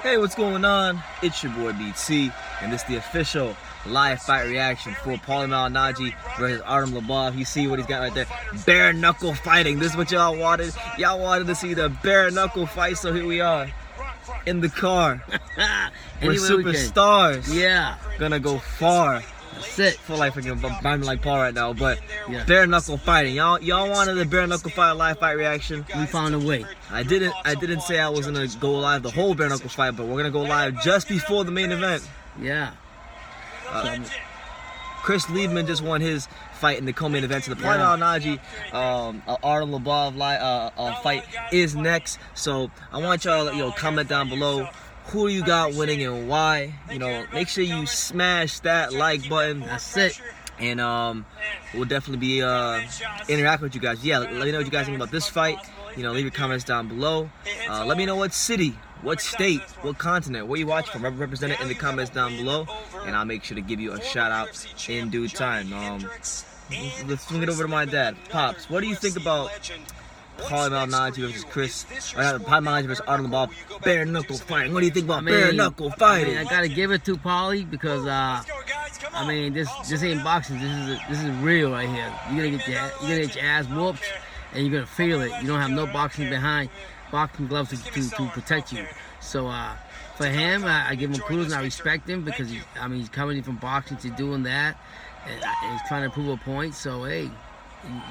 Hey, what's going on? It's your boy BT, and this is the official live fight reaction for Paulie Malinaggi versus Artem Lobos. You see what he's got right there? Bare knuckle fighting. This is what y'all wanted. Y'all wanted to see the bare knuckle fight, so here we are in the car. We're superstars. Yeah. Gonna go far. That's it. I feel like I'm vibing like Paul right now, but yeah. Bare knuckle fighting. Y'all wanted the bare knuckle fight live fight reaction. We found a way. I didn't say I was gonna go live the whole bare knuckle fight, but we're gonna go live just before the main event. Yeah. Chris Liebman just won his fight in the co-main event. So the Paulie Malinaggi, Artem Lobos fight is next. So I want y'all to comment down below. Who you got winning and why? Make sure you smash that like button. That's it. And we'll definitely be interacting with you guys. Yeah, let me know what you guys think about this fight. Leave your comments down below. Let me know what city, what state, what continent, where you watch from. Represent it in the comments down below, and I'll make sure to give you a shout out in due time. Let's swing it over to my dad. Pops, what do you think about Paulie Malinaggi versus Paulie Malinaggi versus Artem Lobos bare knuckle fighting? What do you think about bare knuckle fighting? I gotta give it to Paulie because this ain't boxing. This is real right here. You're gonna get your ass whooped, and you're gonna feel it. You don't have no boxing gloves to protect you. So for him, I give him kudos and I respect him because he's coming from boxing to doing that, and he's trying to prove a point. So hey.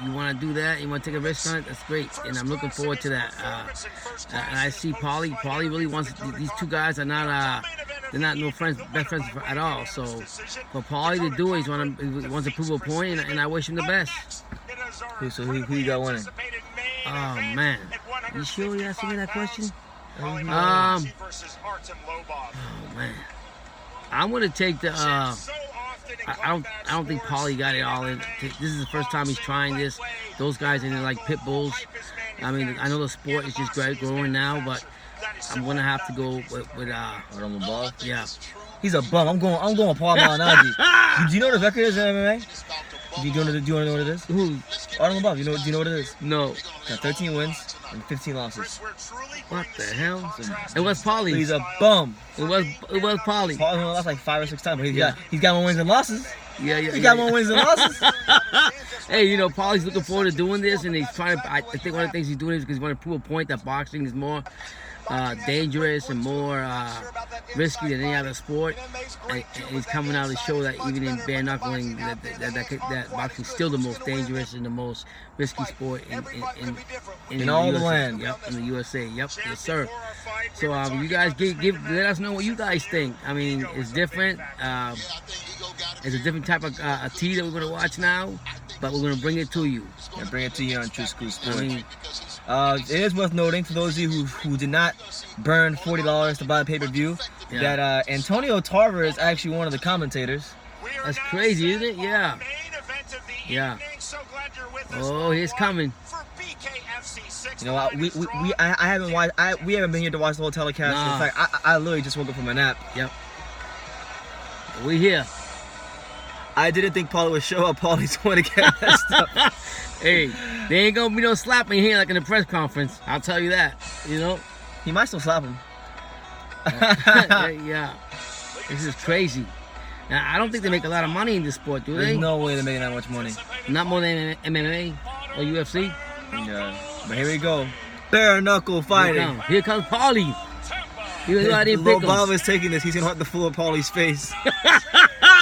You want to do that? You want to take a risk on it? That's great, and I'm looking forward to that. And I see Paulie. Paulie really wants. These two guys are not. They're not best friends at all. So for Paulie to do it, he wants to prove a point, and I wish him the best. So who you got winning? Oh man, you sure you asking me that question? Oh man, I'm gonna take the. I don't think Paulie got it all in. This is the first time he's trying this. Those guys are like pit bulls. I know the sport is just growing now, but I'm gonna have to go with Artem Lobos. Yeah. He's a bum. I'm going Paulie Malinaggi. Do you know what the record is in MMA? Do you want to know what it is? Who? Artem Lobos. Do you know what it is? No. Got 13 wins and 15 losses. What the hell? It was Paulie. He's a bum. It was Paulie. Paulie only lost like 5 or 6 times, but he's got more wins than losses. Yeah. He got more wins than losses. Hey, Paulie's looking forward to doing this, and he's trying to. I think one of the things he's doing is because he's want to prove a point that boxing is more dangerous and more risky than any other sport. And he's coming out to show that even in bare knuckling, that boxing is still the most dangerous and the most risky sport in all the the land. Yep, in the USA. Yep, yes sir. So you guys let us know what you guys think. It's different. It's a different type of tea that we're gonna watch now, but we're gonna bring it to you. Yeah, bring it to you on True School Sports. It is worth noting for those of you who did not burn $40 to buy a pay-per-view that Antonio Tarver is actually one of the commentators. That's crazy, isn't it? Yeah. Yeah. Oh, he's coming. We haven't been here to watch the whole telecast. Nah. In fact, I literally just woke up from a nap. Yep. We here. I didn't think Paulie would show up. Paulie's going to get messed up. Hey, there ain't gonna be no slapping here like in the press conference. I'll tell you that. He might still slap him. Yeah. This is crazy. Now, I don't think they make a lot of money in this sport, do they? There's no way they're making that much money. Not more than MMA or UFC? Yeah. But here we go. Bare knuckle fighting. Here comes Paulie. I didn't pick him. Lobos is taking this. He's going to hurt the fool of Paulie's face.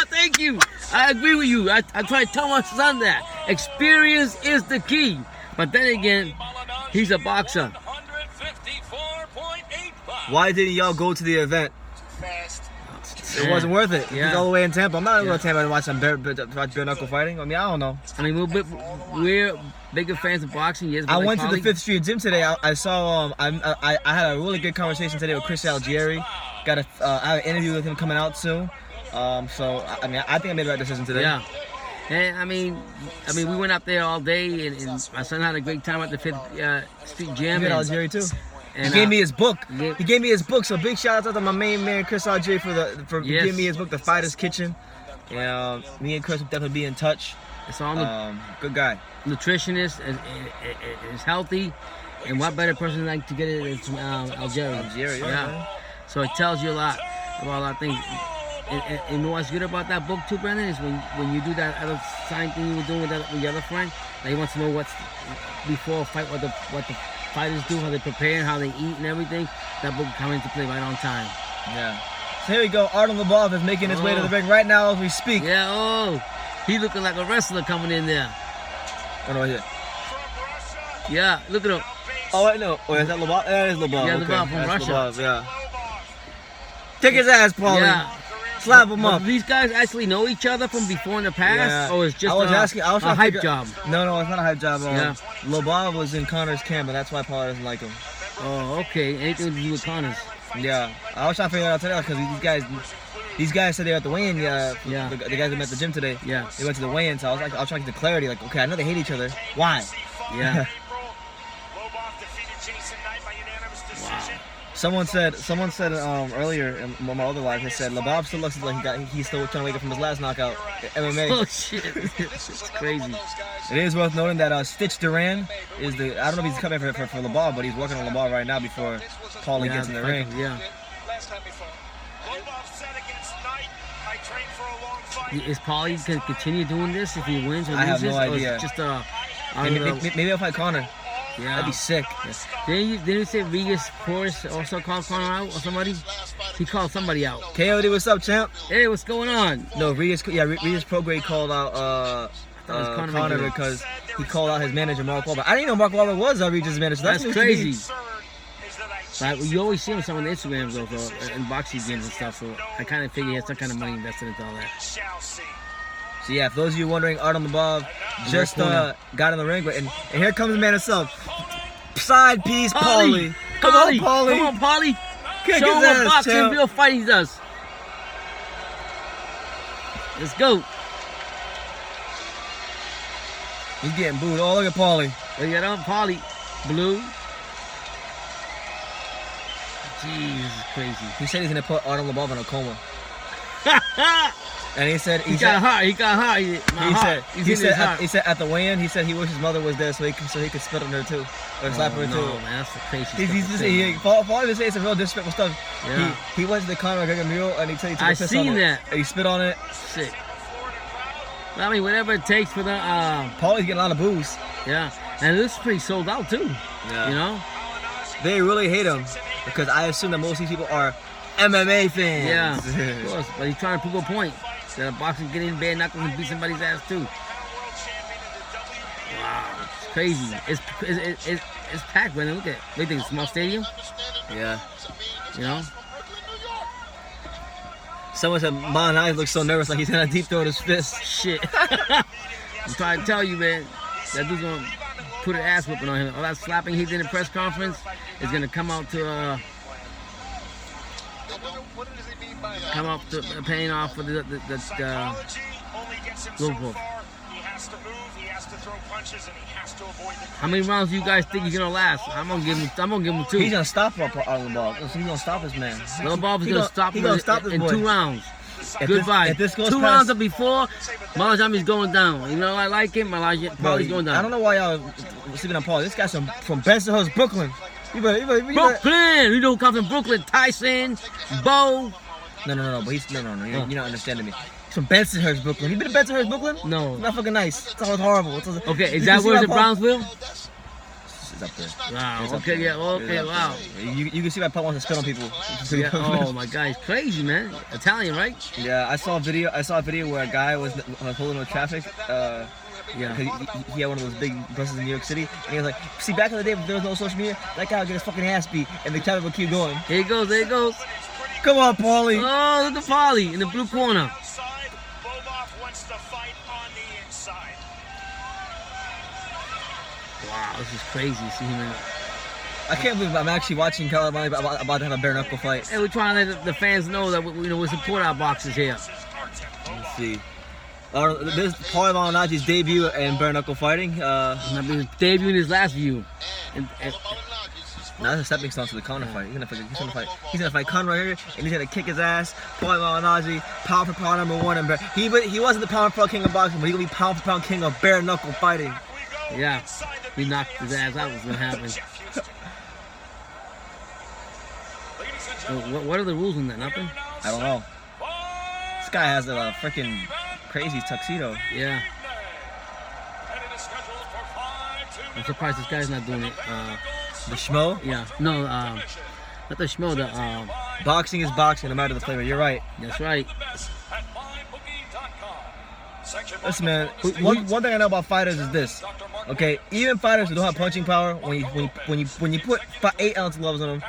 Thank you. I agree with you. I try to tell my son that. Experience is the key. But then again, he's a boxer. Why didn't y'all go to the event? It wasn't worth it. Yeah. He's all the way in Tampa. I'm not going to Tampa to watch some bare knuckle fighting. I don't know. We're bigger fans of boxing. Yes, I went to the 5th Street Gym today. I saw. I had a really good conversation today with Chris Algieri. I have an interview with him coming out soon. So I think I made the right decision today. Yeah. And we went up there all day, and my son had a great time at the 5th Street Gym. You got Algieri too. And, he gave me his book. He gave me his book. So big shout out to my main man Chris Algieri for giving me his book, The Fighter's Kitchen. Yeah, me and Chris will definitely be in touch. It's all good guy. Nutritionist, is healthy, and what better person like to get it than Algieri? Algieri, yeah. So it tells you a lot about a lot of things. And you know what's good about that book too, Brandon, is when you do that other sign thing you were doing with your other friend, that he wants to know what's before a fight, what the fighters do, how they prepare, how they eat and everything. That book comes into play right on time. Yeah. So here we go. Artem Lobos is making his way to the ring right now as we speak. Yeah, he looking like a wrestler coming in there. Oh, no, yeah. Yeah, look at him. Oh, wait, no. Oh, is that Lobos? That is Lobos. Yeah, Lobos from Russia. Lobos, yeah. Kick his ass, Paulie. Yeah. Slap him up. Do these guys actually know each other from before in the past? Yeah. Or it's just a hype job? No, it's not a hype job. Yeah. Lobos was in Connor's camp, and that's why Paulie doesn't like him. Oh, okay. Anything to do with Connors? Yeah. I was trying to figure that out today because these guys said they were at the weigh-in. Yeah. The guys that met at the gym today. Yeah. They went to the weigh-in, so I was trying to get the clarity. Like, okay, I know they hate each other. Why? Yeah. Someone said earlier in one of my other lives, they said Lobos still looks like he's still trying to wake up from his last knockout MMA. Oh shit, it's crazy. It is worth noting that Stitch Duran is I don't know if he's coming for Lobos, but he's working on Lobos right now before Paulie gets in the ring. Yeah. Is Paulie gonna continue doing this if he wins or loses? I have no idea. Or is it just maybe I'll fight Connor. Yeah. That'd be sick. Yeah. Didn't you say Regis Forrest also called Connor out or somebody? He called somebody out. KOD, what's up, champ? Hey, what's going on? No, Regis Prograde called out Connor because he called out his manager, Mark Wahlberg. I didn't even know Mark Wahlberg was Regis' manager. That's crazy. Like, you always see him on some of the Instagrams though, in boxing games and stuff, so I kind of figure he has some kind of money invested into all that. So yeah, for those of you wondering, Artem Lobos just got in the ring, and here comes the man himself. Side piece, Paulie. Come on, Paulie. Come on, Paulie. Kick Show his him what ass, boxing champ. real fighting does. Let's go. He's getting booed. Oh, look at Paulie. Look at him, Paulie. Blue. Jeez, this is crazy. He said he's gonna put Artem Lobos in a coma. And he said he got hot. He said at the weigh-in, he said he wished his mother was there so he could spit on her too, or slap her too. No, man, that's the crazy. He's just Paulie was saying some real disrespectful stuff. Yeah. He went to the Conor McGregor mural and he took a piss seen on that. it. And he spit on it. Sick. I mean, whatever it takes for the. Paulie's getting a lot of boos. Yeah, and this is pretty sold out too. Yeah. You know. They really hate him because I assume that most of these people are MMA fans. Yeah, of course. But he's trying to prove a point that a boxer can get in bare-knuckles and beat somebody's ass too. Wow, it's crazy. It's packed, man. Look at it's a small stadium. Yeah. You know. Someone said Malinaggi looks so nervous, like he's gonna deep throat his fist. Shit. I'm trying to tell you, man. That dude's gonna put an ass whipping on him. All that slapping he did in the press conference is gonna come out to paying off for the Lobos. How many rounds do you guys think he's gonna last? I'm gonna give him 2. He's gonna stop Lobos. He's gonna stop this man. Lobos is gonna stop him in 2 rounds. If Goodbye. This goes 2 past, rounds up before, Malinaggi's going down. You know, I like him. Paulie's going down. I don't know why y'all sleeping on Paulie. This guy's from Bensonhurst, Brooklyn. Brooklyn! You don't come from Brooklyn. Tyson, Bo. No. But you're not understanding me. He's from Bensonhurst, Brooklyn. You been to Bensonhurst, Brooklyn? No. It's not fucking nice. It's always horrible. Okay, is that where's in Brownsville? It's up there. Wow. It's up Okay. there. Yeah. Okay. Wow. You can see my Paul wants to spit on people. Yeah. Oh my God, he's crazy, man. Italian, right? Yeah, I saw a video where a guy was pulling over traffic. Yeah. He had one of those big buses in New York City, and he was like, "See, back in the day when there was no social media, that guy would get his fucking ass beat, and the traffic would keep going." There he goes. There he goes. Come on, Paulie. Oh, look at Paulie in the blue corner. Wow, this is crazy. See him in it. I can't believe I'm actually watching Calamari about to have a bare-knuckle fight. Hey, we're trying to let the fans know that we support our boxers here. Let's see. This is Paulie Malinaggi's debut in bare-knuckle fighting. His debut in his last view. Now that's a stepping stone to the Conor fight. He's gonna fight Conor right here, and he's gonna kick his ass. Paulie Malinaggi, pound for pound #1. He wasn't the pound for pound king of boxing, but he's gonna be pound for pound king of bare-knuckle fighting. Yeah, he knocked his ass out. What's gonna happen? What are the rules on that? Nothing? I don't know. This guy has a freaking crazy tuxedo. Yeah. I'm surprised this guy's not doing it. The schmo? Yeah. No, not the schmo, the Boxing is boxing, no matter the flavor. You're right. that's right. Listen, man. One thing I know about fighters is this. Okay, even fighters who don't have punching power, when you put 8-ounce gloves on them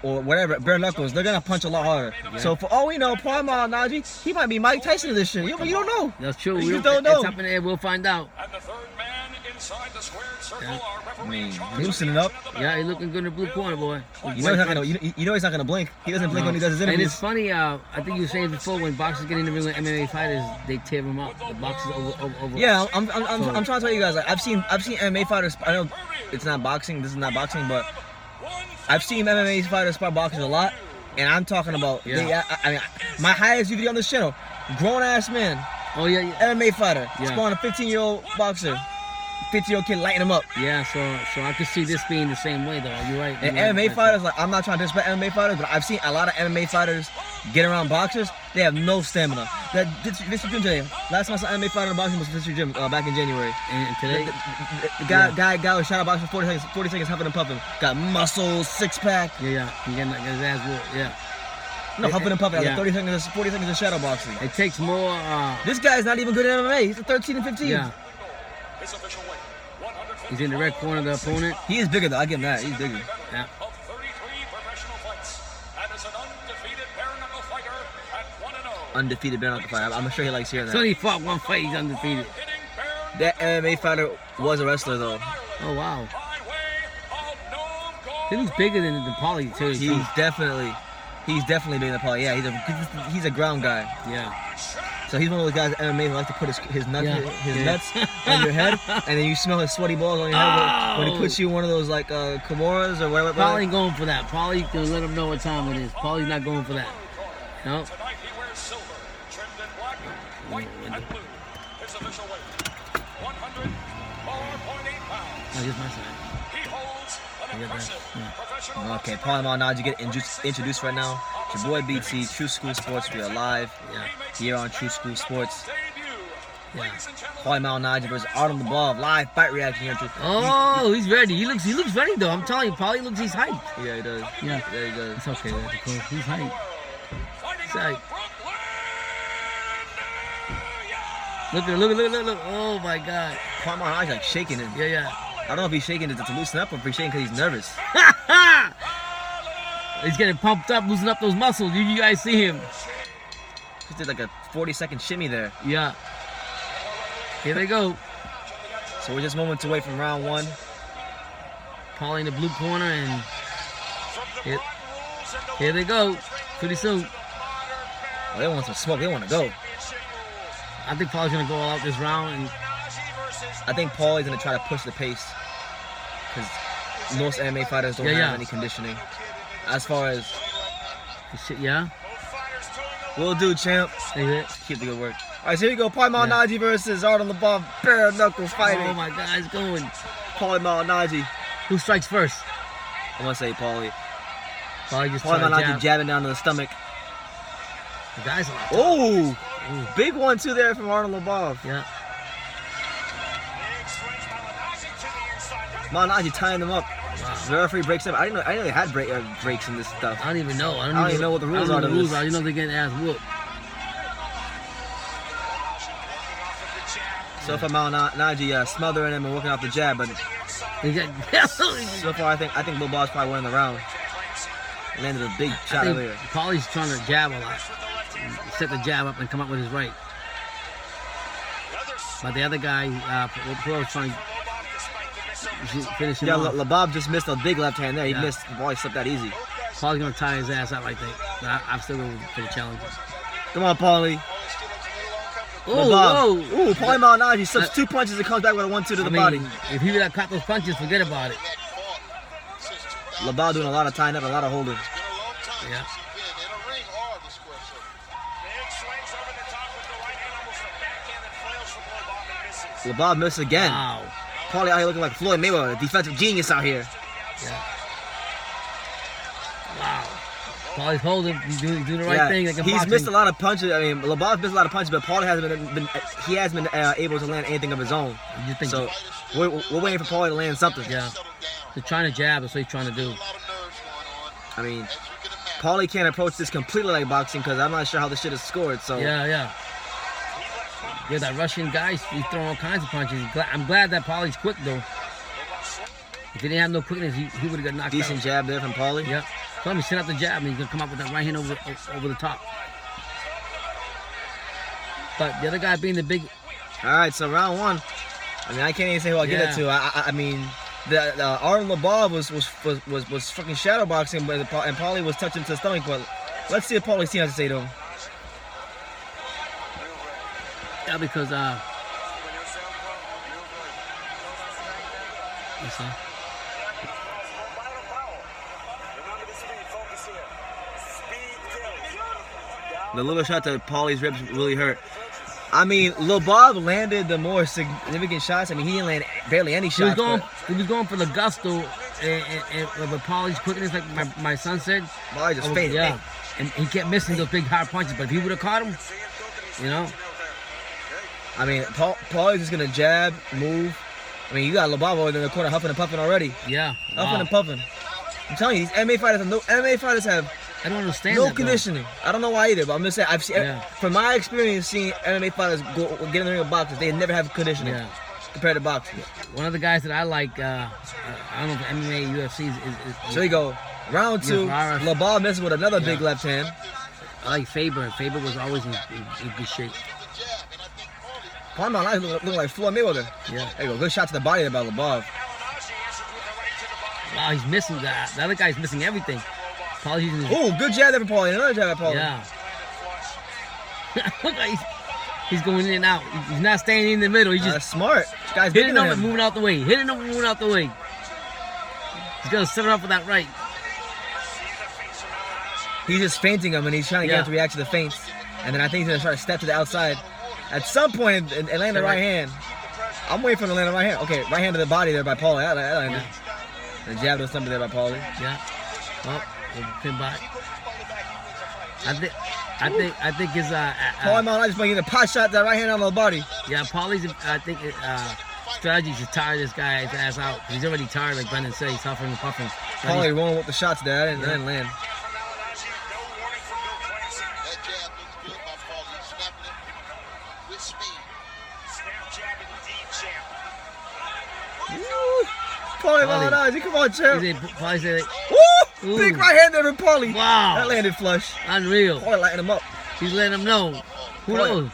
or whatever, bare knuckles, they're gonna punch a lot harder. Yeah. So for all we know, Paulie Malinaggi, he might be Mike Tyson in this shit. You don't know. That's true. You don't know. It's up in the air. We'll find out. I mean, loosening up. Yeah, he's looking good in the blue corner, boy. You know he's not gonna blink. He doesn't blink when he does his And interviews. it's funny. I think you were saying before, when boxers get in the ring with MMA fighters, they tear them up. The boxers over. Yeah, I'm trying to tell you guys. Like, I've seen MMA fighters. I know it's not boxing. This is not boxing, but I've seen MMA fighters spar boxers a lot, and I'm talking about. Yeah. I mean, my highest video on this channel, grown ass man, Oh yeah. MMA fighter, Yeah. spawned a 15-year-old boxer, 15-year-old kid lighting him up. Yeah. So I could see this being the same way, though. You're right. And You're right. MMA fighters, like, I'm not trying to disrespect MMA fighters, but I've seen a lot of MMA fighters get around boxers. They have no stamina. This Jim today. Last time I saw an MMA fighter in boxing was Mr. Jim back in January. And today, The guy was shot out boxing for 40 seconds, huffing and puffing. Got muscles, six pack. yeah, he got his ass whooped. Yeah. No, huffing and puffing. Yeah. Like 40 seconds of shadow boxing. It takes more. This guy's not even good at MMA. He's a 13 and 15. Yeah. He's in the red corner of the opponent. He is bigger though. I give him that. He's bigger. Yeah. Undefeated bare-knuckle fighter. I'm sure he likes hearing So that. he fought one fight. He's undefeated. That MMA fighter was a wrestler though. Oh wow. He looks bigger than Paulie too. He's definitely bigger than Paulie. Yeah, he's a ground guy. Yeah. So he's one of those guys at MMA who likes to put his nuts Yeah. nuts on your head, and then you smell his sweaty balls on your head when he puts you in one of those like Kimuras or whatever. Paulie ain't going for that. Paulie gonna let him know what time it is. Paulie's not going for that. No. Oh, here's my side. I got that. Yeah. Okay, Paulie Malinaggi get introduced right now. It's your boy BT, True School Sports. We are live here on True School Sports. Yeah. Paulie Malinaggi versus Artem Lobos, live fight reaction here. Oh, he's ready. He looks ready though. I'm telling you, Paulie looks. He's hyped. Yeah, he does. Yeah. Yeah, he does. It's okay, because he's hyped. He's hyped. Look. Oh my God. Paulie Malinaggi like shaking him. Yeah. I don't know if he's shaking to loosen up or if he's shaking because he's nervous. He's getting pumped up, loosening up those muscles. You guys see him? Just did like a 40-second shimmy there. Yeah. Here they go. So we're just moments away from round one. Paulie in the blue corner, and here they go. Pretty soon. Oh, they want some smoke. They want to go. I think Paulie's gonna go all out this round, and I think Paulie's going to try to push the pace because most MMA fighters don't have any conditioning. As far as... yeah. Will do, champ. Hey, Keep the good work. All right, so here we go. Paulie Malinaggi versus Artem Lobos. Bare-knuckle fighting. Oh my God, it's going. Paulie Malinaggi. Who strikes first? I'm going to say Paulie. Paulie just Paulie tried to Malinaggi jab. jabbing down to the stomach. The guy's a lot. Oh! Big 1-2 there from Artem Lobos. Yeah. Malinaggi tying them up. Wow. The referee breaks up. I didn't know they had breaks in this stuff. I don't even know. I don't even know what the rules are. You know they're getting ass whooped. So far, Malinaggi smothering him and working off the jab, but so far I think Lobos probably won the round. Landed a big shot earlier. Paulie's trying to jab a lot. Set the jab up and come up with his right. But the other guy, was trying to finish him off. Lobos just missed a big left hand there. He missed. The ball slipped that easy. Paulie's going to tie his ass up, I think. But I'm still going for the challenge. Come on, Paulie. Oh, Ooh, Paulie Malinaggi slips 2 punches and comes back with a 1-2 to the body. If he would have caught those punches, forget about it. Lobos doing a lot of tying up, a lot of holding. Yeah. Lobos missed again. Wow. Paulie out here looking like Floyd Mayweather, a defensive genius out here. Yeah. Wow. Paulie's holding. He's doing the right thing. Like in he's boxing. missed a lot of punches. I mean, Lobos missed a lot of punches, but Paulie hasn't been able to land anything of his own. So we're waiting for Paulie to land something. Yeah. He's trying to jab. That's what he's trying to do. I mean, Paulie can't approach this completely like boxing because I'm not sure how this shit is scored. So Yeah, that Russian guy, he's throwing all kinds of punches. I'm glad that Paulie's quick though. If he didn't have no quickness, he would have got knocked out. Decent jab there from Paulie. Yep. Tell him to set up the jab and he's gonna come up with that right hand over the top. But the other guy being the big. All right, so round one. I mean, I can't even say who I'll get it to. I mean, the Artem Lobos was fucking shadow boxing, but and Paulie was touching to the stomach. But let's see if Paulie's team has to say to him. Yeah, because what's that? The little shot to Paulie's ribs really hurt. I mean, Lobos landed the more significant shots. I mean, he didn't land barely any shots. He was going for the gusto, and with Paulie's quickness, like my son said. Paulie just faded. Yeah, and he kept missing those big hard punches. But if he would have caught him, you know. I mean, Paulie's just gonna jab, move. I mean, you got Lobos in the corner huffing and puffing already. Yeah, huffing and puffing. I'm telling you, these MMA fighters have I don't understand no that, conditioning. I don't know why either, but I'm just saying. I've seen, from my experience, seeing MMA fighters get in the ring with boxers, they never have conditioning compared to boxing. One of the guys that I like, I don't know if MMA, UFC is so you go round two. Lobos messing with another big left hand. I like Faber. Faber was always in good shape. Malinaggi looking like Floyd Mayweather. Yeah. There you go. Good shot to the body there by Lobos. Wow, he's missing that. The other guy's missing everything. Paulie's using his... Oh, good jab there for Paulie. Another jab at Paulie. Yeah. Look, he's going in and out. He's not staying in the middle. He's just smart. This guy's hitting him and moving out the way. Hitting him and moving out the way. He's gonna set it up for that right. He's just feinting him, and he's trying to get him to react to the feints. And then I think he's gonna try to step to the outside. At some point, and land the right hand. I'm waiting for him to land the right hand. Okay, right hand to the body there by Paulie. That landed. The jab to somebody there by Paulie. Yeah. Well, pin back. I think his Paulie Malinaggi just getting a pot shot that right hand on the body. Yeah, Paulie's strategy is to tire this guy's ass out. He's already tired, like Brendan said. He's huffing and puffing. Paulie rolling with the shots there. That didn't land. Paulie Malinaggi, come on, champ. Paulie said, woo! Big right hand there from Paulie. Wow. That landed flush. Unreal. Paulie lighting him up. He's letting him know. Who knows?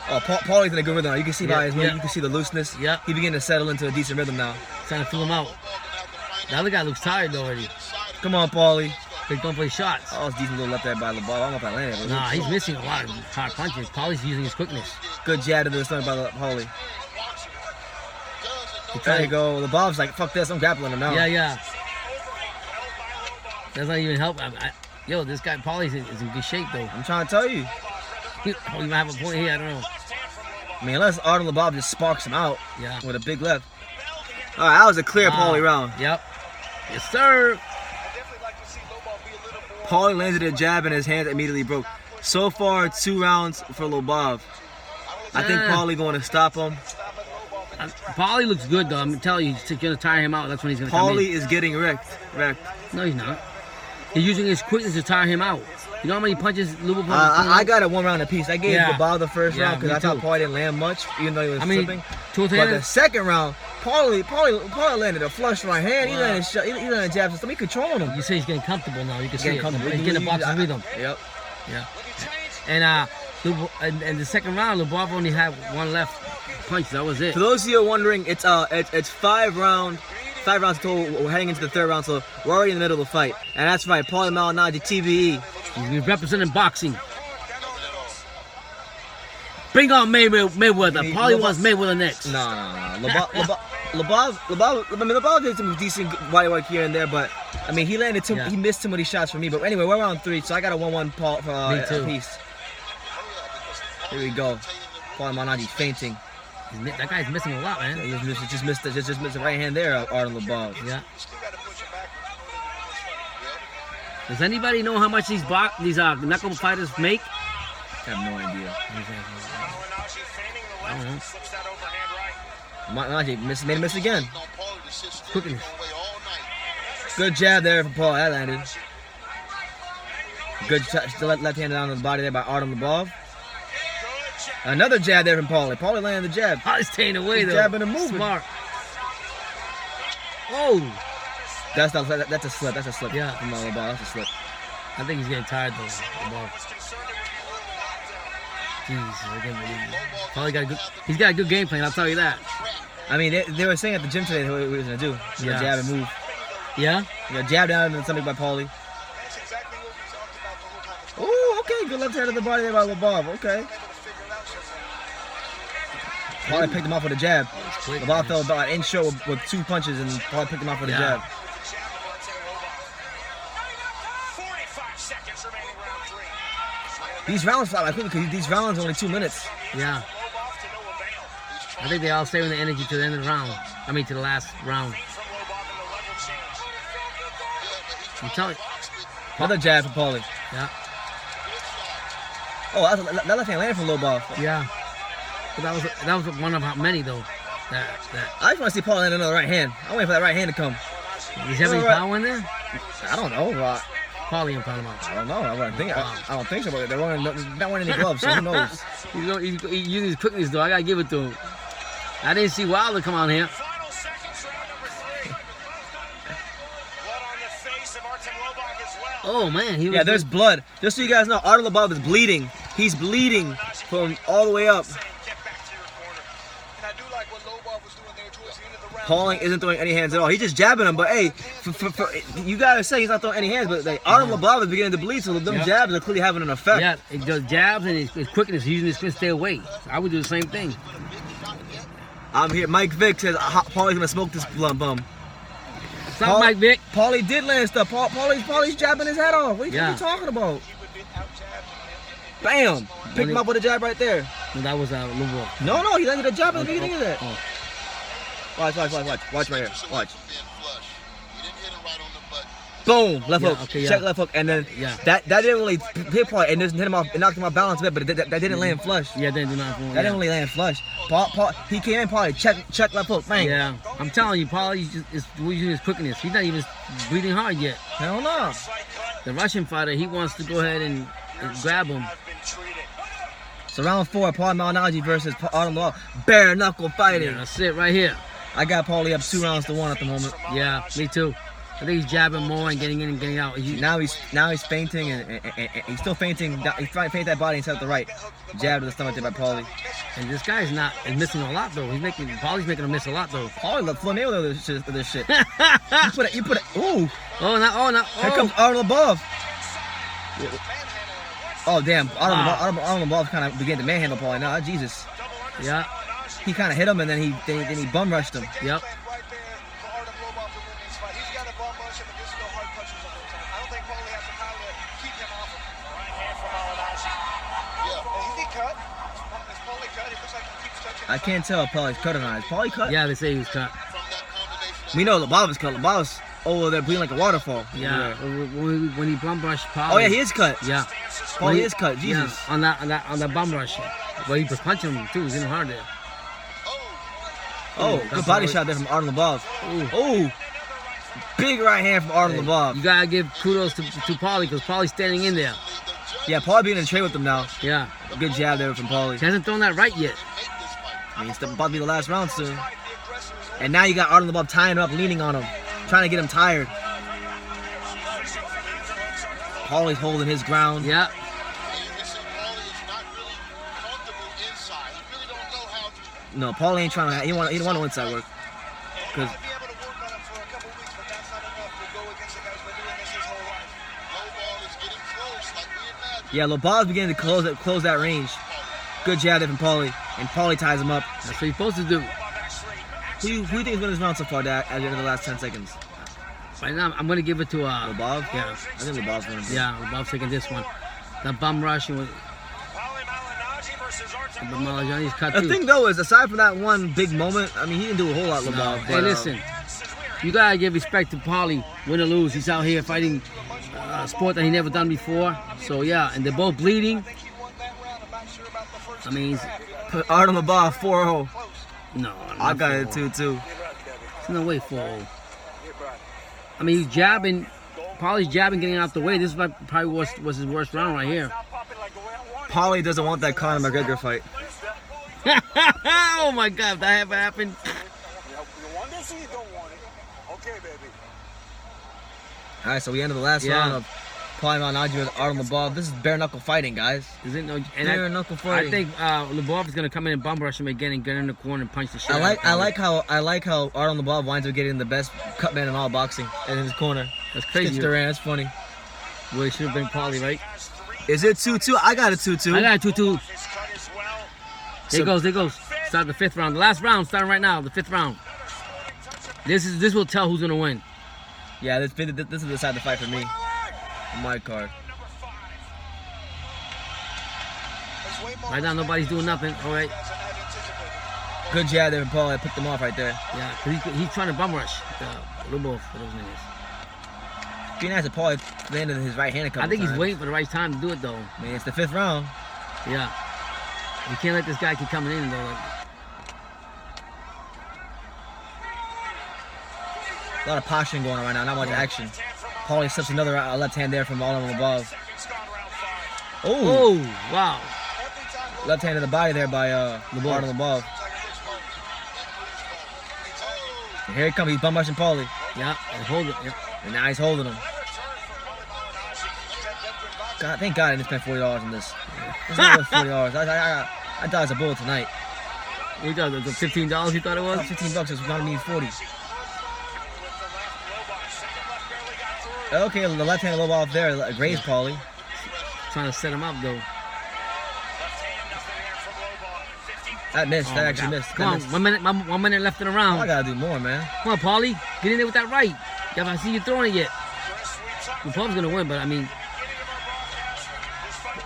Oh, Paulie's in a good rhythm now. You can see by his move, you can see the looseness. Yeah. He beginning to settle into a decent rhythm now. Trying to fill him out. The other guy looks tired already. Come on, Paulie. He's going for his shots. Oh, it's decent little left there by Lobos. I don't know if I landed. Nah, he's missing a lot of hard punches. Paulie's using his quickness. Good jab to the stomach by Paulie. There you go. Lobos like, fuck this, I'm grappling him now. Yeah. That's not even help. Yo, this guy Paulie is in good shape though. I'm trying to tell you. You might have a point here. I don't know. I mean, unless Artem Lobos just sparks him out with a big left. All right, that was a clear Paulie round. Yep. Yes, sir. Paulie landed a jab and his hand immediately broke. So far, 2 rounds for Lobos. I think Paulie going to stop him. Paulie looks good though. I'm telling you, he's going to tire him out. That's when he's going to come in. Paulie is getting wrecked. No, he's not. He's using his quickness to tire him out. You know how many punches Lobos? I got it 1 round apiece. I gave Lobos the first round because I thought Paulie didn't land much, even though he was slipping. But the second round, Paulie landed a flush right hand. He landed jabs. He controlling him. You say he's getting comfortable now. You can see it. He's getting a boxing rhythm. Yep. Yeah. And the second round, Lobos only had 1 left punch. That was it. For those of you who are wondering, it's 5 rounds total. We're heading into the 3rd round, so we're already in the middle of the fight. And that's right, Paulie Malinaggi, TBE. He's representing boxing. Bring on Mayweather. Paulie wants Mayweather next. No. Lobos did some decent body work here and there, but I mean, he missed too many shots for me. But anyway, we're round 3, so I got a 1-1 piece. Here we go. Paulie Malinaggi fainting. That guy's missing a lot, man. He just missed the right hand there, Artem Lobos. Yeah. Does anybody know how much these knuckle fighters make? I have no idea. I don't know. Malinaggi made a miss again. Cooking. Good jab there from Paul. That landed. Good touch, left hand down on the body there by Artem Lobos. Another jab there from Paulie. Paulie landed the jab. Oh, he's staying away though. Jabbing and moving. Smart. Oh. That's a slip. That's a slip. Yeah. From Lobos. That's a slip. I think he's getting tired though. Jeez, I can't believe it. Paulie he's got a good game plan, I'll tell you that. I mean, they were saying at the gym today what he was going to do. He's going to jab and move. Yeah? He got jab down and then something by Paulie. Oh, okay. Good left hand of the body there by Lobos. Okay. Paulie picked him off with a jab. Lobos fell about an inch short with 2 punches and Paulie picked him off with a jab. These rounds fly like quickly because these rounds are only 2 minutes. Yeah. I think they all saving the energy to the end of the round. I mean, to the last round. I'm telling you. Another jab for Paulie. Yeah. Oh, that left hand landed from Lobos. Yeah. But that was one of how many though. That. I just want to see Paulie land another right hand. I'm waiting for that right hand to come. Is there any power in there? I don't know. Paulie, I'm talking about. I don't know. I don't think so. But they're not wearing any gloves, so who knows? He's using his quickness though. I gotta give it to him. I didn't see Wilder come out here. Oh man, yeah, there's blood. Just so you guys know, Artem Lobos is bleeding. He's bleeding from all the way up. Paulie isn't throwing any hands at all. He's just jabbing him. But hey, you guys say he's not throwing any hands, but like, Artem Lobos is beginning to bleed, so them jabs are clearly having an effect. Yeah, it does jabs and his quickness, using his quickness to stay away. I would do the same thing. I'm here. Mike Vick says Paulie's gonna smoke this bum. Stop, Mike Vick. Paulie did land stuff. Paulie's jabbing his head off. What are you talking about? Bam! Pick him up with a jab right there. No, that was Lobos. No, he landed a jab at the beginning of that. Oh. Watch right here. Watch. Boom! Left hook. Okay, check left hook, and then that didn't really hit Paulie, and it hit him off. It knocked him off balance a bit, but that didn't land flush. Yeah, that didn't land flush. That didn't really land flush. He came in, Paulie check left hook, bang. Yeah, I'm telling you, Paulie is using his quickness. He's not even breathing hard yet. Hell no. The Russian fighter, he wants to go ahead and grab him. So round 4, Malinaggi versus Artem Lobos. Bare-knuckle fighting. Yeah, that's it right here. I got Paulie up 2-1 at the moment. Yeah, me too. I think he's jabbing more and getting in and getting out. Now he's feinting and he's still feinting. He's trying to feint that body inside the right. Jab to the stomach there by Paulie. And this guy's is missing a lot though. Paulie's making him miss a lot though. Paulie left full nail with this shit. you put it. Ooh. Here comes Artem Lobos. Oh damn! Artem Lobos kind of began to manhandle Paulie now. Jesus. Yeah. He kind of hit him and then he bum rushed him. Yep. I can't tell if Paulie's cut or not. Is Paulie cut? Yeah, they say he's cut. We know Lobos is cut. Lobos they're bleeding like a waterfall. Yeah. When he bum rushed Paulie. Oh yeah, he is cut. Yeah. Paulie is cut. Jesus. Yeah, on that bum rush. Well, he was punching him too. He was in hard there. Oh, good body shot there from Artem Lobos. Oh, big right hand from Artem Lobos. You gotta give kudos to Paulie because Paulie's standing in there. Yeah, Paulie being in the trade with him now. Yeah. Good jab there from Paulie. He hasn't thrown that right yet. I mean, it's about to be the last round soon. And now you got Artem Lobos tying him up, leaning on him, trying to get him tired. Paulie's holding his ground. Yeah. No, Paulie ain't trying to. He don't want no inside work. Cause yeah, Lobos beginning to close that range. Good jab there from Paulie, and Paulie ties him up. That's what he's supposed to do. Who do you think is winning this round so far, Dad, at the end of the last 10 seconds? Right now, I'm gonna give it to Lobos? Yeah. I think Lobos winning. Yeah, Lobos taking this one. The bum rush was. The thing though is, aside from that one big moment, I mean, he didn't do a whole lot, Lobos. No. Hey, listen. You gotta give respect to Paulie, win or lose. He's out here fighting a sport that he never done before. So yeah, and they're both bleeding. I mean, Put Artem above 4-0. no. I got it 2-2. There's no way 4-0. I mean, he's jabbing. Paulie's jabbing, getting out the way. This is probably was his worst round right here. Paulie doesn't want that Conor McGregor fight. Oh my God, if that ever happened. All right, so we ended the last round of Paulie Malinaggi with Artem Lobos. This is bare knuckle fighting, guys. Is it no? Bare knuckle fighting. I think Lobos is gonna come in and bum rush him again and get in the corner and punch the shit. I like how Artem Lobos winds up getting the best cut man in all boxing in his corner. That's crazy. Stitch Duran, that's funny. Well, it should have been Paulie, right? Is it 2-2? I got it 2-2. I got it 2-2. There goes. Start the 5th round. The last round starting right now. The 5th round. This will tell who's gonna win. Yeah, this is the side to fight for me. On my card. Right now, nobody's doing nothing. All right. Good jab there from Paul. I picked him off right there. Yeah, because he's trying to bum rush. Lobos, for those niggas. Be nice if Paul landed his right hand a couple I think times. he's waiting for the right time to do it, though. I mean, it's the 5th round. Yeah. You can't let this guy keep coming in, though. A lot of posturing going on right now, not much action. Paulie slips another left hand there from Artem Lobos. Oh, wow. Left hand to the body there by Artem Lobos. And here he comes, he's bum rushing Paulie. Yeah, and hold it. Yeah. And now he's holding him. God, thank God I didn't spend $40 on this. It's not worth $40. I thought it was a bullet tonight. You thought it was $15 you thought it was? $15 is gonna need 40. Okay, the left hand a little off there, grazed Paulie. Trying to set him up though. That missed, that actually missed. Come on, 1 minute left in the round. I gotta do more, man. Come on, Paulie, get in there with that right. Yeah, I see you throwing it yet. Paulie's gonna win, but I mean,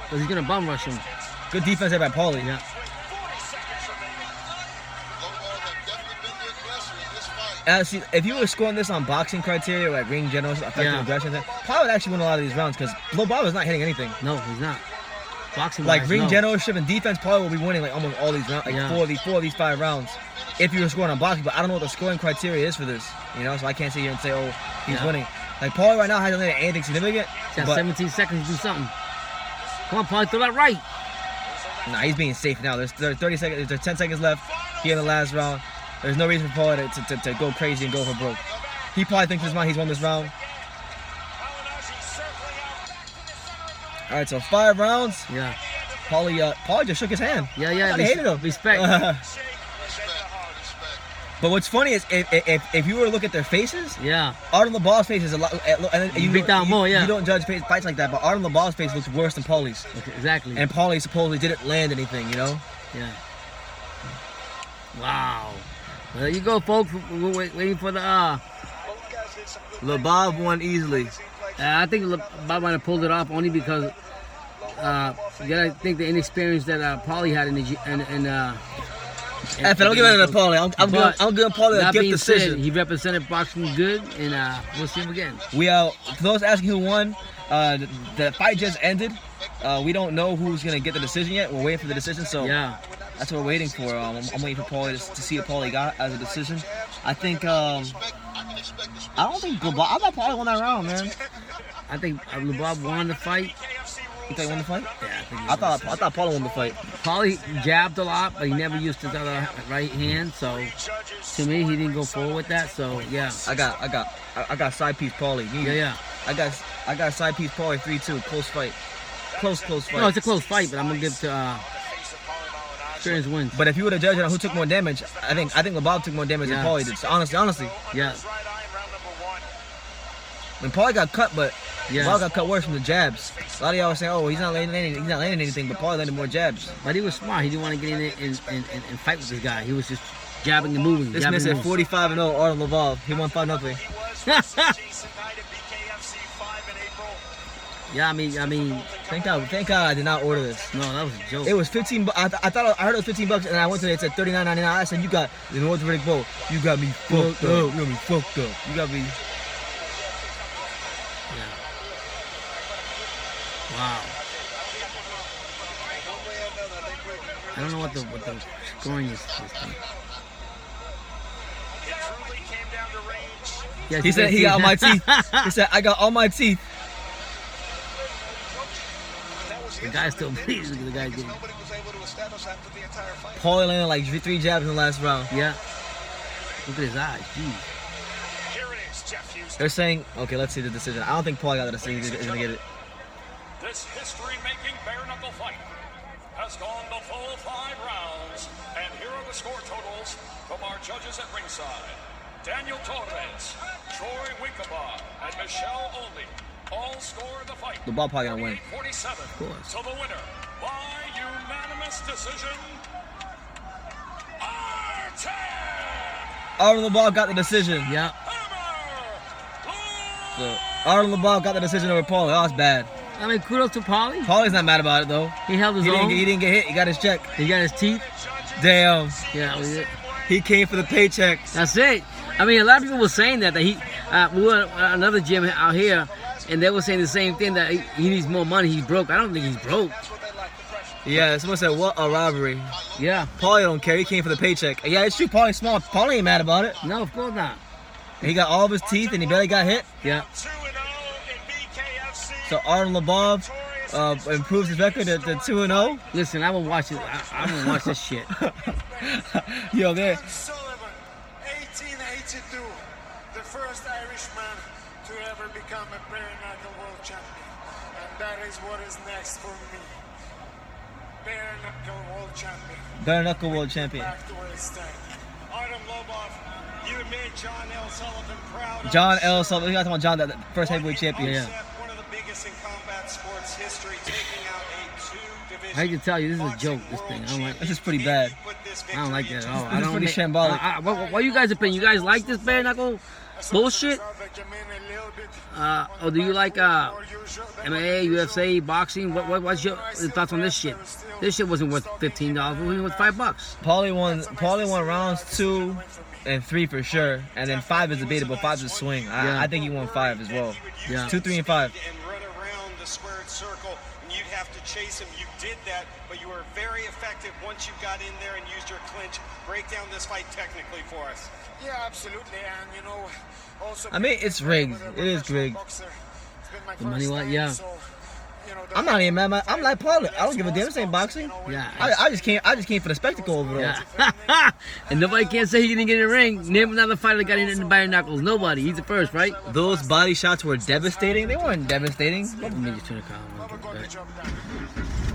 because he's gonna bum rush him. Good defense there by Paulie. Yeah. See, if you were scoring this on boxing criteria, like ring general, effective aggression, Paulie would actually win a lot of these rounds because Lobos is not hitting anything. No, he's not. Boxing like wise, ring no. generalship and defense, Paulie will be winning like almost all these rounds, like four of these 5 rounds. If you were scoring on boxing, but I don't know what the scoring criteria is for this, you know, so I can't sit here and say, oh, he's winning. Like Paulie right now hasn't landed anything significant. He's got 17 seconds to do something. Come on, Paulie, throw that right. Nah, he's being safe now. There's 30 seconds. There's 10 seconds left here in the last round. There's no reason for Paulie to go crazy and go for broke. He probably thinks in his mind he's won this round. All right, so 5 rounds. Yeah. Paulie just shook his hand. Yeah. I hated him. Respect. But what's funny is if you were to look at their faces, Artem Lobos' face is a lot. And you beat down more, You don't judge fights like that, but Artem Lobos' face looks worse than Paulie's. Okay, exactly. And Paulie supposedly didn't land anything, you know? Yeah. Wow. Well, there you go, folks. We're waiting for the. Lobos won easily. I think Bob might have pulled it off only because you gotta think the inexperience that Paulie had F it, I'll give it to Paulie. I'm giving Paulie a gift decision. Said, he represented boxing good, and we'll see him again. For those asking who won, the fight just ended. We don't know who's gonna get the decision yet. We're waiting for the decision, so that's what we're waiting for. I'm waiting for Paulie to see what Paulie got as a decision. I think I don't think I thought Paulie won that round, man. I think Lobos won the fight. You think he won the fight? Yeah, I thought Paulie won the fight. Paulie jabbed a lot, but he never used his other right hand. So to me, he didn't go forward with that. So yeah. I got side piece Paulie. Yeah. I got side piece Paulie 3-2. Close fight. Close fight. No, it's a close fight, but I'm gonna give to experience wins. But if you were to judge on who took more damage, I think Lobos took more damage than Paulie did. So honestly. Yeah. When Paulie got cut, but Lobos got cut worse from the jabs. A lot of y'all were saying, "Oh, he's not landing anything," but Paulie landed more jabs. But he was smart. He didn't want to get in there and fight with this guy. He was just jabbing and moving. This man said 45-0, Artem Lobos. He won 5-0. Yeah, I mean, Thank God I did not order this. no, that was a joke. It was 15. I thought I heard it was 15 bucks, and I went to it. It said $39.99. I said, "You got the North Riddick Bowl. You got me fucked up. You got me fucked up. You got me." Yeah. Wow. I don't know what the scoring is this thing. Yeah, He said he got all my teeth. He said I got all my teeth. The guy's still pleased with the guy did. Paulie landed like 3 jabs in the last round. Yeah. Look at his eyes. Jeez. They're saying, okay, let's see the decision. I don't think Paulie got the decision. He's gonna get it. This history-making bare-knuckle fight has gone the full 5 rounds, and here are the score totals from our judges at ringside. Daniel Torres, Troy Winklebaugh, and Michelle Olney all scored the fight. The ball probably gonna win. 47. Of course. So the winner, by unanimous decision, Artem! Artem the ball got the decision. Yeah. So Artem the ball got the decision over Paulie. Oh, it's bad. I mean, kudos to Paulie. Paulie's not mad about it though. He held his own. He didn't get hit. He got his check. He got his teeth. Damn. Yeah, that was it. He came for the paycheck. That's it. I mean, a lot of people were saying that he. We were at another gym out here, and they were saying the same thing, that he needs more money. He's broke. I don't think he's broke. Yeah, someone said, what a robbery. Yeah. Paulie don't care. He came for the paycheck. Yeah, it's true. Paulie's small. Paulie ain't mad about it. No, of course not. He got all of his teeth and he barely got hit. Yeah. So Artem Lobos improves his record to 2-0. Listen, I will watch it. I'm gonna watch this shit. Yo, there. 1882, the first Irishman to ever become a bare-knuckle world champion, and that is what is next for me. Bare-knuckle world champion. Bare-knuckle world champion. Back to where it stands. Artem Lobos, you made John L. Sullivan proud. John L. Sullivan. We got to talk about John, the first heavyweight champion. Yeah. One of the biggest in combat sports history, taking out a 2-division. I can tell you, this is a joke. This thing. I don't like. This is pretty bad. I don't like that at all. This is pretty shambolic. What you guys opinion? You guys like this bare knuckle bullshit? Or do you like MMA, UFC, boxing? What's your thoughts on this shit? This shit wasn't worth $15. It was worth $5. Paulie won rounds 2 and 3 for sure, and then 5 is debatable. 5 is a swing. I think he won 5 as well. Yeah. 2, 3, and 5. And run around the squared circle, and you'd have to chase him. You did that, but you were very effective once you got in there and used your clinch. Break down this fight technically for us. Yeah, absolutely, and you know, also. I mean, it's rigged. It is rigged. The money one, yeah. I'm not even mad. I'm like Paulie. I don't give a damn. This ain't boxing. Yeah. I just came for the spectacle over there. Yeah. And nobody can say he didn't get in the ring. Name another fighter that got in the bare knuckles. Nobody. He's the first, right? Those body shots were devastating. They weren't devastating. Let me just turn the car on.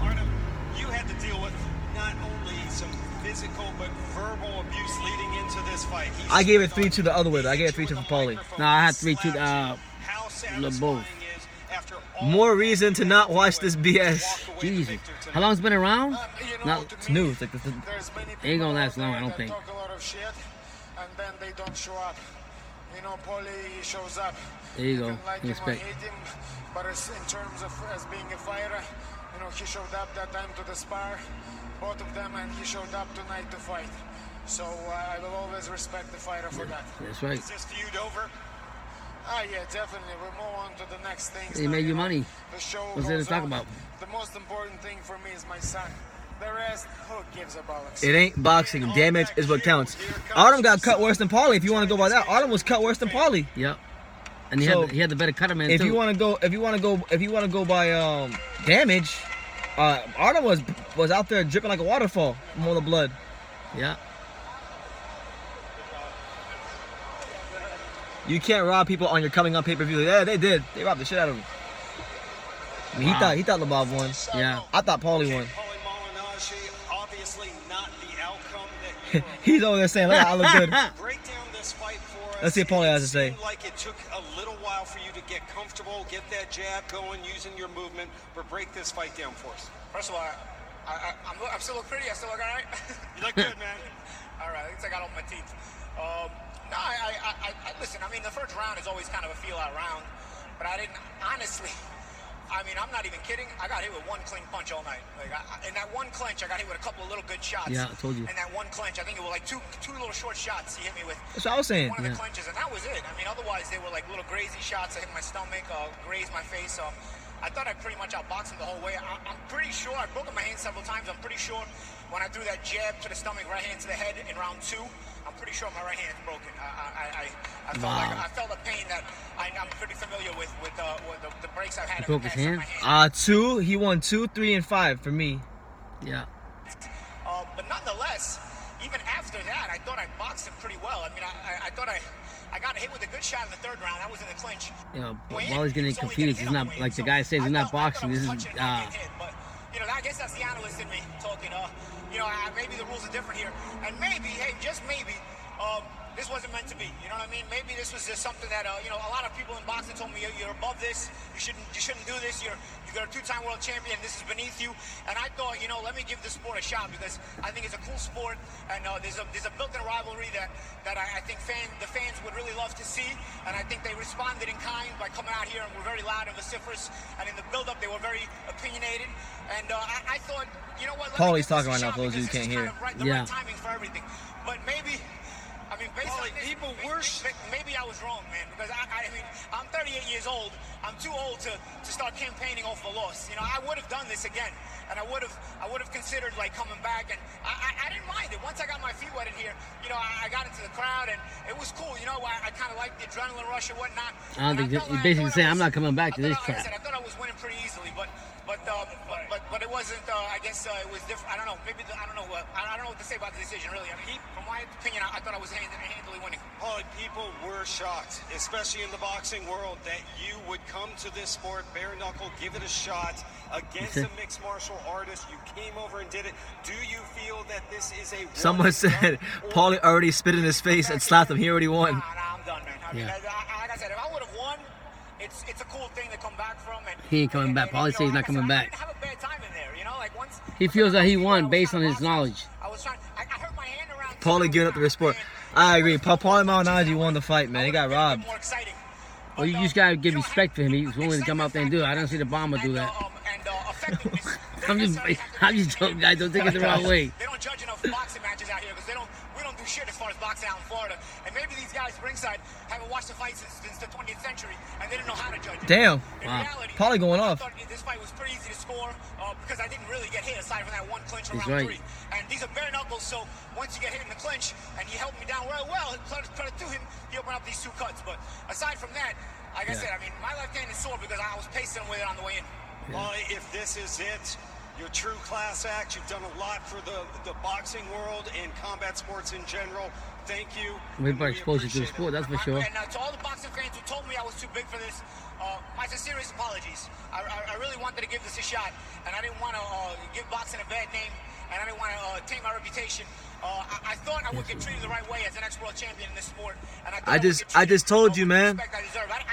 Artem, you had to deal with not only some physical but verbal abuse leading into this fight. I gave it 3 to the other way. I gave it 3 to Paulie. No, I had 3 to Lobos. More reason to not watch this BS. Jesus. How long it's been around? Not, It's new. It's like this. ain't gonna last long, I don't think. Talk a lot of shit, and then they don't show up. You know, Paulie shows up. There you go. can like him or Respect. hate him, but in terms of as being a fighter, you know, he showed up that time to the spar, both of them, and he showed up tonight to fight. So I will always respect the fighter for that. That's right. Is this feud over? Yeah, definitely. We'll move on to the next things. He made you money. The show What's there to goes talk on. about? The most important thing for me is my son. The rest, who gives a bollocks? It ain't boxing. Damage is what counts. Artem got cut worse than Paulie. If you want to go by that, Artem was cut worse than Paulie. Yep. And he had the better cutter man If too. you want to go by damage, Artem was out there dripping like a waterfall from all the blood. Yeah. You can't rob people on your coming on pay-per-view. Yeah, they did. They robbed the shit out of him. I mean, Wow. he thought Lobos won. Yeah. I thought Paulie won. Paulie Malinaggi, obviously not the outcome that you He's over there saying, "Look, I look good." break down this fight for us. Let's see what Paulie has to say. It seemed like it took a little while for you to get comfortable, get that jab going, using your movement, but break this fight down for us. First of all, I'm still look pretty. I still look all right. You look good, man. All right, at least I got all my teeth. No, I listen. I mean, the first round is always kind of a feel-out round, but I didn't honestly I mean, I'm not even kidding. I got hit with one clean punch all night. Like, in that one clinch, I got hit with a couple of little good shots. Yeah, I told you. In that one clinch, I think it was like two little short shots he hit me with. That's what I was saying. One of the clinches, and that was it. I mean, otherwise, they were like little grazy shots. I hit my stomach, grazed my face. I thought I pretty much outboxed him the whole way. I'm pretty sure, I've broken my hand several times. I'm pretty sure when I threw that jab to the stomach, right hand to the head in round 2, I'm pretty sure my right hand's broken. I felt like I felt a pain that I'm pretty familiar with the breaks I've had. He broke his hand? 2. He won 2, 3, and 5 for me. Yeah. But nonetheless, even after that, I thought I boxed him pretty well. I mean, I thought I got hit with a good shot in the 3rd round. That was in the clinch. You know, while he's getting confused, he's not, like the guy says, he's not boxing. This is, But, you know, I guess that's the analyst in me talking. You know, maybe the rules are different here. And maybe, hey, just maybe, this wasn't meant to be. You know what I mean? Maybe this was just something that, you know, a lot of people in boxing told me, you're above this. You shouldn't do this. You're a 2-time world champion. This is beneath you. And I thought, you know, let me give this sport a shot because I think it's a cool sport. And there's a built-in rivalry that I think the fans would really love to see. And I think they responded in kind by coming out here and were very loud and vociferous. And in the build-up, they were very opinionated. And I thought, you know what? Paulie's talking right now for those who can't hear. The right timing for everything. But maybe, I mean, based on this, people maybe I was wrong, man. Because I mean, I'm 38 years old. I'm too old to start campaigning off a loss. You know, I would have done this again, and I would have considered like coming back. And I didn't mind it. Once I got my feet wet in here, you know, I got into the crowd, and it was cool. You know, I kind of liked the adrenaline rush and whatnot. I don't think he's basically saying, I'm not coming back to this crap. I thought I was winning pretty easily, but it wasn't. I guess it was different. I don't know. Maybe I don't know. I don't know what to say about the decision, really. I mean, from my opinion, I thought I was handily winning. Paulie, people were shocked, especially in the boxing world, that you would come to this sport, bare knuckle, give it a shot against a mixed martial artist. You came over and did it. Do you feel that this is a? Someone said Paulie already spit in his face and slapped him. He already won. Nah, I'm done, man. I mean, like I said, if I would have won, it's a cool thing to come back from. And He ain't coming back. Paulie says he's not coming back. I didn't have a bad time in there, you know. Like once He feels that he won based on his knowledge. I was trying. I hurt my hand around. Paulie giving up the sport. I agree. Paulie Malinaggi won the fight, man. He got robbed. More exciting. Well, you just gotta give respect to him. He's willing to come out there and do it. I don't see the bomber do that. I'm just joking, guys. Don't take it the wrong way. They don't judge enough boxing matches out here because we don't do shit as far as boxing out in Florida. And maybe these guys ringside haven't watched the fight since the 20th century, and they didn't know how to judge it. Damn. Wow. Reality, Paulie going off. I thought this fight was pretty easy to score because I didn't really get hit aside from that one clinch in He's round right. 3. And these are bare knuckles, so once you get hit in the clinch and he helped me down well, credit to him, he opened up these 2 cuts. But aside from that, like I said, I mean, my left hand is sore because I was pacing with it on the way in. Paulie, if this is it, your true class act, you've done a lot for the boxing world and combat sports in general. Thank you. We better expose you to the sport, that's for sure. And to all the boxing fans who told me I was too big for this, my sincerest apologies. I really wanted to give this a shot, and I didn't want to give boxing a bad name, and I didn't want to taint my reputation. I thought I would get treated the right way as an ex-world champion in this sport. And I just told you, man.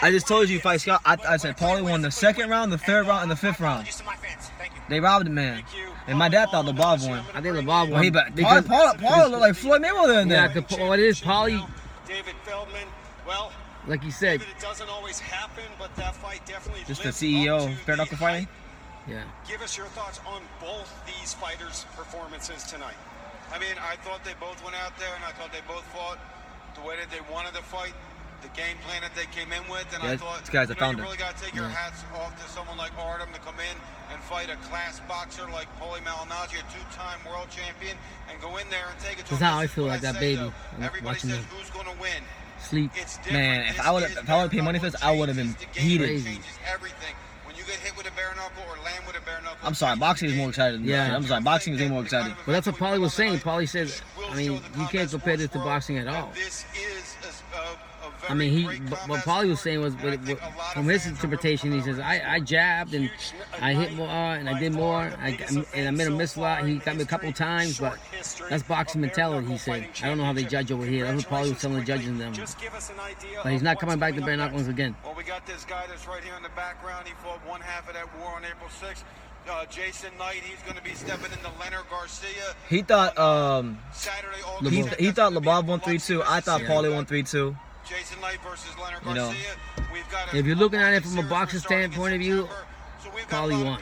I just told you, Fight Scott. I said Paulie won the 2nd round, the 3rd round, and the 5th round. They robbed the man. And my dad thought Lobos won. I think LeBron won. Paulie looked like Floyd Mayweather in there. Yeah, what it is, Paulie, David Feldman, well, like you said. it doesn't always happen, but that fight definitely Just the lived CEO up of to bare the knuckle fighting. Yeah. Give us your thoughts on both these fighters' performances tonight. I mean, I thought they both went out there, and I thought they both fought the way that they wanted to fight, the game plan that they came in with, and I thought, this guy's a founder. you really got to take your hats off to someone like Artem to come in and fight a class boxer like Paulie Malinaggi, a 2-time world champion, and go in there and take it to him. That's how I This is feel what like that say, baby. though. I'm Everybody watching says him who's going to win. sleep. It's different. Man, if I would have paid money for this, I would have been heated. Changes everything. When you get hit with a bare knuckle or land with a bare knuckle. I'm sorry, boxing is more exciting. Yeah. I'm sorry, boxing is way more exciting. But that's what Paulie was saying. Paulie said, I mean, you can't compare this to boxing at all. This is I mean, what Paulie was saying was, from his interpretation, he says, I jabbed and I hit more and I did more and I made him miss a lot. He got me a couple times, but that's boxing mentality, he said. I don't know how they judge over here. That's what Paulie was telling the judges and them. But he's not coming back to bare knuckles again. Well, we got this guy that's right here in the background. He fought one half of that war on April 6th. Jason Knight, he's going to be stepping into Leonard Garcia. He thought Saturday, he thought Lobos won 3-2. I thought Paulie won 3-2. Jason Knight versus Leonard You know, Garcia. We've got if you're looking at it from a boxing standpoint of view, Paulie won.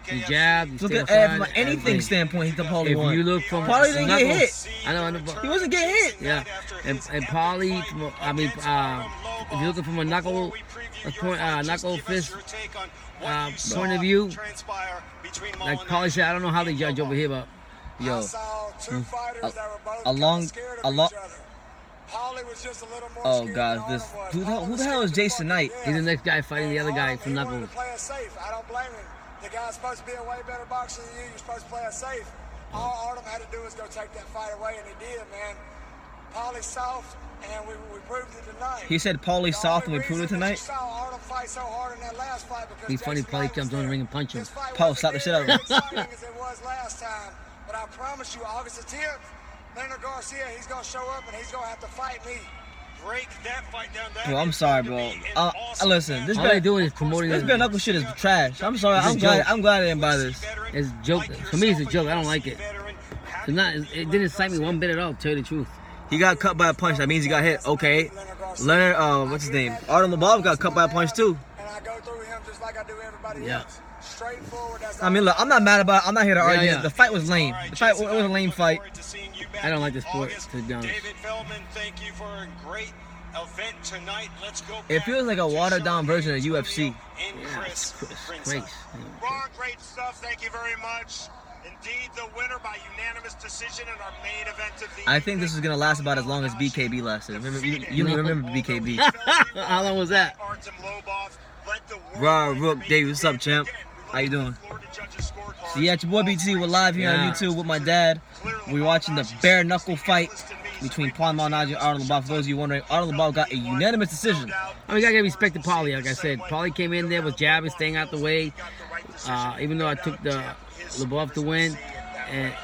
He jabbed, he Look stayed at from aside, anything everything. standpoint, he Paulie If won. you look from Paulie didn't get knuckle- hit. I know. He wasn't getting hit. Yeah, and Paulie, if you're looking from a knuckle fist point of view, like Paulie said, I don't know how they judge over here, but Yo, a long. oh god, this who the hell is Jason Knight? he's the next guy fighting the other guy from knuckle. Play it safe. I don't blame him. The guy's supposed to be a way better boxer than you. You're supposed to play it safe. All Artem had to do was go take that fight away, and he did, man. Paulie's soft, and we proved it tonight. He said Paulie's soft and we proved it tonight? He's funny, Paulie comes on the ring and punch him. Paul, slap the shit out of him. As it was last time, but I promise you, August the 10th, Leonard Garcia, he's gonna show up and he's gonna have to fight me. Break that fight down. Bro, I'm sorry, bro. Listen, this All they're doing is promoting this this. bare knuckle shit is trash. I'm sorry. It's a joke. I'm glad I didn't buy this. It's a joke. For me, it's a joke. I don't like it. It didn't excite me one bit at all, to tell you the truth. He got cut by a punch. That means he got hit. Okay. Leonard, what's his name? Artem Lobos got cut by a punch too. And I go through him just like I do everybody Yeah. else. Straightforward. I mean, look, I'm not mad about it. I'm not here to argue. yeah. The fight was lame. The fight it was a lame fight. I don't like the sport, to be honest. David Feldman, thank you for a great event tonight. Let's go. It feels like a watered down version of UFC. Yeah, it's crazy. Ron, great stuff. Thank you very much. Indeed, the winner by unanimous decision in our main event of the I think this is gonna last about as long as BKB lasted. Remember, you remember BKB? How long was that? Artem Lobos led the world. Raw Rook, David, what's up, champ? How you doing? So yeah, it's your boy BT. We're live here on YouTube with my dad. We're watching the bare knuckle fight between Paulie Malinaggi and Artem Lobos. For those of you wondering, Artem Lobos got a unanimous decision. I mean, I gotta respect to Paulie. Like I said, Paulie came in there with jabbing, staying out the way. Even though I took the Lobos to win,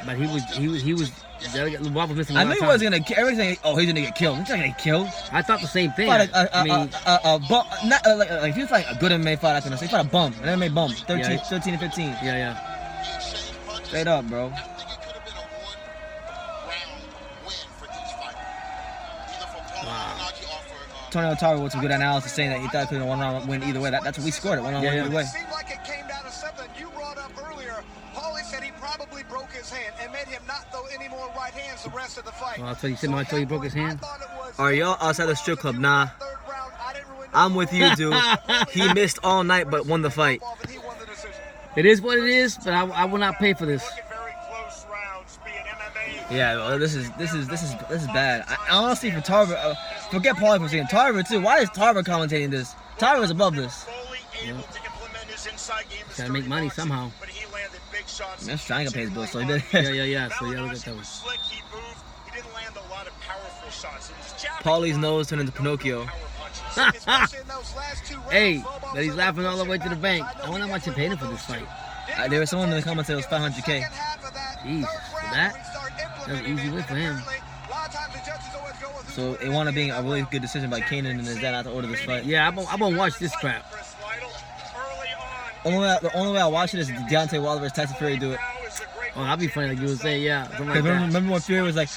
but he was. Lobos was missing. I knew he wasn't gonna kill everything. Oh, he's gonna get killed. He's not gonna get killed. I thought the same thing. Fought I mean, a bum. Not like if you fight a good MMA fight, I can say he fought a bum. An MMA bum. 13 and 15. yeah. Straight up, bro. Tony Otaro with some good analysis saying that he thought it could have one round win either way. That's what we scored it. One round win either way. It seemed like it came down to something you brought up earlier. Paulie said he probably broke his hand and made him not throw any more right hands the rest of the fight. Well, I'll tell you something. I tell you, he broke his hand. Are y'all outside the strip club? Nah. I'm with you, dude. He missed all night but won the fight. It is what it is, but I will not pay for this. Yeah, well, this is bad. I honestly, for Tarver, forget Paulie for saying Tarver too. Why is Tarver commentating this? Tarver is above this. Gotta make money somehow. That's trying to pay his bills, so he did. Yeah. So yeah, look at those. Paulie's nose turned into Pinocchio. Hey, but he's laughing all the way to the bank. I wonder how much he paid him for this fight. There was someone in the comments that it was $500K. Jesus, for that? That's an easy win for him. So it wound up being a really good decision by Kanan and his dad not to order this fight. Yeah, I'm gonna watch this crap. The only way I watch it is Deontay Wilder versus Tyson Fury do it. Oh, that'd be funny, like you were saying, yeah. Something like that. Remember when Fury was like,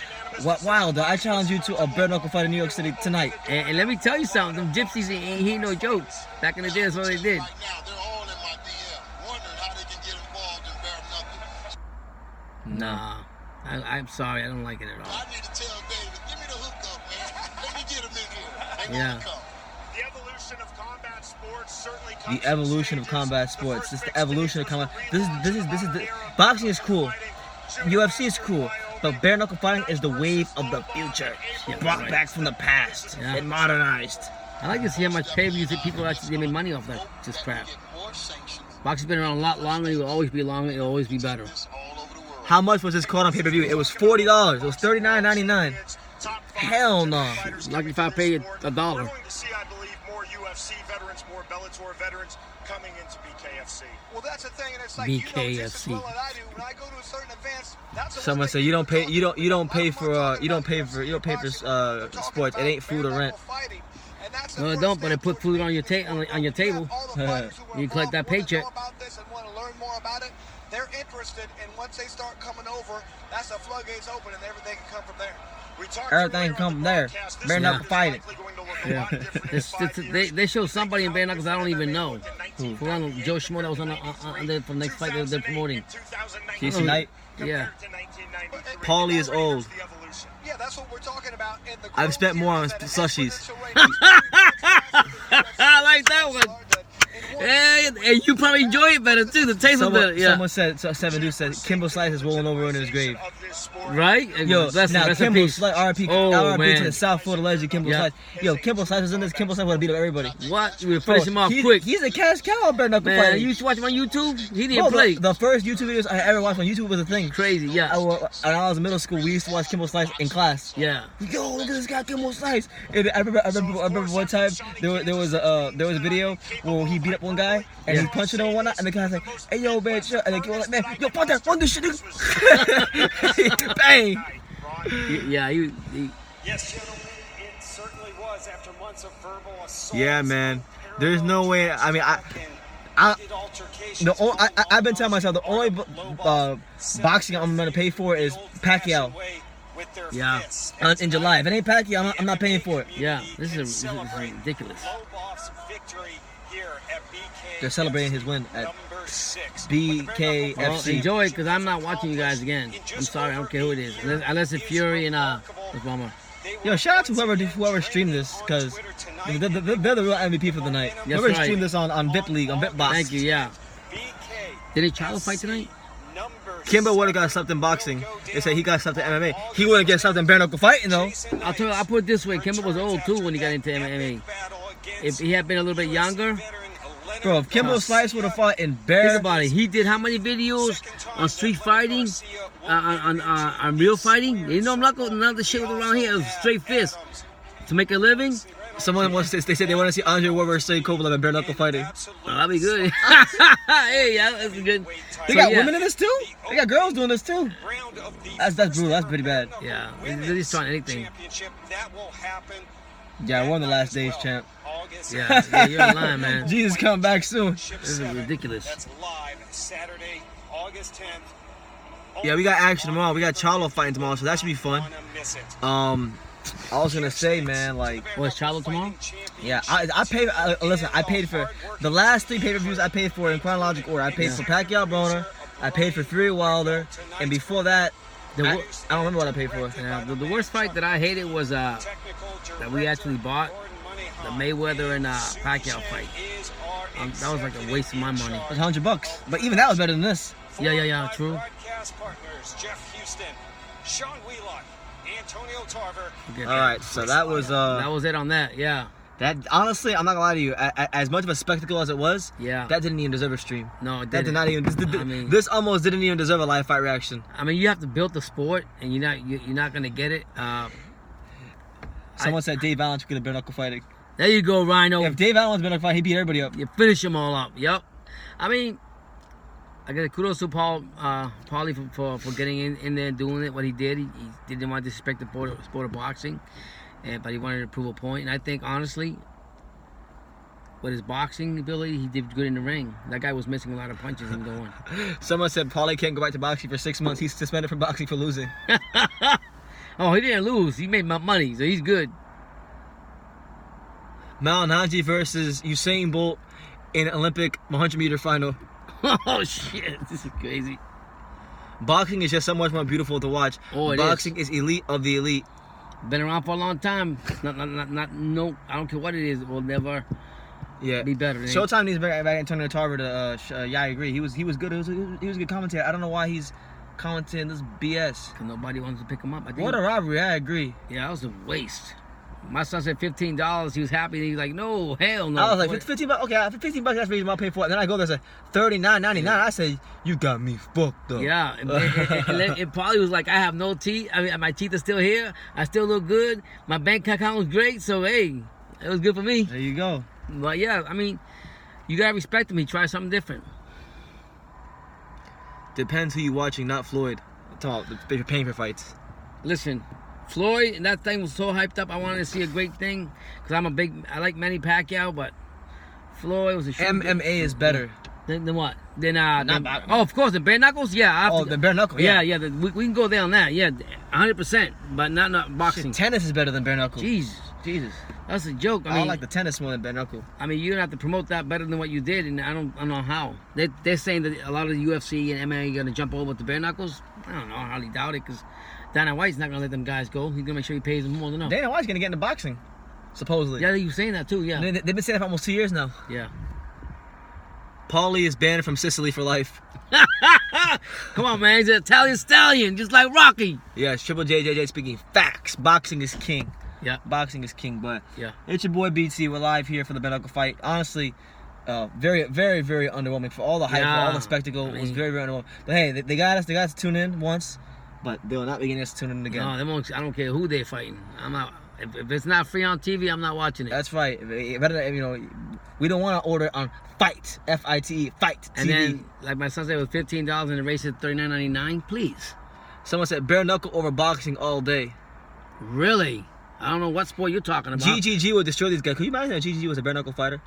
"What Wilder? I challenge you to a bare knuckle fight in New York City tonight." And let me tell you something, them gypsies, he ain't no jokes. Back in the day, that's what they did. Nah, I'm sorry, I don't like it at all. I need to tell David, give me the hookup, man. Let me get him in here. Yeah. The evolution of combat sports certainly The evolution of combat sports. This is the evolution of combat. This is the boxing is cool. UFC is cool. But bare knuckle fighting is the wave of the future. Brought back from the past and modernized. I like to see how much pay-per-views that people actually make money off that this crap. Boxing's been around a lot longer. It will always be longer. It will always be better. How much was this card on pay-per-view? It was $40. It was $39.99. Hell no. Lucky if I pay $1. We're going to see, I believe, more UFC veterans, more Bellator veterans coming into BKFC. Well, that's the thing, and it's like BKFC. you know just as well as I do. When I go to a certain events, that's Someone said you don't pay for sports. It ain't food or rent. No, it don't, but it put food on your table. You collect that paycheck. learn more about it, they're interested, and once they start coming over, that's the floodgates open, and everything can come from there. Everything come from there. Bare-knuckle fighting. Yeah. They show somebody in bare-knuckles I don't even know. Who? Joe Schmo that was on there for the next fight they're promoting. Casey Knight. Yeah. Paulie is old. Yeah, that's what we're talking about. I've spent more on slushies. I like that one. Hey, and you probably enjoy it better too. The taste of it. Yeah. Someone said, Seven Deuce said, Kimbo Slice is rolling over in his grave. Right? Yo, now Kimbo Slice, RP to the South Florida legend, Kimbo Slice. Yo, Kimbo Slice was in this. Kimbo Slice would have beat up everybody. What? We finish him off quick. He's a cash cow, bare-knuckle fighter. fighting. You used to watch him on YouTube? He didn't play. The first YouTube videos I ever watched on YouTube was a thing. Crazy, yeah. When I was in middle school, we used to watch Kimbo Slice in class. Yeah. Yo, look at this guy, Kimbo Slice. And I remember one time there was a video where he beat up one guy and he punched him and whatnot, and the guy's like, "Hey yo, man, chill." And the kid was like, "Man, yo, punch that, run this shit, nigga." Bang. Yeah, he Yes, gentlemen, it certainly was after months of verbal assault. Yeah, man. There's no way. I mean, I've been telling myself the only boxing I'm gonna pay for is Pacquiao. Yeah. In July. If it ain't Pacquiao, I'm not paying for it. Yeah, this is ridiculous. They're celebrating his win at BKFC. Well, enjoy it, because I'm not watching you guys again. I'm sorry, I don't care who it is. Unless it's Fury and Obama. Yo, shout out to whoever streamed this, because they're the real MVP for the night. That's whoever streamed this on VIP League, on VipBox. Thank you, yeah. Did he try to fight tonight? Kimbo would have got slapped in boxing. They said he got slapped in MMA. He wouldn't get slapped in bare-knuckle fighting, though. I'll put it this way. Kimbo was old, too, when he got into MMA. If he had been a little bit younger... Bro, if Kimbo Slice would have fought in bare... Think about it. He did how many videos on street fighting, on real fighting? You know, none of the shit was around here. It was straight fist. To make a living? Someone wants to, they said they want to see Andre Ward versus Sergey Kovalev in bare-knuckle fighting. Oh, that'd be good. Hey, yeah, that's good. They got women in this too? They got girls doing this too? That's brutal. That's pretty bad. Yeah, they're just trying anything. Yeah, we're on the last days, champ. Yeah, you're in line, man. Jesus coming back soon. This is ridiculous. That's live Saturday, August 10th. Yeah, we got action tomorrow. We got Charlo fighting tomorrow, so that should be fun. I was gonna say, man, like, what's Charlo tomorrow? Yeah, I paid. Listen, I paid for the last 3 pay-per-views. I paid for in chronological order. I paid for Pacquiao Broner. I paid for Fury Wilder, and before that, I don't remember what I paid for. Yeah, the worst fight that I hated was that we actually bought, the Mayweather and Pacquiao fight. That was like a waste of my money. It was $100, but even that was better than this. Yeah, true. All right, so that was it on that. Yeah. That honestly, I'm not gonna lie to you. As much of a spectacle as it was, yeah, that didn't even deserve a stream. No, it didn't. That did not even. This almost didn't even deserve a live fight reaction. I mean, you have to build the sport, and you're not gonna get it. Someone said Dave Allen's gonna bare-knuckle fighting. There you go, Rhino. If Dave Allen's bare-knuckle fight, he beat everybody up. You finish them all up. Yep. I mean, I got kudos to Paulie for getting in there and doing it. What he did, he didn't want to disrespect the sport of boxing. But he wanted to prove a point, and I think honestly, with his boxing ability, he did good in the ring. That guy was missing a lot of punches and going. Someone said Paulie can't go back to boxing for 6 months. He's suspended from boxing for losing. Oh, he didn't lose. He made money, so he's good. Malinaggi versus Usain Bolt in Olympic 100-meter final. Oh shit, this is crazy. Boxing is just so much more beautiful to watch. Oh, boxing is elite of the elite. Been around for a long time. No, I don't care what it is. It will never be better. Showtime needs back Antonio Tarver to. Yeah, I agree. He was good. He was a good commentator. I don't know why he's commenting this BS. Cause nobody wants to pick him up. I think. What a robbery! I agree. Yeah, that was a waste. My son said $15. He was happy. He's like, no, hell no. I was like, $15. Okay, for $15, that's reason I'll pay for it. Then I go there, say $39.99. I say, you got me fucked up. Yeah, it probably was like, I have no teeth. I mean, my teeth are still here. I still look good. My bank account was great. So hey, it was good for me. There you go. But yeah, I mean, you gotta respect him. He tried something different. Depends who you're watching, not Floyd. I'm talking about if you're paying for fights. Listen. Floyd, and that thing was so hyped up. I wanted to see a great thing because I like Manny Pacquiao, but Floyd was a MMA is better. Then what? Then Not oh, of course, the bare knuckles. Yeah. Oh, the bare knuckle. Yeah. We can go there on that. Yeah, 100%. But not boxing. Shit, tennis is better than bare knuckle. Jesus, that's a joke. I I mean, like the tennis more than bare knuckle. I mean, you're gonna have to promote that better than what you did, and I don't know how. They're saying that a lot of the UFC and MMA are gonna jump over to bare knuckles. I don't know. I hardly doubt it because Dana White's not gonna let them guys go. He's gonna make sure he pays them more than enough. Dana White's gonna get into boxing, supposedly. Yeah, you saying that too. Yeah. They've been saying that for almost 2 years now. Yeah. Paulie is banned from Sicily for life. Come on, man. He's an Italian stallion, just like Rocky. Yeah, it's Triple JJJ speaking facts. Boxing is king. Yeah. Boxing is king, but Yeah. it's your boy BT. We're live here for the bare knuckle fight. Honestly, very, very, very underwhelming for all the hype, for all the spectacle. It was very, very underwhelming. But hey, they got us. They got us to tune in once, but they will not be getting us to tune in again. No, I don't care who they're fighting. I'm not. If it's not free on TV, I'm not watching it. That's right. Better, you know, we don't want to order on Fight, F-I-T-E, Fight TV. And then, like my son said, with $15 and the race at $39.99, please. Someone said bare knuckle over boxing all day. Really? I don't know what sport you're talking about. GGG would destroy these guys. Could you imagine that GGG was a bare knuckle fighter?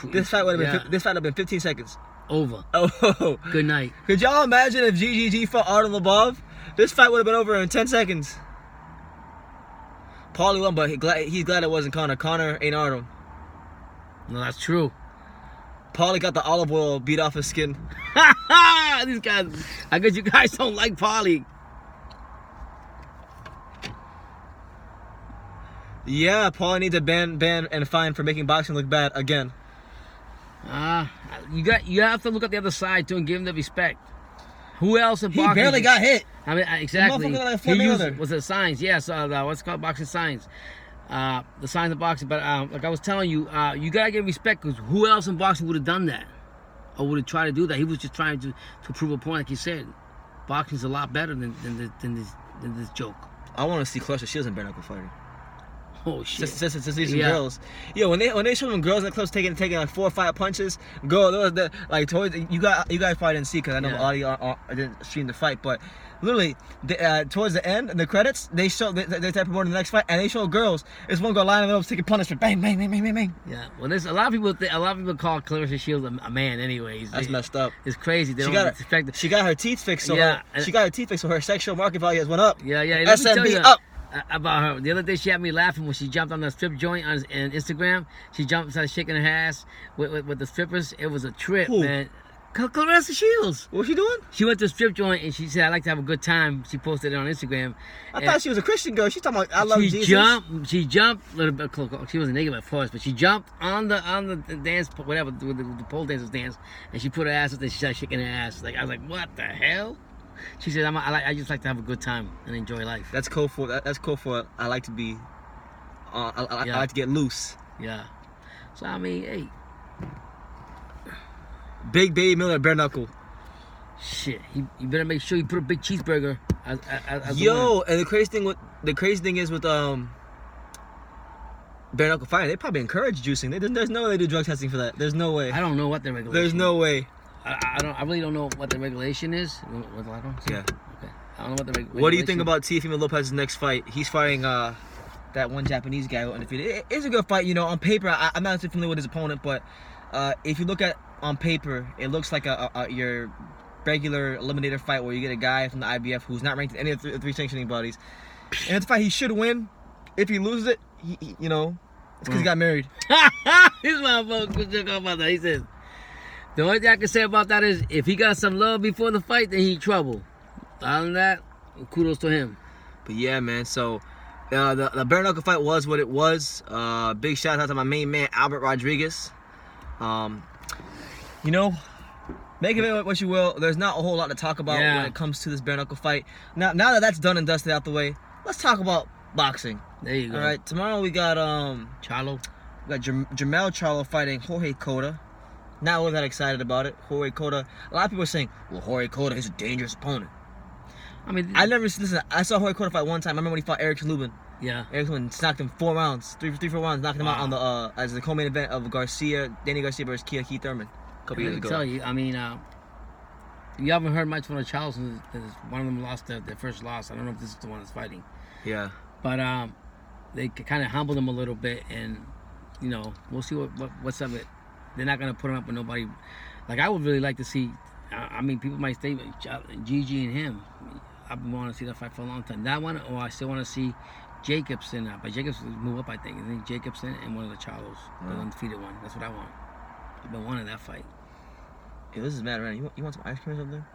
This fight would have been. This fight would have been 15 seconds. Over. Oh. Good night. Could y'all imagine if GGG fought Artem Lobos? This fight would have been over in 10 seconds. Paulie won, but he's glad it wasn't Connor. Connor ain't Artem. No, that's true. Paulie got the olive oil beat off his skin. These guys, I guess you guys don't like Paulie. Yeah, Paulie needs a ban and fine for making boxing look bad again. You have to look at the other side too and give him the respect. Who else in boxing? He barely got hit. I mean, exactly. The motherfucker like He used, Mayweather. was it signs? Yeah, so what's it called boxing signs. The signs of boxing. But like I was telling you, you gotta give respect because who else in boxing would have done that, or would have tried to do that? He was just trying to prove a point, like you said. Boxing's a lot better than this joke. I want to see Clutch Shields in bare knuckle fighting. Oh shit! Just see some girls. Yo, when they show them girls in the clubs taking like 4 or 5 punches, girl, like towards you guys probably didn't see because I know a lot of y'all didn't stream the fight, but literally towards the end, in the credits, they type promoting the next fight, and they show girls. There's one girl lining up taking punishment, bang, bang, bang, bang, bang, bang. Yeah, well, there's a lot of people call Clarissa Shields a man, anyways. That's messed up. It's crazy. They She don't got respect it. She got her teeth fixed, so her sexual market value has went up. Yeah. Let me tell SMB you up. About her. The other day she had me laughing when she jumped on the strip joint on Instagram. She started shaking her ass with the strippers. It was a trip, Who? man. Clarissa Shields. What was she doing? She went to a strip joint and she said, "I like to have a good time." She posted it on Instagram. I thought she was a Christian girl. She's talking about I love Jesus. She jumped a little bit. She wasn't naked at first, but she jumped on the dance, whatever the pole dancers dance, and she put her ass up and she started shaking her ass. Like I was like, "What the hell?" She said, I just like to have a good time and enjoy life. That's cool for I like to be. I like to get loose. Yeah. So I mean, hey. Big Baby Miller bare knuckle. Shit, you better make sure you put a big cheeseburger as Yo, and the crazy thing is with bare knuckle fighting, they probably encourage juicing. There's no way they do drug testing for that. There's no way. I don't know what the regulation. There's no way. I really don't know what the regulation is. Yeah. Okay. I don't know what the regulation. What do you think about Teofimo Lopez's next fight? He's fighting that one Japanese guy who undefeated. It's a good fight, you know. On paper, I'm not too familiar with his opponent, but if you look at on paper, it looks like your regular eliminator fight where you get a guy from the IBF who's not ranked in any of the three sanctioning bodies. And it's a fight he should win. If he loses it, he you know, it's because he got married. This motherfucker was talking about that. He says, the only thing I can say about that is if he got some love before the fight, then he in trouble. Other than that, kudos to him. But yeah, man, so the bare knuckle fight was what it was. Big shout out to my main man, Albert Rodriguez. You know, make of it what you will. There's not a whole lot to talk about when it comes to this bare knuckle fight. Now that that's done and dusted out the way, let's talk about boxing. There you go. All right, tomorrow we got Charlo. We got Jamel Charlo fighting Jorge Cota. Not really that excited about it. Jorge Cota. A lot of people are saying, well, Jorge Cota is a dangerous opponent. I mean, I saw Jorge Cota fight one time. I remember when he fought Eric Lubin. Yeah. Eric Lubin knocked him 4 rounds, 4 rounds, knocked him out on the as the co-main event of Danny Garcia versus Keith Thurman a couple years ago. I tell you, I mean, you haven't heard much from the Charles since one of them lost their first loss. I don't know if this is the one that's fighting. Yeah. But they kind of humbled him a little bit, and you know, we'll see what's up with. They're not gonna put him up with nobody Like, I would really like to see. I mean, people might think Gigi and him. I've been wanting to see that fight for a long time. That one, or I still want to see Jacobson. But Jacobson move up, I think. I think Jacobson and one of the Charlos, the undefeated one. That's what I want. I've been wanting that fight. Yo, this is mad, right? You want some ice cream or something?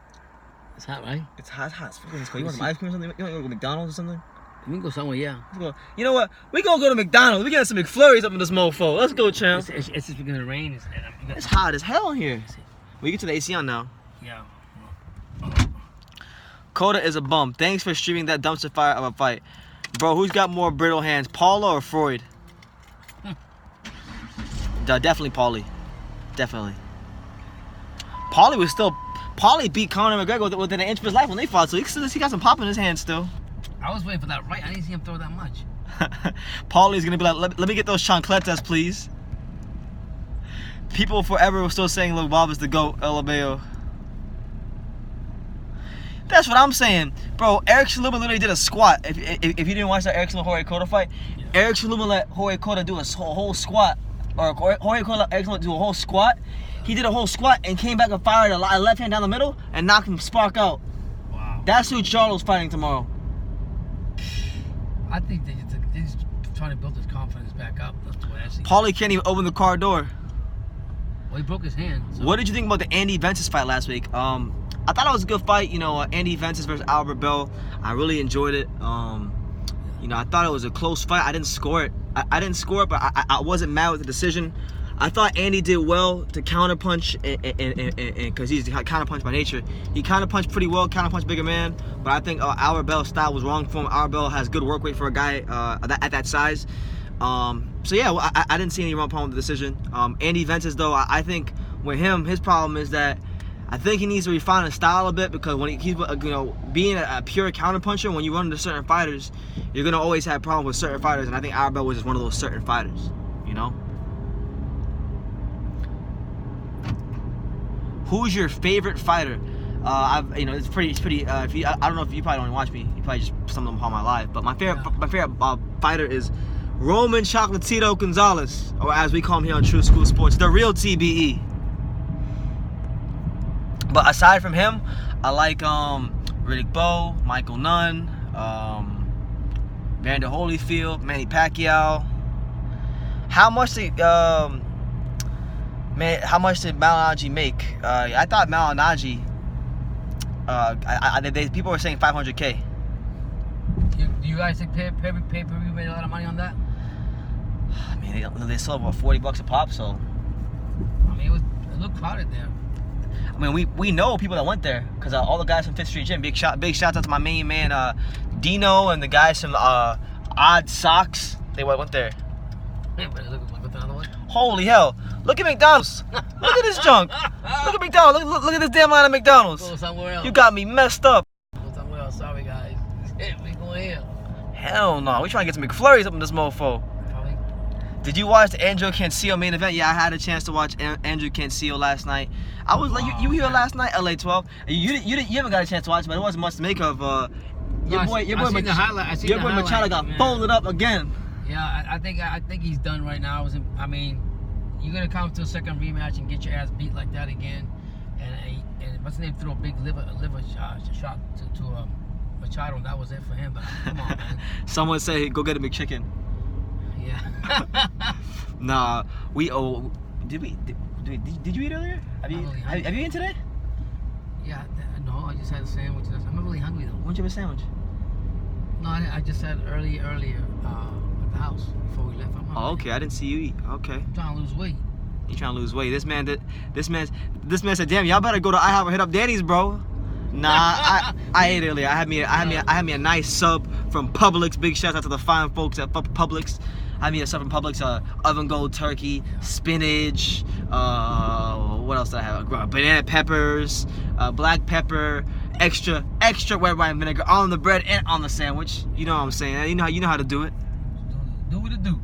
It's hot, right? It's hot. It's fucking cold. You want some ice cream or something? You want to go to McDonald's or something? We can go somewhere, yeah. Let's go. You know what? We gonna go to McDonald's. We got some McFlurries up in this mofo. Let's go, champ. It's just because of rain. It's hot as hell in here. We get to the AC on now. Yeah. Coda is a bum. Thanks for streaming that dumpster fire of a fight. Bro, who's got more brittle hands, Paula or Freud? Definitely Paulie. Definitely. Paulie beat Conor McGregor within an inch of his life when they fought, so he got some pop in his hand still. I was waiting for that right. I didn't see him throw that much. Paulie's gonna be like, let me get those chancletas, please. People forever were still saying Lil Bob is the GOAT, LMAO. That's what I'm saying. Bro, Eric Chaluma literally did a squat. If you didn't watch that Eric Chaluma Jorge Cota fight, Eric Chaluma let Jorge Cota do a whole squat. Or Jorge Cota let Eric Chaluma do a whole squat. He did a whole squat and came back and fired a left hand down the middle and knocked him spark out. Wow. That's who Charlo's fighting tomorrow. I think they're just trying to build his confidence back up. That's the way I see it. Paulie can't even open the car door. Well, he broke his hand. So. What did you think about the Andy Vences fight last week? I thought it was a good fight. You know, Andy Vences versus Albert Bell. I really enjoyed it. You know, I thought it was a close fight. I didn't score it. I didn't score it, but I wasn't mad with the decision. I thought Andy did well to counterpunch, and because he's counterpunch by nature. He counterpunched pretty well, counterpunched bigger man. But I think Albert Bell's style was wrong for him. Albert Bell has good work rate for a guy at that size. So yeah, well, I didn't see any wrong problem with the decision. Andy Vences though, I think with him, his problem is that I think he needs to refine his style a bit, because when he's being a pure counterpuncher, when you run into certain fighters, you're gonna always have problems with certain fighters, and I think Albert Bell was just one of those certain fighters. You know. Who's your favorite fighter? It's pretty. I don't know if you probably don't watch me. You probably just stumbled upon my live. But my favorite fighter is Roman Chocolatito Gonzalez, or as we call him here on True School Sports, the real TBE. But aside from him, I like Riddick Bowe, Michael Nunn, Vander Holyfield, Manny Pacquiao. How much did Malinaggi make? I thought Malinaggi. People were saying $500K. Do you guys think pay-per-view made a lot of money on that? I mean, they sold about $40 a pop, so. I mean, it looked crowded there. I mean, we know people that went there, because all the guys from 5th Street Gym. Big shout out to my main man Dino and the guys from Odd Socks. They went there. Look another one. Holy hell! Look at McDonald's. Look at this junk. Look at McDonald's. Look at this damn line of McDonald's. Go somewhere else. You got me messed up. Go somewhere else. Sorry guys. We going here. Hell no. We trying to get some McFlurries up in this mofo. Probably. Did you watch the Andrew Cancio main event? Yeah, I had a chance to watch Andrew Cancio last night. I was like, you here last night, LA 12. You haven't got a chance to watch it, but it wasn't much to make of. Your boy Machado got folded up again. Yeah, I think he's done right now. I mean, you're gonna come to a second rematch and get your ass beat like that again, and what's his name threw a big liver shot to Machado, and that was it for him. But come on, man. Someone say go get a McChicken. Yeah. Nah, did you eat earlier? Have you eaten today? Yeah, no, I just had a sandwich. I'm not really hungry though. When'd you have a sandwich? No, I just had earlier at the house before we left. Oh, okay. I didn't see you eat. Okay. I'm trying to lose weight. You trying to lose weight? This man said, "Damn, y'all better go to IHOP and hit up Danny's, bro." Nah, I ate earlier. I had me a nice sub from Publix. Big shout out to the fine folks at Publix. I had me a sub from Publix, oven gold turkey, spinach. What else did I have? Banana peppers, black pepper, extra red wine vinegar on the bread and on the sandwich. You know what I'm saying? You know how to do it. Do what it do.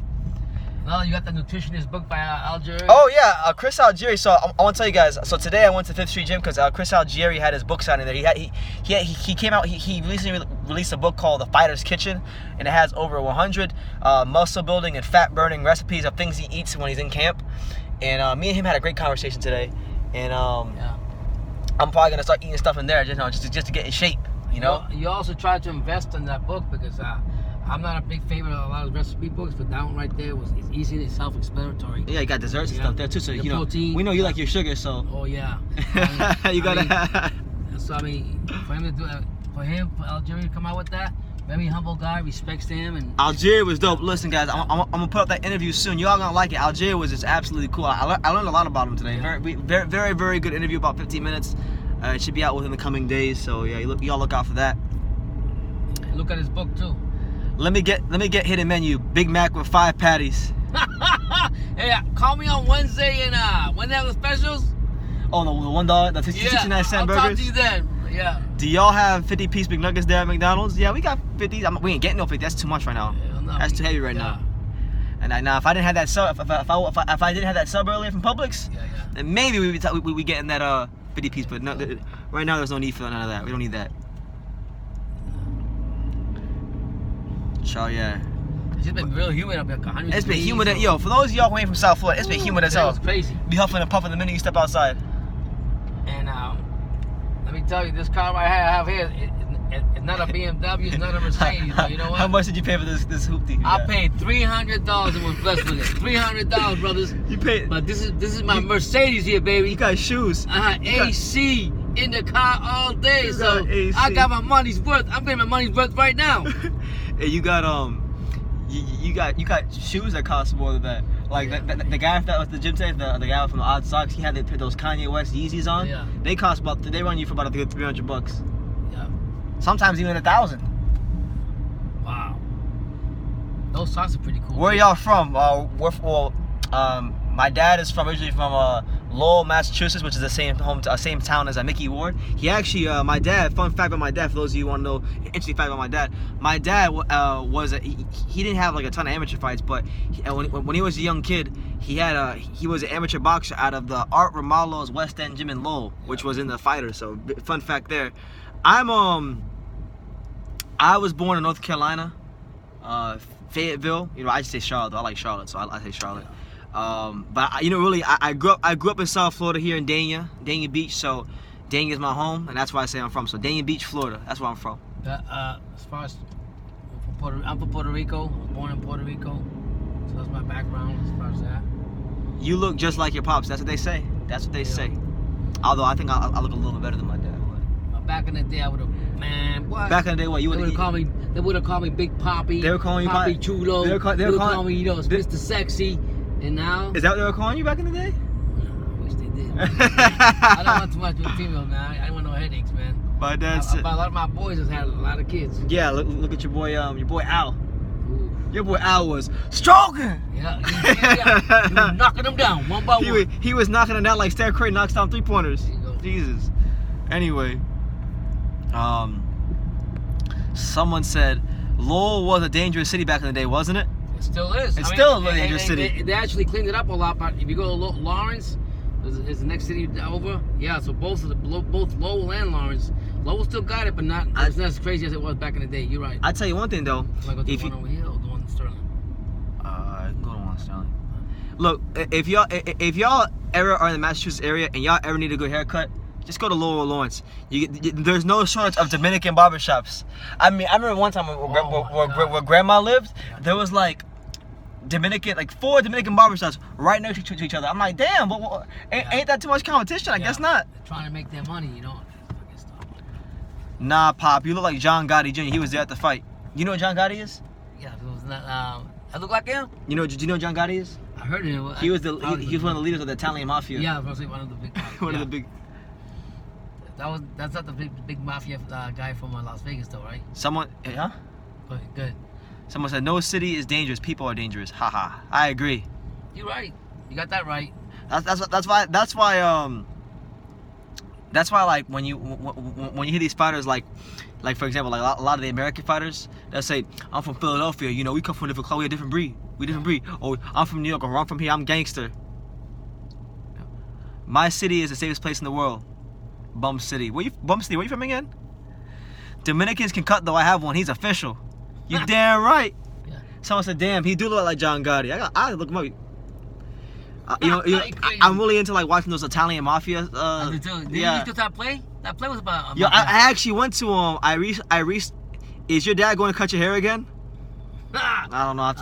Well, you got the nutritionist book by Algieri. Oh yeah, Chris Algieri. So I want to tell you guys. So today I went to 5th Street Gym because Chris Algieri had his book signing there. He came out. He recently released a book called The Fighter's Kitchen, and it has over 100 muscle building and fat burning recipes of things he eats when he's in camp. And me and him had a great conversation today. and I'm probably gonna start eating stuff in there, just to get in shape. You know. You also try to invest in that book because I'm not a big favorite of a lot of recipe books, but that one right there it's easy and self-explanatory. Yeah, you got desserts and stuff there too, so the protein, we know you like your sugar, so. Oh yeah. You gotta. So I mean, for him to do it, for Algeria to come out with that, very humble guy, respects him, and Algeria was dope. Listen, guys, I'm gonna put up that interview soon. Y'all gonna like it. Algeria was just absolutely cool. I learned a lot about him today. Very good interview, about 15 minutes. It should be out within the coming days. So yeah, y'all look out for that. Look at his book too. Let me get hidden menu. Big Mac with 5 patties. Hey, call me on Wednesday and when they have the specials. Oh, the $1, the 69 cent burgers. I'll talk to you then. Yeah. Do y'all have 50-piece McNuggets there at McDonald's? Yeah, we got 50. We ain't getting no 50. That's too much right now. No, that's too heavy right now. And now, if I didn't have that sub, if I didn't have that sub earlier from Publix, then maybe we getting that 50-piece. But no, right now there's no need for none of that. We don't need that. So yeah. It's been real humid up here. It's been humid. Yo, for those of y'all who ain't from South Florida, it's been humid as hell. It's crazy. Be huffing and puffing the minute you step outside. And let me tell you, this car I have here, it's not a BMW, it's not a Mercedes. But you know what? How much did you pay for this hoopty? I paid $300 and was blessed with it. $300, brothers. You paid. But this is my Mercedes here, baby. You got shoes. I had AC in the car all day, so I got my money's worth. I'm getting my money's worth right now. And you got you got shoes that cost more than that. Like the guy that was the gym today, the guy from the Odd Socks, he had those Kanye West Yeezys on. Yeah. They run you for about $300. Yeah. Sometimes even $1,000. Wow. Those socks are pretty cool. Where y'all from? My dad is originally from Lowell, Massachusetts, which is the same town as Mickey Ward. He actually, my dad. Fun fact about my dad, for those of you who want to know, interesting fact about my dad. My dad he didn't have like a ton of amateur fights, but when he was a young kid, he was an amateur boxer out of the Art Romalo's West End Gym in Lowell, which was in the Fighter. So fun fact there. I was born in North Carolina, Fayetteville. I just say Charlotte. Though. I like Charlotte, so I say Charlotte. But really, I grew up in South Florida here in Dania Beach. So Dania is my home, and that's where I say I'm from. So Dania Beach, Florida. That's where I'm from. As far as I'm from Puerto Rico. I was born in Puerto Rico, so that's my background as far as that. You look just like your pops. That's what they say. That's what they say. Although I think I look a little bit better than my dad. Back in the day, I would have, man, what? Back in the day, what? They would have called me Big Poppy. They were calling you Poppy Chulo. They were calling me, Mr. Sexy. And now? Is that what they were calling you back in the day? I wish they did. I don't want too much with females, man. I don't want no headaches, man. My dad said. A lot of my boys has had a lot of kids. Yeah, look at your boy Al. Ooh. Your boy Al was stroking. Yeah. He was knocking them down one by one. He was knocking them down like Steph Curry knocks down 3-pointers. Jesus. Anyway, someone said Lowell was a dangerous city back in the day, wasn't it? It still is. It's still a dangerous city. They actually cleaned it up a lot, but if you go to Lawrence, is the next city over? Yeah, so both Lowell and Lawrence. Lowell still got it, but it's not as crazy as it was back in the day. You're right. I tell you one thing though. Like go to the one over here or the one in Sterling? I can go to one in Sterling. Look, if y'all ever are in the Massachusetts area and y'all ever need a good haircut, just go to Lowell or Lawrence. There's no shortage of Dominican barbershops. I mean, I remember one time where Grandma lived, there was like 4 Dominican barbershops right next to each other. I'm like, damn, but ain't that too much competition? I guess not. They're trying to make their money, Nah, Pop, you look like John Gotti Jr. He was there at the fight. You know what John Gotti is? Yeah, it was not. I look like him. Do you know what John Gotti is? I heard him. He was one of the leaders of the Italian mafia. Yeah, I was gonna say one of the big. One of the big. That's not the big mafia guy from Las Vegas, though, right? Huh? Good. Someone said no city is dangerous. People are dangerous. Haha. I agree. You're right. You got that right. That's why like when you hear these fighters like for example like a lot of the American fighters, they'll say I'm from Philadelphia. We come from a different club. We a different breed. Oh, I'm from New York. Or I'm from here. I'm gangster. My city is the safest place in the world. Bum City. Where you from again? Dominicans can cut though. I have one. He's official. You damn right. Yeah. Someone said, damn, he do look like John Gotti. I look him up. I'm really into like watching those Italian mafia. Did you still that play? That play was about. Yo, I actually went to is your dad going to cut your hair again? I don't know.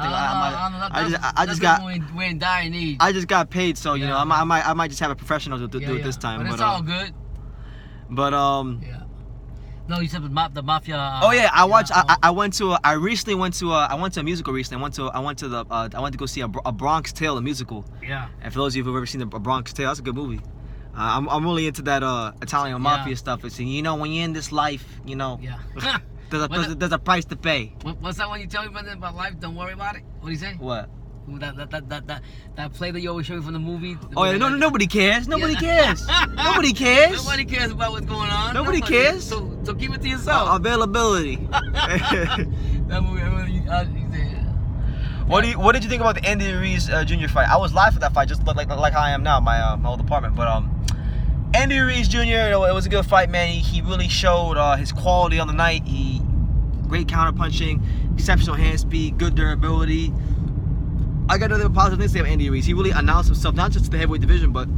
I just got. We're in dire need. I just got paid, so you know, I might just have a professional to do it this time. But it's all good. But Yeah. No, you said the mafia. Oh yeah, I recently went to a musical recently. I went to go see a Bronx Tale, a musical. Yeah. And for those of you who've ever seen a Bronx Tale, that's a good movie. I'm really into that Italian mafia stuff. It's, you know, when you're in this life, you know. Yeah. There's a price to pay. What's that one you tell me about life? Don't worry about it. What do you say? What? That play that you always show me from the movie. Oh yeah, nobody cares. Nobody cares. Nobody cares. Nobody cares about what's going on. Nobody cares. So keep it to yourself. Availability. That movie. What did you think about the Andy Ruiz Jr. fight? I was live for that fight, just like how I am now, my old apartment. But Andy Ruiz Jr. It was a good fight, man. He really showed his quality on the night. Great counter punching, exceptional hand speed, good durability. I got another positive thing to say about Andy Ruiz. He really announced himself not just to the heavyweight division, but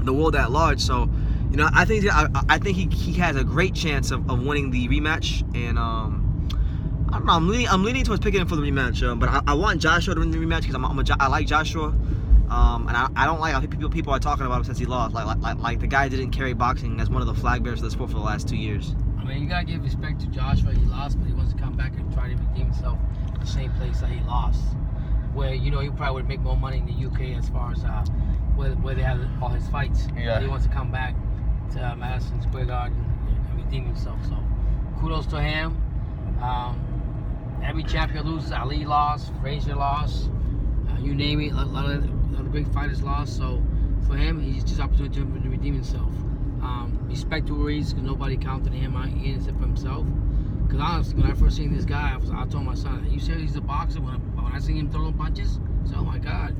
the world at large. So, you know, I think he has a great chance of winning the rematch. And I don't know. I'm leaning towards picking him for the rematch. But I want Joshua to win the rematch because I like Joshua. And I don't like how people are talking about him since he lost. Like the guy didn't carry boxing as one of the flag bearers of the sport for the last 2 years. I mean, you gotta give respect to Joshua. He lost, but he wants to come back and try to redeem himself in the same place that he lost. Where, you know, he probably would make more money in the UK as far as where they have all his fights. Yeah. But he wants to come back to Madison Square Garden and redeem himself. So kudos to him. Every champion loses. Ali lost, Frazier lost, you name it. A lot of the big fighters lost. So for him, he's just opportunity to redeem himself. Respect to Ruiz, because nobody counted him out in except for himself. Because honestly, when I first seen this guy, I told my son, "You serious? He's a boxer?" When I seen him throw punches, so oh my God,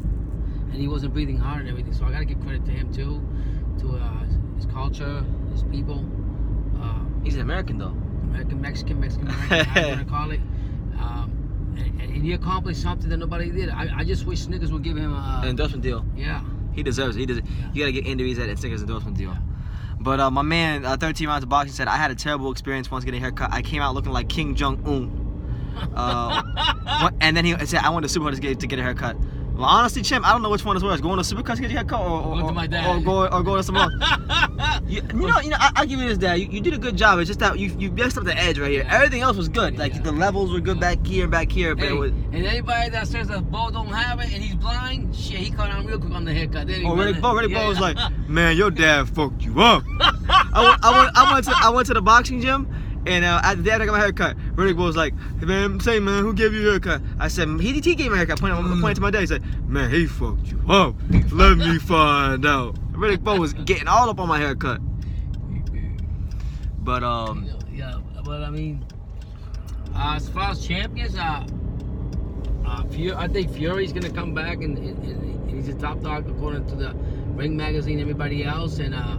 and he wasn't breathing hard and everything. So I gotta give credit to him too, to his culture, his people. He's an American though. Mexican, American, I want to call it. And he accomplished something that nobody did. I just wish Snickers would give him an endorsement deal. Yeah. He deserves it. Yeah. You gotta get Andy Ruiz that Snickers endorsement deal. Yeah. But my man, 13 rounds of boxing, said, I had a terrible experience once getting a haircut. I came out looking like Kim Jong-un. And then he said, I went to Supercuts to get a haircut. Well, honestly, Chim, I don't know which one is worse. Going to Supercuts to get your haircut or go to someone else. you know, I'll give you this, Dad. You did a good job. It's just that you messed up the edge right here. Everything else was good. Like, the levels were good back here. But hey, it was... And anybody that says that Bo don't have it and he's blind, shit, he caught on real quick on the haircut. Riddick Bowe was like, man, your dad fucked you up. I went to the boxing gym. And at the day I got my haircut, Riddick was like, hey man, say man, who gave you a haircut? I said, he gave me a haircut. Pointing to my dad, he said, man, he fucked you up. Let me find out. Riddick Bowe was getting all up on my haircut. But yeah, but I mean, as far as champions, I think Fury's gonna come back and he's a top dog according to the Ring Magazine and everybody else. And I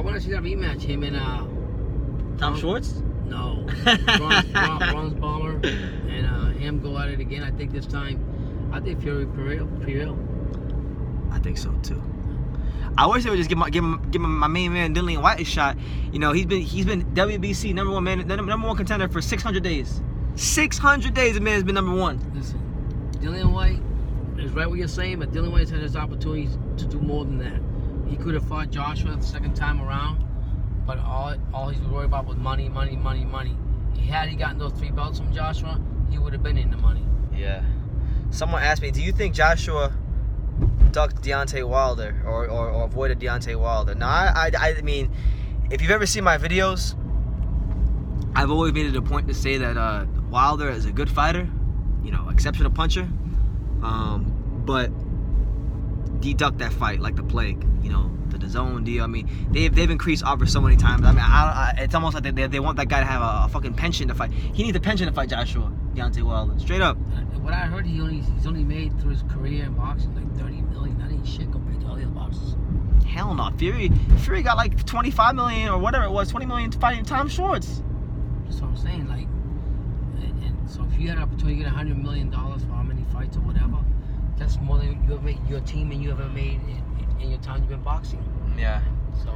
want to see that rematch, him and Tom Schwartz? No. Bronze Bomber and him go at it again. I think this time, Fury prevail. I think so too. I wish they would just give my main man Dillian White a shot. You know, he's been WBC number one contender for 600 days. 600 days, the man has been number one. Listen, Dillian White is right what you're saying, but Dillian White's had his opportunities to do more than that. He could have fought Joshua the second time around. But all he's worried about was money. Had he gotten those 3 belts from Joshua, he would have been in the money. Yeah. Someone asked me, do you think Joshua ducked Deontay Wilder or avoided Deontay Wilder? Now, I mean, if you've ever seen my videos, I've always made it a point to say that Wilder is a good fighter, you know, exceptional puncher, but he ducked that fight like the plague, you know. The zone deal. I mean, they've increased offers so many times. I mean, it's almost like they want that guy to have a fucking pension to fight. He needs a pension to fight Joshua Deontay Wilder. Straight up. What I heard, he's only made through his career in boxing like $30 million. That ain't shit compared to all the other boxers. Hell no. Fury got like 25 million or whatever it was, 20 million fighting Tom Schwartz. That's what I'm saying. Like, and so if you had an opportunity to get $100 million for how many fights or whatever, That's more than you ever made, your team and you ever made in your time you've been boxing. Yeah. So.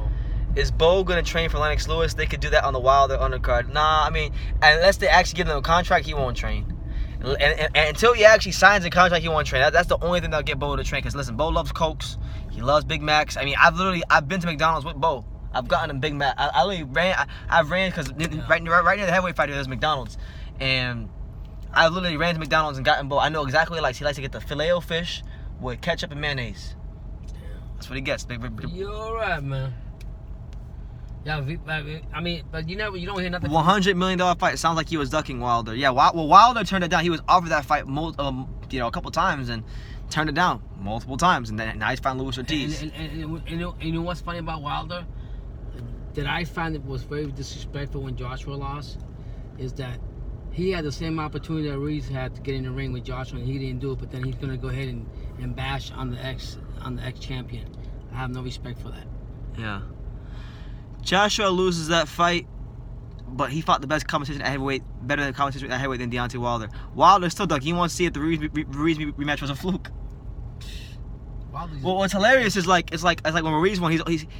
Is Bo gonna train for Lennox Lewis? They could do that on the Wilder undercard. Nah, I mean, unless they actually give him a contract, he won't train. And until he actually signs a contract, he won't train. That's the only thing that'll get Bo to train. Cause listen, Bo loves Cokes. He loves Big Macs. I mean, I've been to McDonald's with Bo. I've gotten him Big Mac. I ran because right near the heavyweight fighter there's McDonald's, and I literally ran to McDonald's and gotten Bo. I know exactly what he likes. He likes to get the Filet-O-Fish with ketchup and mayonnaise. That's what he gets. You're all right, man. Yeah, I mean, but you don't hear nothing. $100 million fight. Sounds like he was ducking Wilder. Yeah, well, Wilder turned it down. He was offered that fight, a couple times and turned it down multiple times. And then now he's found Luis Ortiz. And you know what's funny about Wilder? That I find it was very disrespectful when Joshua lost, is that he had the same opportunity that Ruiz had to get in the ring with Joshua, and he didn't do it. But then he's gonna go ahead and bash on the ex champion. I have no respect for that. Yeah. Joshua loses that fight, but he fought the best competition at heavyweight, better than competition at heavyweight than Deontay Wilder. Wilder still ducked. He wants to see if the Ruiz rematch was a fluke. Well, what's hilarious is it's like when Ruiz won,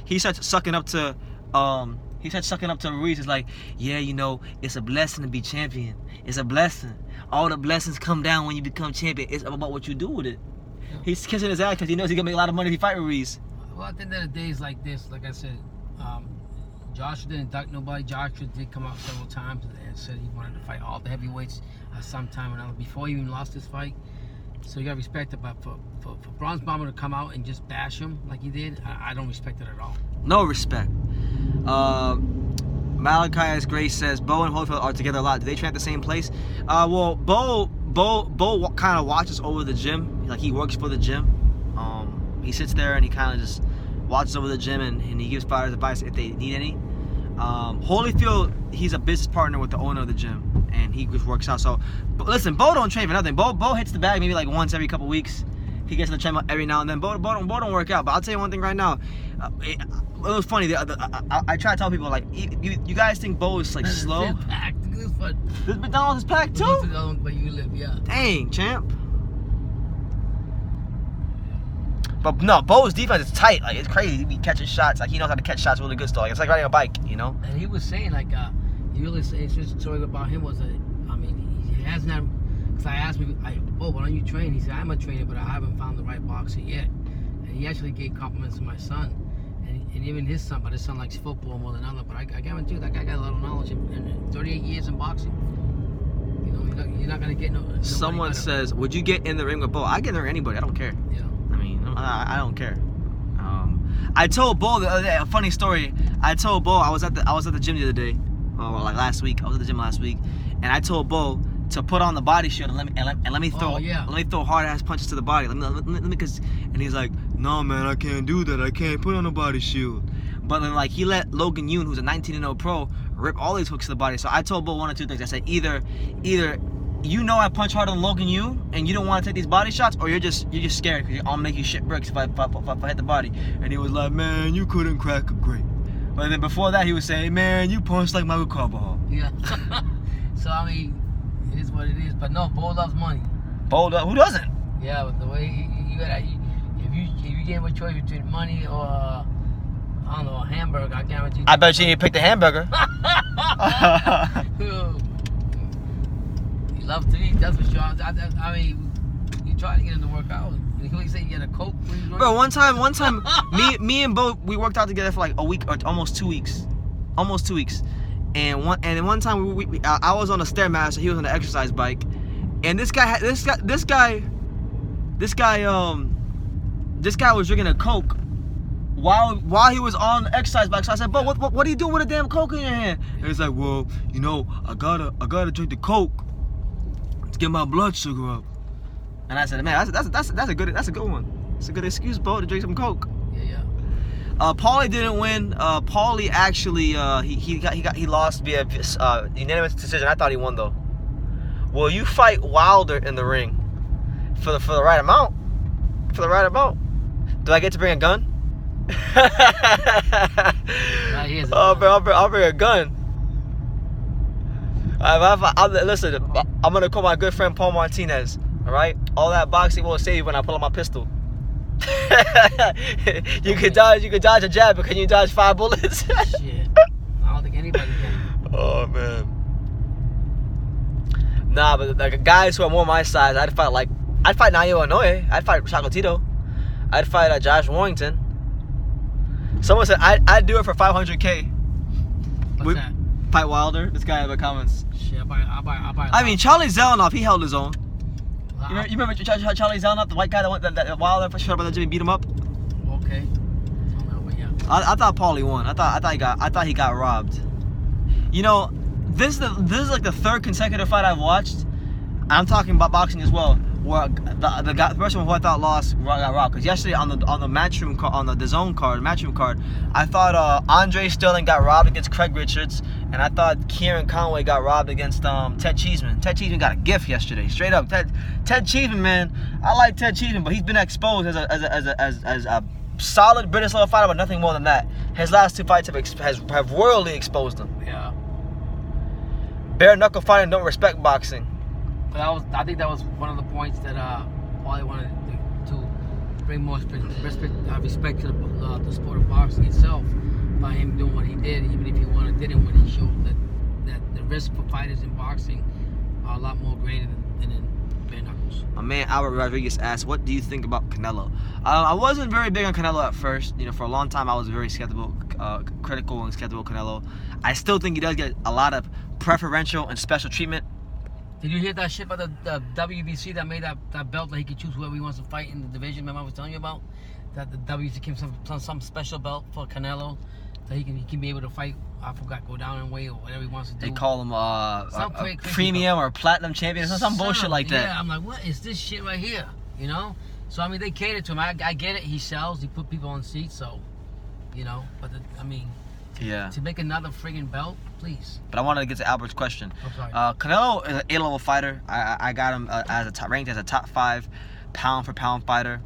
he starts sucking up to Ruiz. It's like, yeah, it's a blessing to be champion. It's a blessing. All the blessings come down when you become champion. It's about what you do with it. Yeah. He's kissing his ass because he knows he's gonna make a lot of money if he fight Ruiz. Well, at the end of the day, it's like this. Like I said, Joshua didn't duck nobody. Joshua did come out several times and said he wanted to fight all the heavyweights at some time or another before he even lost his fight. So you gotta respect it. But for Bronze Bomber to come out and just bash him like he did, I don't respect it at all. No respect. Malachi Grace says Bo and Holyfield are together a lot. Do they train at the same place? Well, Bo kind of watches over the gym. Like, he works for the gym. He sits there and he kind of just watches over the gym and he gives fighters advice if they need any. Holyfield, he's a business partner with the owner of the gym, and he just works out. So, but listen, Bo don't train for nothing. Bo hits the bag maybe like once every couple weeks. He gets to the treadmill every now and then. Bo don't work out. But I'll tell you one thing right now. It was funny. I try to tell people, like, you guys think Bo is like slow? It's packed. This McDonald's is packed too? Where you live, yeah. Dang, champ. But no, Bo's defense is tight. Like, it's crazy. He be catching shots. Like, he knows how to catch shots really good still. Like, it's like riding a bike, And he was saying, like, he really saying, his story about him was that, I mean, he hasn't had, because I asked him, why don't you train? He said, I'm a trainer, but I haven't found the right boxer yet. And he actually gave compliments to my son. And even his son, but his son likes football more than other. But I guarantee you, that guy got a lot of knowledge in 38 years in boxing. You're not going to get no. Someone says, would you get in the ring with Bo? I get in the ring with anybody. I don't care. Yeah. I mean, I don't care. I told Bo the other day, a funny story. I told Bo I was at the gym the other day, like last week. I was at the gym last week, and I told Bo to put on the body shield and let me throw hard ass punches to the body. And he's like, no man, I can't do that. I can't put on a body shield. But then, like, he let Logan Yoon, who's a 19-0 pro, rip all these hooks to the body. So I told Bo one or two things. I said, either I punch harder than Logan Yoon and you don't want to take these body shots, or you're just scared because I'll make you shit bricks if I hit the body. And he was like, man, you couldn't crack a grape. But then before that, he was saying, man, you punch like Michael Carbajal. Yeah. So I mean, it is what it is. But no, Bo loves money. Who doesn't? Yeah, but the way if you gave him a choice between money or I don't know, a hamburger, I guarantee. I bet you need to pick the hamburger. You love to eat, that's for sure. I mean, you try to get him to work out. You say you get a Coke. Bro, one time, me and Bo, we worked out together for like a week or almost 2 weeks, And one time I was on a Stairmaster, he was on the exercise bike, and this guy was drinking a Coke while he was on the exercise bike. So I said, Bo, what are you doing with a damn Coke in your hand? And he's like, well, I gotta drink the Coke to get my blood sugar up. And I said, man, that's a good one. It's a good excuse, Bo, to drink some Coke. Yeah. Paulie didn't win. Paulie actually he lost via unanimous decision. I thought he won though. Will you fight Wilder in the ring for the right amount? For the right amount? Do I get to bring a gun? I'll bring a gun. Listen, I'm gonna call my good friend Paul Martinez. All right, all that boxing won't save you when I pull out my pistol. you could dodge a jab, but can you dodge 5 bullets? Shit. I don't think anybody can. Oh man. Nah, but like guys who are more my size, I'd fight Nayo Inoue. I'd fight Chocolatito. I'd fight Josh Warrington. Someone said I'd do it for 500K. What's that? Fight Wilder. This guy in the comments. Shit, I'll buy. I mean, Charlie Zelenoff, he held his own. You remember Charlie Zelenoff, the white guy that Wilder for sure about Jimmy beat him up? Okay. Yeah. I thought Paulie won. I thought he got robbed. You know, this is like the 3rd consecutive fight I've watched. I'm talking about boxing as well, where the person who I thought lost got robbed. Because yesterday on the matchroom on the DAZN card, matchroom card, I thought Andre Sterling got robbed against Craig Richards, and I thought Kieran Conway got robbed against Ted Cheeseman. Ted Cheeseman got a gift yesterday, straight up. Ted Cheeseman, man, I like Ted Cheeseman, but he's been exposed as a solid British level fighter, but nothing more than that. His last 2 fights have royally exposed him. Yeah. Bare-knuckle fighting don't respect boxing. But I think that was one of the points that Paulie wanted to bring more respect to the sport of boxing itself by him doing what he did. Even if he didn't win, he showed that the risk for fighters in boxing are a lot more greater than in bare knuckles. My man Albert Rodriguez asked, "What do you think about Canelo?" I wasn't very big on Canelo at first. You know, for a long time I was very skeptical, critical and skeptical of Canelo. I still think he does get a lot of preferential and special treatment. Did you hear that shit about the WBC that made that belt that he could choose whoever he wants to fight in the division? Remember I was telling you about? That the WBC came some special belt for Canelo that he can be able to fight. I forgot, go down and weigh or whatever he wants to do. They call him a premium or platinum champion or some bullshit like that. Yeah, I'm like, what is this shit right here? You know? So, I mean, they cater to him. I get it. He sells. He put people on seats, so, you know. But, yeah. To make another friggin' belt, please. But I wanted to get to Albert's question. I'm sorry. Canelo is an A-level fighter. I got him ranked as a top 5 pound-for-pound fighter.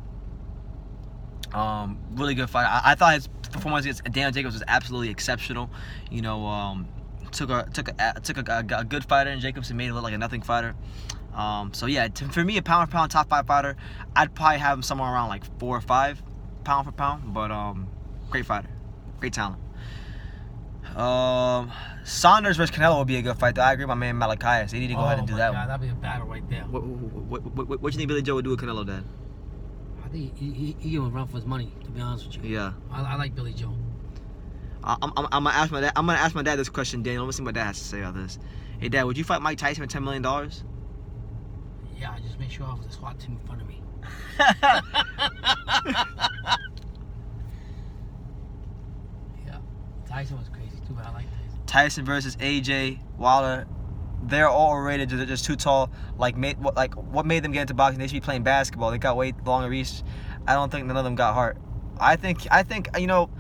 Really good fighter. I thought his performance against Daniel Jacobs was absolutely exceptional. You know, took a good fighter in Jacobs and made him look like a nothing fighter. So yeah, for me, a pound-for-pound top 5 fighter, I'd probably have him somewhere around like 4 or 5 pound-for-pound. But great fighter, great talent. Saunders versus Canelo would be a good fight, though. I agree with my man Malachias. They need to go ahead and do that one. That'd be a battle right there. What do you think Billy Joe would do with Canelo, Dad? I think he would run for his money, to be honest with you. Yeah. I like Billy Joe. I'm gonna ask my dad. I'm gonna ask my dad this question, Daniel. Let me see what my dad has to say on this. Hey, Dad, would you fight Mike Tyson for $10 million? Yeah, just make sure I have the SWAT team in front of me. Yeah, Tyson was crazy too, but I like Tyson. Tyson versus AJ Wilder. They're all rated just too tall. What made them get into boxing? They should be playing basketball. They got way longer reach. I don't think none of them got heart. I think you know,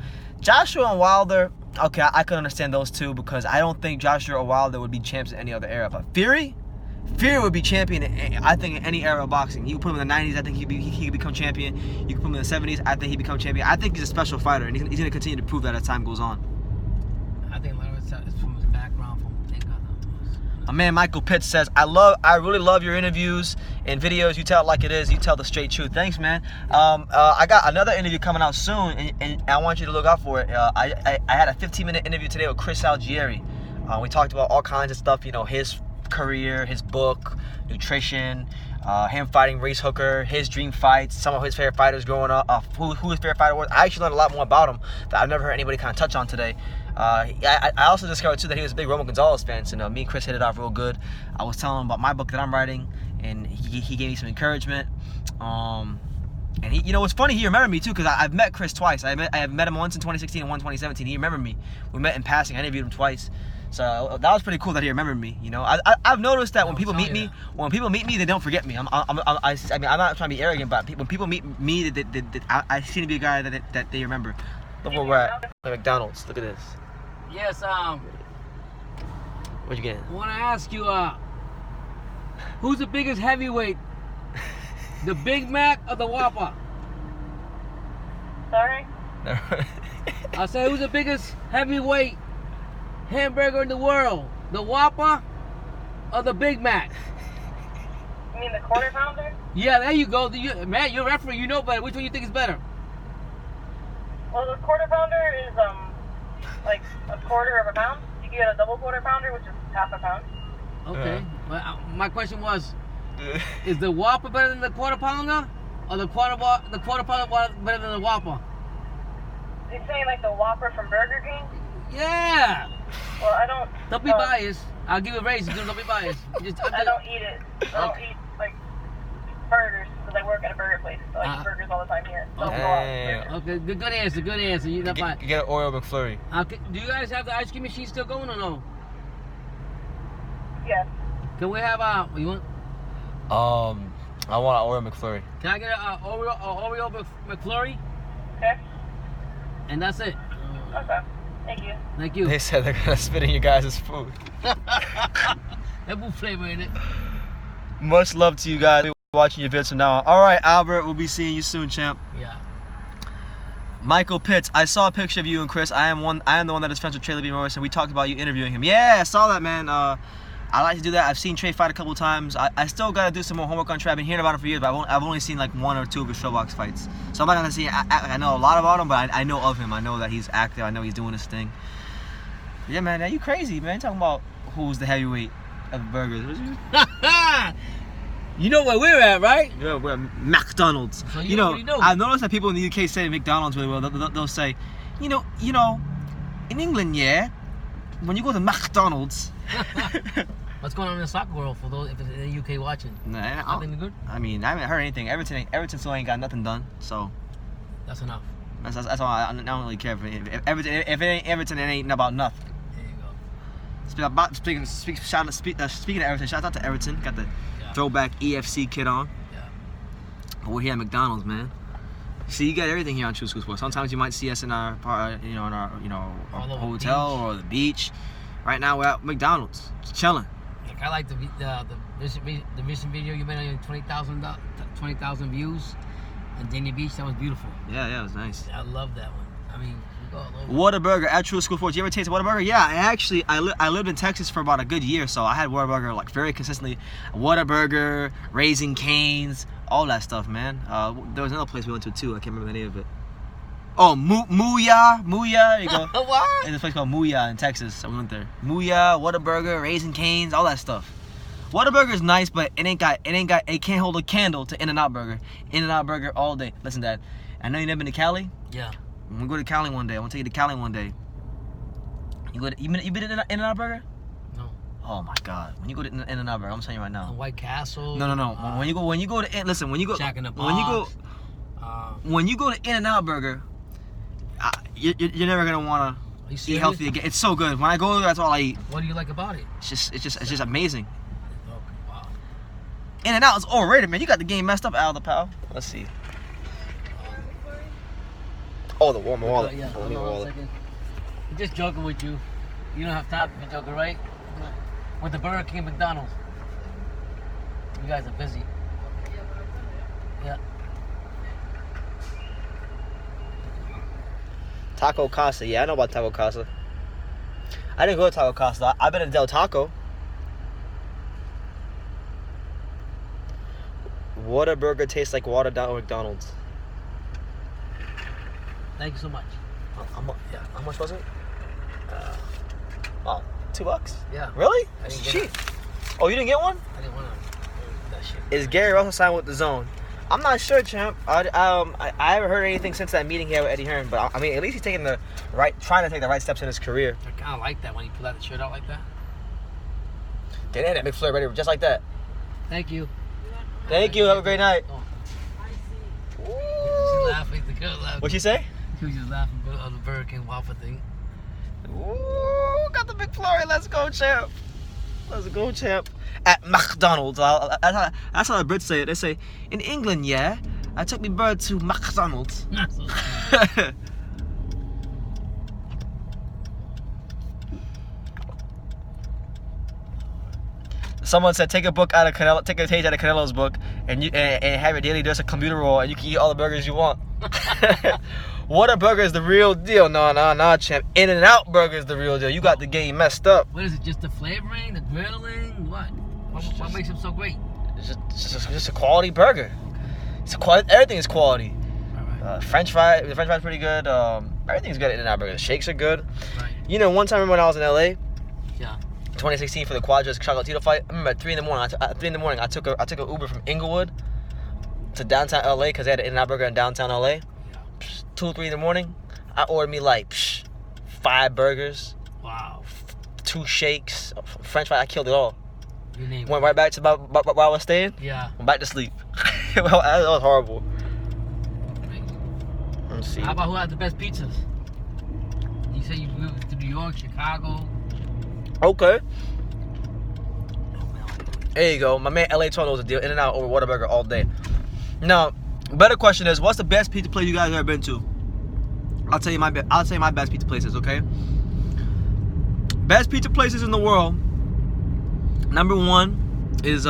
Joshua and Wilder. Okay, I could understand those two because I don't think Joshua or Wilder would be champs in any other era. But Fury would be champion. I think in any era of boxing. You could put him in the '90s. I think he could become champion. You could put him in the '70s. I think he'd become champion. I think he's a special fighter, and he's going to continue to prove that as time goes on. I think a lot of it's from his background. My man Michael Pitts says, I really love your interviews and videos. You tell it like it is. You tell the straight truth. Thanks, man. I got another interview coming out soon, and I want you to look out for it. I had a 15-minute interview today with Chris Algieri. We talked about all kinds of stuff, you know, his career, his book, nutrition, him fighting Race Hooker, his dream fights, some of his favorite fighters growing up, who his favorite fighter was. I actually learned a lot more about him that I've never heard anybody kind of touch on today. I also discovered too that he was a big Roman Gonzalez fan, so me and Chris hit it off real good. I was telling him about my book that I'm writing, and he gave me some encouragement. And he, you know, what's funny, he remembered me too, because I've met Chris twice. I have met him once in 2016 and once in 2017. He remembered me. We met in passing. I interviewed him twice. So that was pretty cool that he remembered me. You know, I've noticed that when people meet me, they don't forget me. I'm not trying to be arrogant, but when people meet me, I seem to be a guy that they remember. Look where we're at McDonald's. Look at this. Yes. What you getting? I want to ask you, who's the biggest heavyweight? The Big Mac or the Whopper? Sorry? I said, who's the biggest heavyweight hamburger in the world? The Whopper or the Big Mac? You mean the quarter pounder? Yeah, there you go. Man, you're a referee. You know better. Which one you think is better? Well, the quarter pounder is like a quarter of a pound. You can get a double quarter pounder, which is half a pound. Okay. Well, my question was, is the Whopper better than the quarter pounder, or the quarter pounder better than the Whopper? You're saying like the Whopper from Burger King? Yeah. Well, I don't. Don't be biased. I'll give you a raise. Don't be biased. I don't eat it. I don't eat like burgers because I work at a burger place. So I eat burgers all the time here. So Okay. Good answer. Good answer. You're not biased. You get an Oreo McFlurry. Okay. Do you guys have the ice cream machine still going or no? Yes. Can we have what you want? I want an Oreo McFlurry. Can I get an Oreo McFlurry? Okay. And that's it. Okay. Thank you. Thank you. They said they're gonna spit in your guys' food. That blue flavor in it. Much love to you guys watching your vids from now on. All right, Albert, we'll be seeing you soon, champ. Yeah. Michael Pitts, I saw a picture of you and Chris. I am the one that is friends with Trey Lee Morris, and we talked about you interviewing him. Yeah, I saw that, man. I like to do that. I've seen Trey fight a couple times. I still got to do some more homework on Trey. I've been hearing about him for years, but I've only seen like 1 or 2 of his showbox fights. So I'm not going to say I know a lot about him, but I know of him. I know that he's active. I know he's doing his thing. Yeah, man, you crazy, man. Talking about who's the heavyweight of burgers. You know where we're at, right? Yeah, we're at McDonald's. So you know, I've noticed that people in the UK say McDonald's really well. They'll say, you know, in England, yeah, when you go to McDonald's. What's going on in the soccer world for those if it's in the UK watching? Nah, nothing good. I mean, I haven't heard anything. Everton still ain't got nothing done. So that's enough. That's why I don't really care if it ain't Everton, it ain't about nothing. There you go. Speaking of Everton, shout out to Everton. Got the throwback EFC kit on. Yeah. But we're here at McDonald's, man. See, you got everything here on True School Sports. Sometimes you might see us in our our hotel or the beach. Right now we're at McDonald's, just chilling. Like I like the recent video you made on your 20,000 views on Dania Beach. That was beautiful. Yeah, it was nice. I love that one. I mean, we go all over. Whataburger at True School Sports. You ever taste Whataburger? Yeah, I lived in Texas for about a good year, so I had Whataburger like very consistently. Whataburger, Raising Cane's, all that stuff, man. There was another place we went to too. I can't remember the name of it. Oh, Mooyah. There you go. What? There's a place called Mooyah in Texas. So we went there. Mooyah, Whataburger, Raising Cane's, all that stuff. Whataburger is nice, but it can't hold a candle to In-N-Out Burger. In-N-Out Burger all day. Listen, Dad, I know you never been to Cali. Yeah. When we go to Cali one day, I want to take you to Cali one day. You been to In-N-Out Burger? No. Oh my God! When you go to In-N-Out Burger, I'm telling you right now. White Castle. No. When you go to listen, when you go Jack in the Box, when you go to In-N-Out Burger, you're never gonna wanna eat healthy again. It's so good. When I go there, that's all I eat. What do you like about it? It's just amazing. Okay, wow. In-N-Out is overrated, man. You got the game messed up, Al the pal. Let's see. Oh, the wallet. Yeah, hold on a second. I'm just joking with you. You don't have time to be joking, right? With the Burger King and McDonald's. You guys are busy. Yeah. Taco Casa. Yeah, I know about Taco Casa. I didn't go to Taco Casa. I've been to Del Taco. Whataburger tastes like watered down McDonald's. Thank you so much. How much was it? $2. Yeah. Really? I didn't It's get cheap. Oh, you didn't get one? I didn't want that shit. Is Gary Russell signed with the Zone? I'm not sure, champ. I haven't heard anything since that meeting here with Eddie Hearn, but I mean, at least he's trying to take the right steps in his career. I kind of like that when he pulled out the shirt out like that. They had that McFlurry ready just like that. Thank you. Thank you. Have a great night. Oh. She's laughing. The girl laughing. What'd she say? She was just laughing at the Burger King waffle thing. Ooh, got the McFlurry. Let's go, champ. Let's go, champ. At McDonald's. That's how the Brits say it. They say, in England, yeah, I took my bird to McDonald's. Someone said, take a page out of Canelo's book, and have your daily dose of computer roll, and you can eat all the burgers you want. Whataburger is the real deal. No, champ. In-N-Out Burger is the real deal. You got the game messed up. What is it? Just the flavoring, the grilling? What makes them so great? It's just a quality burger. It's a quality. Everything is quality. French fry. The French fry is pretty good. Everything's good at In-N-Out Burger. The shakes are good. Right. You know, one time when I was in LA, Yeah. 2016 for the Quadras Chocolatito fight. I remember at 3 in the morning. At 3 in the morning, I took an Uber from Inglewood to downtown LA because they had an In-N-Out Burger in downtown LA. Yeah. 2, 3 in the morning, I ordered me like 5 burgers, Wow. 2 shakes, French fry. I killed it all. You name Went it. right back to where I was staying. Yeah. Went back to sleep. That was horrible. Let's see. How about who had the best pizzas? You say you moved to New York, Chicago. Okay. There you go. My man LA Toronto knows the deal. In-N-Out over Whataburger all day. Now, better question is, what's the best pizza place you guys have ever been to? I'll tell you my best pizza places, okay? Best pizza places in the world. Number 1 is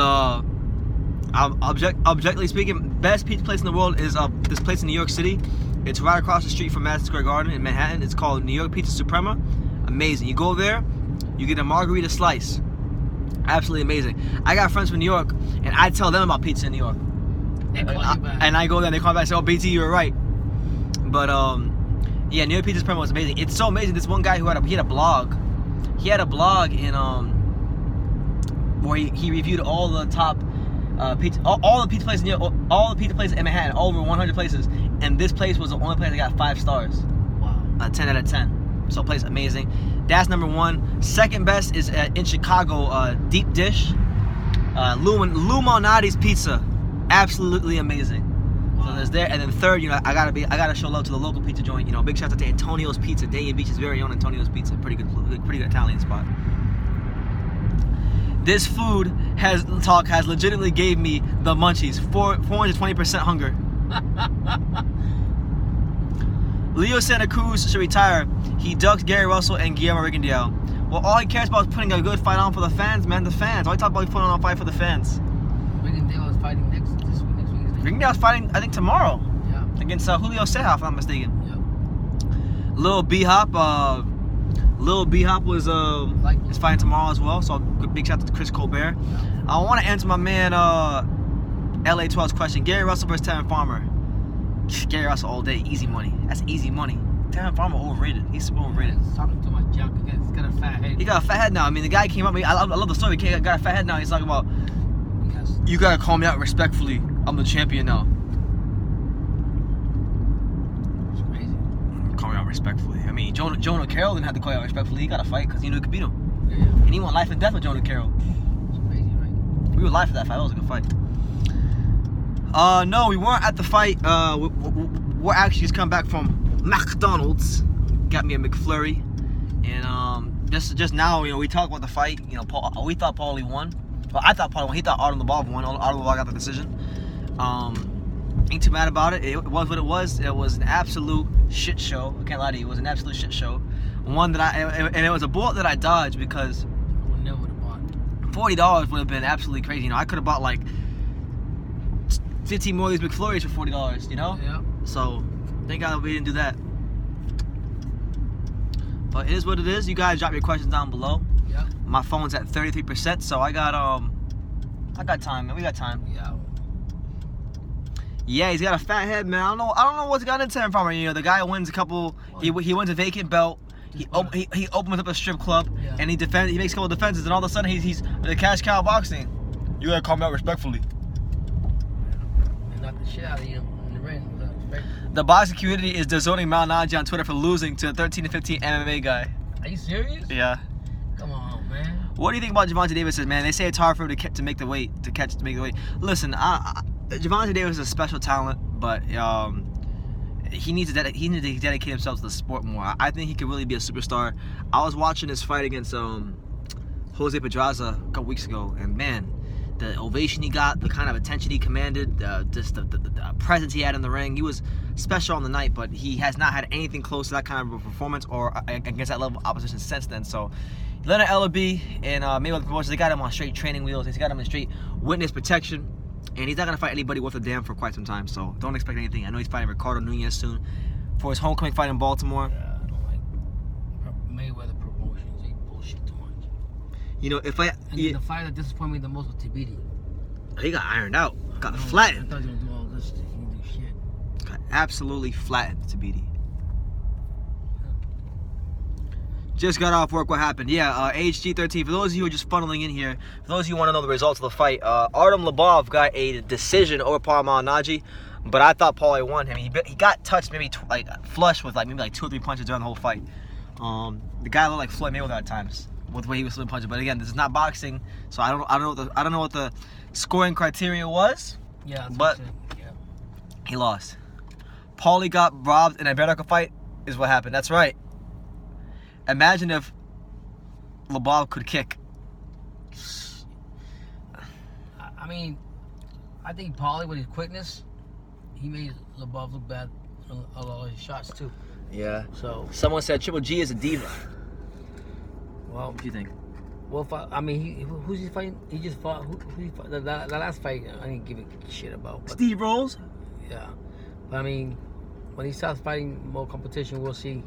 objectively speaking, best pizza place in the world is this place in New York City. It's right across the street from Madison Square Garden in Manhattan. It's called New York Pizza Suprema. Amazing. You go there, you get a margarita slice. Absolutely amazing. I got friends from New York, and I tell them about pizza in New York. They call you back. And I go there, and they call me back and say, "Oh, BT, you were right." But yeah, New York Pizza Suprema was amazing. It's so amazing. This one guy who had a blog. He had a blog in where he reviewed all the top pizza, all the pizza places all the pizza places in Manhattan, over 100 places, and this place was the only place that got 5 stars. Wow. 10 out of 10. So place amazing. That's number 1. Second best is in Chicago, Deep Dish. Lou Malnati's Pizza, absolutely amazing. Wow. So there's there, and then third, you know, I gotta show love to the local pizza joint. You know, big shout out to Antonio's Pizza, Dania Beach's very own Antonio's Pizza. Pretty good Italian spot. This food has legitimately gave me the munchies. 420% hunger. Leo Santa Cruz should retire. He ducks Gary Russell and Guillermo Rigondeaux. Well, all he cares about is putting a good fight on for the fans, man. The fans. All he talks about is putting on a fight for the fans. Rigondeaux is fighting next week. Rigondeaux's fighting, I think, tomorrow. Yeah. Against Julio Ceja, if I'm not mistaken. Yeah. Lil B-Hop was is fighting tomorrow as well. So big shout out to Chris Colbert. Yeah. I want to answer my man LA 12's question. Gary Russell versus Tevin Farmer. Gary Russell all day, easy money. That's easy money. Tevin Farmer overrated. He's super overrated. He's talking too much junk. He's got a fat head. He got a fat head now. I mean, the guy came up. I love the story. He got a fat head now. He's talking about, you gotta call me out respectfully. I'm the champion now. It's crazy. Call me out respectfully. I mean, Jonah Carroll didn't have to call you out respectfully. He got a fight because he knew he could beat him. Yeah. And he went life and death with Jonah Carroll. It's crazy, right? We were live for that fight. That was a good fight. No, we weren't at the fight. We're actually just come back from McDonald's. Got me a McFlurry. And just now, you know, we talked about the fight. You know, we thought Paulie won. Well, I thought Paulie won. He thought Artem Lobos won. Artem Lobos got the decision. Ain't too mad about it. It was what it was. It was an absolute shit show. I can't lie to you. It was an absolute shit show. One that and it was a bullet that I dodged because I would never have bought. $40 would have been absolutely crazy. You know, I could have bought like 15 more of these McFlurries for $40. You know. Yeah. So thank God we didn't do that. But it is what it is. You guys drop your questions down below. Yeah. My phone's at 33%, so I got time, man. We got time. Yeah. Yeah, he's got a fat head, man. I don't know what's got into him from. You know, the guy wins a couple. He wins a vacant belt. He opens up a strip club, Yeah. and he makes a couple defenses, and all of a sudden he's the cash cow boxing. You gotta call me out respectfully. They knocked the shit out of you in the ring. The boxing community is deserting Malinaggi on Twitter for losing to a 13-15 MMA guy. Are you serious? Yeah. Come on, man. What do you think about Gervonta Davis? Man, they say it's hard for him to make the weight, to make the weight. Listen, Gervonta Davis is a special talent, but he needs to dedicate himself to the sport more. I think he could really be a superstar. I was watching his fight against Jose Pedraza a couple weeks ago, and man, the ovation he got, the kind of attention he commanded, just the presence he had in the ring. He was special on the night, but he has not had anything close to that kind of a performance or against that level of opposition since then. So Leonard Ellaby and Mayweather Promotions, they got him on straight training wheels. They got him in straight witness protection. And he's not going to fight anybody worth a damn for quite some time. So don't expect anything. I know he's fighting Ricardo Nunez soon for his homecoming fight in Baltimore. Yeah, I don't like Mayweather Promotions. They bullshit too much. You know, The fight that disappointed me the most was TBD. He got ironed out. Got I flattened. thought he was gonna do all this. He didn't do shit. Got absolutely flattened, Tabiti. Just got off work. What happened? Yeah, HG13. For those of you who are just funneling in here, for those of you who want to know the results of the fight, Artem Lobos got a decision over Paulie Malinaggi, but I thought Paulie won him. He got touched maybe flush with maybe 2 or 3 punches during the whole fight. The guy looked like Floyd Mayweather at times with the way he was throwing punches. But again, this is not boxing, so I don't know what the scoring criteria was. Yeah, but he lost. Paulie got robbed in a bare-knuckle fight. Is what happened. That's right. Imagine if Lobos could kick. I mean, I think Paulie with his quickness, he made Lobos look bad on a lot of his shots too. Yeah. So someone said Triple G is a diva. Well, What do you think? Well, I mean, who's he fighting? He just fought. Who he fought? The last fight, I didn't give a shit about. But, Steve Rolls? Yeah, but I mean, when he starts fighting more competition, we'll see.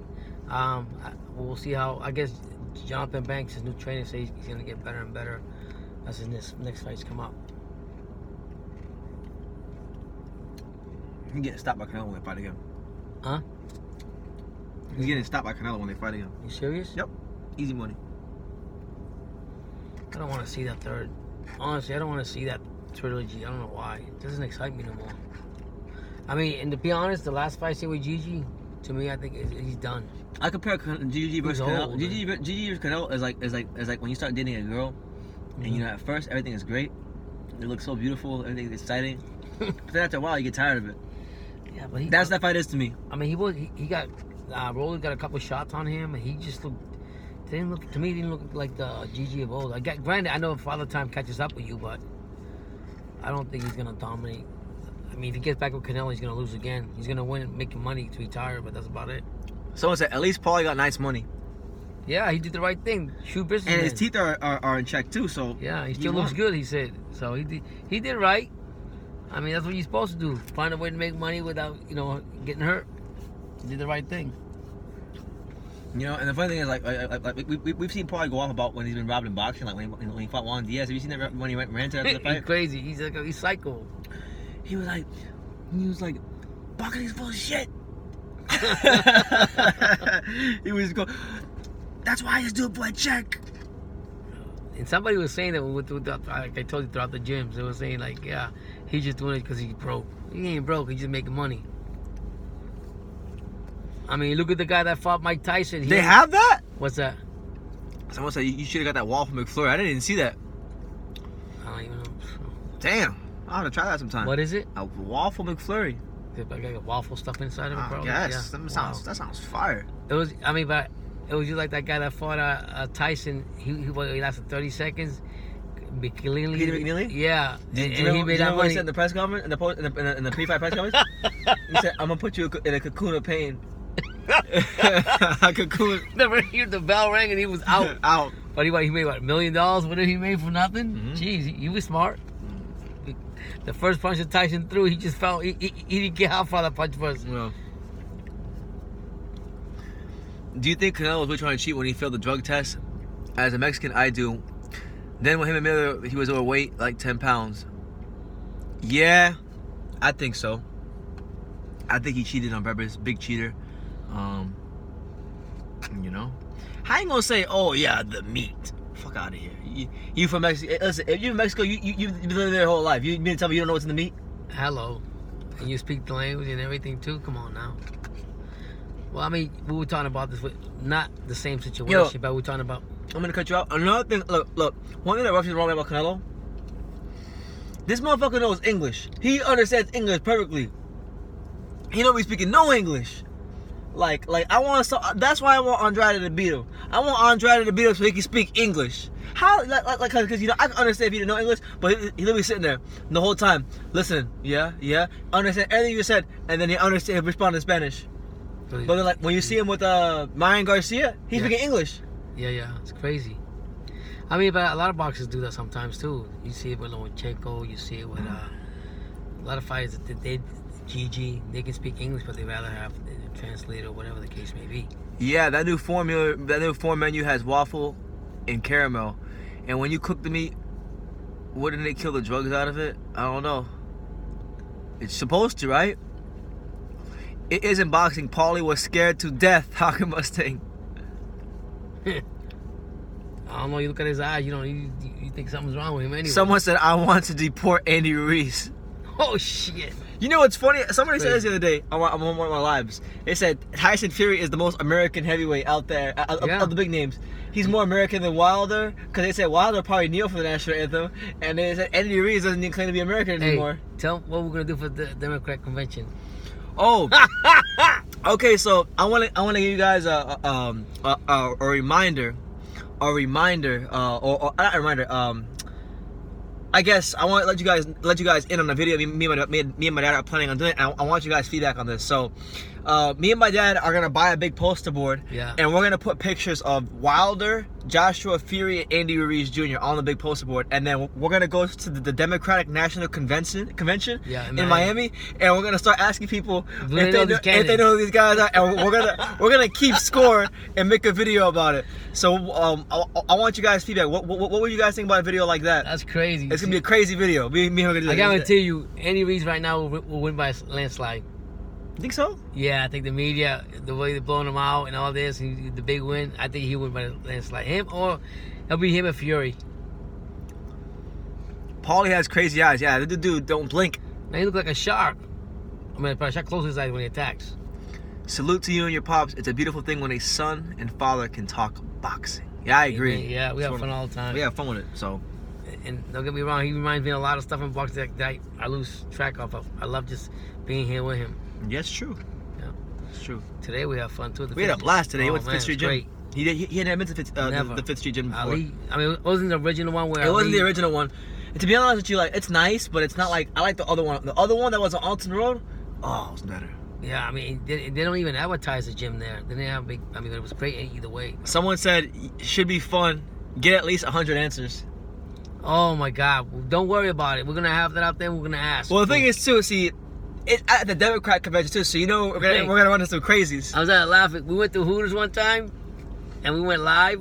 We'll see how. I guess Jonathan Banks, his new trainer, says he's gonna get better and better as his next fights come up. He's getting stopped by Canelo when they fight again. Huh? He's getting stopped by Canelo when they fight again. You serious? Yep. Easy money. I don't want to see that third. Honestly, I don't want to see that trilogy. I don't know why. It doesn't excite me no more. I mean, and to be honest, the last fight I see with Gigi, to me, I think he's done. I compare Gigi versus Canelo. old, Gigi versus Canelo is like when you start dating a girl, and you know at first everything is great, it looks so beautiful, everything is exciting, but then after a while you get tired of it. Yeah, but that's that fight is to me. I mean, he got Rolly got a couple shots on him, and he just looked. Didn't look like the Gigi of old. Granted, I know if Father Time catches up with you, but I don't think he's gonna dominate. I mean, if he gets back with Canelo, he's gonna lose again. He's gonna win, making money to retire, but that's about it. Someone said at least Paulie got nice money. Yeah, he did the right thing. Shoe business. And his teeth are in check too. So yeah, he still looks good. He said so. He did right. I mean, that's what you're supposed to do. Find a way to make money without getting hurt. He did the right thing. You know, and the funny thing is, like we've seen Paulie go off about when he's been robbed in boxing, like when he fought Juan Diaz. Have you seen that when he ran to after the fight? He's crazy. He's psycho. He was like, boxing's full of shit. He was going, that's why I just do it for a check. And somebody was saying that like I told you throughout the gyms, they were saying like, yeah, he's just doing it because he's broke. He ain't broke. He's just making money. I mean, look at the guy that fought Mike Tyson. They have that? What's that? Someone said you should have got that waffle McFlurry. I didn't even see that. I don't even know. Damn, I'll have to try that sometime. What is it? A waffle McFlurry. I got waffle stuff inside of it, bro. Yes, Yeah. that sounds fire. It was. I mean, but it was just like that guy that fought Tyson. He lasted 30 seconds. Peter McNeely? Yeah. And he made that money. What he said in the press conference, in the pre-fight press conference? He said, "I'm gonna put you in a cocoon of pain." A cocoon. Never heard the bell rang and he was out. Out. But he made what, $1 million? What did he make for nothing? Mm-hmm. Jeez, he was smart. The first punch that Tyson threw, he just fell. He didn't get how far that punch was. No. Do you think Canelo was really trying to cheat when he failed the drug test? As a Mexican, I do. Then when him and Miller, he was overweight, like 10 pounds. Yeah, I think so. I think he cheated on purpose. Big cheater. You know? How you gonna say, oh yeah, the meat? Fuck out of here. You from Mexico? Listen, if you're from Mexico, you've been living there your whole life. You mean to tell me you don't know what's in the meat? Hello. And you speak the language and everything too? Come on now. Well, I mean, we were talking about this with not the same situation, but we're talking about... I'm gonna cut you out. Another thing, look. One thing that rubs me wrong about Canelo, this motherfucker knows English. He understands English perfectly. He don't be speaking no English. Like I want that's why I want Andrade to beat him. I want Andrade to beat him so he can speak English. How because I can understand if he didn't know English, but he literally sitting there the whole time. Listen, yeah, understand everything you said, and then he respond in Spanish. But then when you see him with Ryan Garcia, he's speaking English. Yeah, it's crazy. I mean, but a lot of boxers do that sometimes too. You see it with Lomachenko, you see it with a lot of fighters that GG, they can speak English, but they rather have a translator or whatever the case may be. Yeah, that new form menu has waffle and caramel, and when you cook the meat, Wouldn't they kill the drugs out of it? I don't know. It's supposed to, right? It isn't boxing. Paulie was scared to death. Hawking Mustang. I don't know. You look at his eyes. You think something's wrong with him anyway. Someone said, I want to deport Andy Ruiz. Oh, shit. You know what's funny? Somebody said this the other day on one of my lives. They said Tyson Fury is the most American heavyweight out there of the big names. He's more American than Wilder, because they said Wilder probably kneel for the national anthem, and they said Andy Ruiz doesn't even claim to be American anymore. Hey, tell them what we're gonna do for the Democrat convention. Oh, okay. So I want to give you guys a reminder, or not a reminder. I guess I want to let you guys in on a video me and my dad are planning on doing. And I want you guys feedback on this. So, me and my dad are gonna buy a big poster board, and we're gonna put pictures of Wilder, Joshua Fury, and Andy Ruiz Jr. on the big poster board, and then we're gonna go to the Democratic National Convention in Miami, and we're gonna start asking people if they know who these guys are, and we're gonna keep score and make a video about it. So I want you guys feedback. What would you guys think about a video like that? That's crazy. It's gonna be a crazy video. Me and gonna do I guarantee you, Andy Ruiz right now will win by a landslide. You think so? Yeah, I think the media, the way they're blowing him out and all this, and the big win, I think he'll win by a landslide. Him, or it'll be him and Fury. Paulie has crazy eyes. Yeah, the dude don't blink. Now he look like a shark. I mean, probably shark closes his eyes when he attacks. Salute to you and your pops. It's a beautiful thing when a son and father can talk boxing. Yeah, I agree. Yeah, we have fun all the time. We have fun with it, so. And don't get me wrong, he reminds me of a lot of stuff in boxing that I lose track of. I love just being here with him. Yeah, it's true. Yeah, it's true. Today we have fun too. We had a blast today. He went to Fifth Street Gym. Great. He hadn't been to the Fifth Street Gym before. Ali, I mean, it wasn't the original one where it wasn't the original one. And to be honest with you, like, it's nice, but it's not like I like the other one. The other one that was on Alton Road, it was better. Yeah, I mean, they don't even advertise the gym there. They didn't have big. I mean, it was great either way. Someone said it should be fun. Get at least 100 answers. Oh my God! Don't worry about it. We're gonna have that out there. We're gonna ask. Well, the thing is too. See, it's at the Democrat convention too. So we're gonna run into some crazies. I was laughing. We went to Hooters one time, and we went live,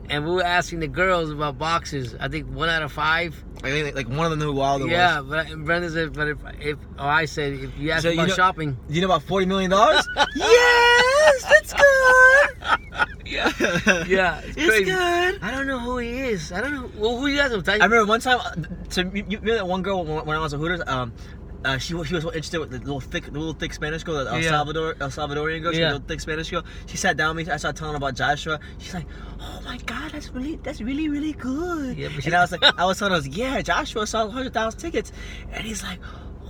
and we were asking the girls about boxers. I think 1 out of 5. I think like one of them knew who Wilder was. Yeah, but Brenda said, I said, if you ask about shopping, you know about $40 million? Yes, that's good. Yeah, it's crazy. Good. I don't know who he is. I don't know. Well, who you guys know? I remember one time. So you remember that one girl when I was at Hooters? She was so interested with the little thick Spanish girl, the El Salvadorian girl. She was a little thick Spanish girl. She sat down with me. I started telling her about Joshua. She's like, "Oh my God, that's really good." Yeah, and I was telling her, yeah, Joshua sold 100,000 tickets, and he's like,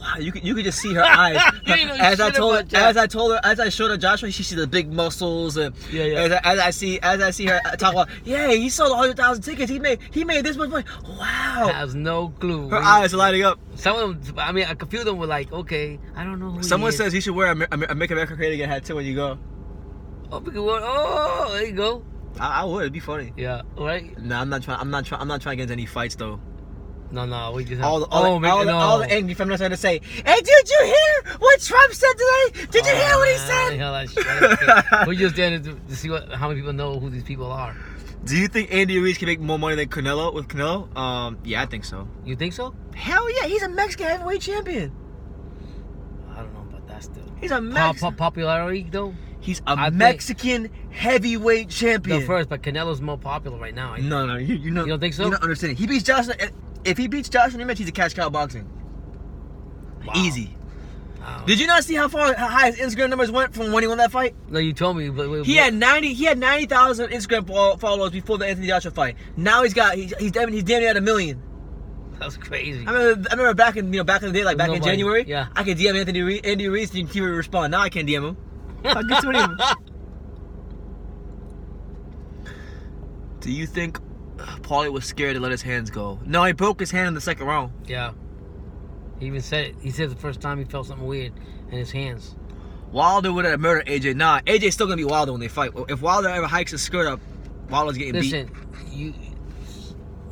wow, you could just see her eyes. As I showed her Joshua, she sees the big muscles, and as I see her talk about, he sold 100,000 tickets. He made this much money. Wow, has no clue. Her eyes are lighting up. Some of them, I mean, I confuse them with like, okay, I don't know who. Someone says you should wear a Make America Great Again hat too when you go. Oh, there you go. I would. It'd be funny. Yeah. Right. No, I'm not trying to get into any fights though. No, we just have... all the angry feminists are going to say, hey, did you hear what Trump said today? Did you hear what he said? Hell, that we're just there to see how many people know who these people are. Do you think Andy Ruiz can make more money than Canelo with Canelo? Yeah, I think so. You think so? Hell yeah, he's a Mexican heavyweight champion. I don't know about that still. He's a Mexican... Popularity, though? He's a Mexican heavyweight champion. The first, but Canelo's more popular right now. No, you know, you don't think so? You don't understand. He beats Joshua... If he beats Joshua in a match, he's a cash cow boxing. Wow. Easy. Wow. Did you not see how high his Instagram numbers went from when he won that fight? No, you told me. But he had 90,000 Instagram followers before the Anthony Joshua fight. Now he's damn near at 1 million. That's crazy. I remember back in the day, like back in January. Yeah. I could DM Andy Ruiz and he would respond. Now I can't DM him. How good to him. Do you think Paulie was scared to let his hands go? No, he broke his hand in the second round. Yeah. He even said it. He said the first time he felt something weird in his hands. Wilder would have murdered AJ. Nah, AJ's still gonna be Wilder when they fight. If Wilder ever hikes his skirt up, Wilder's getting beat. Listen, you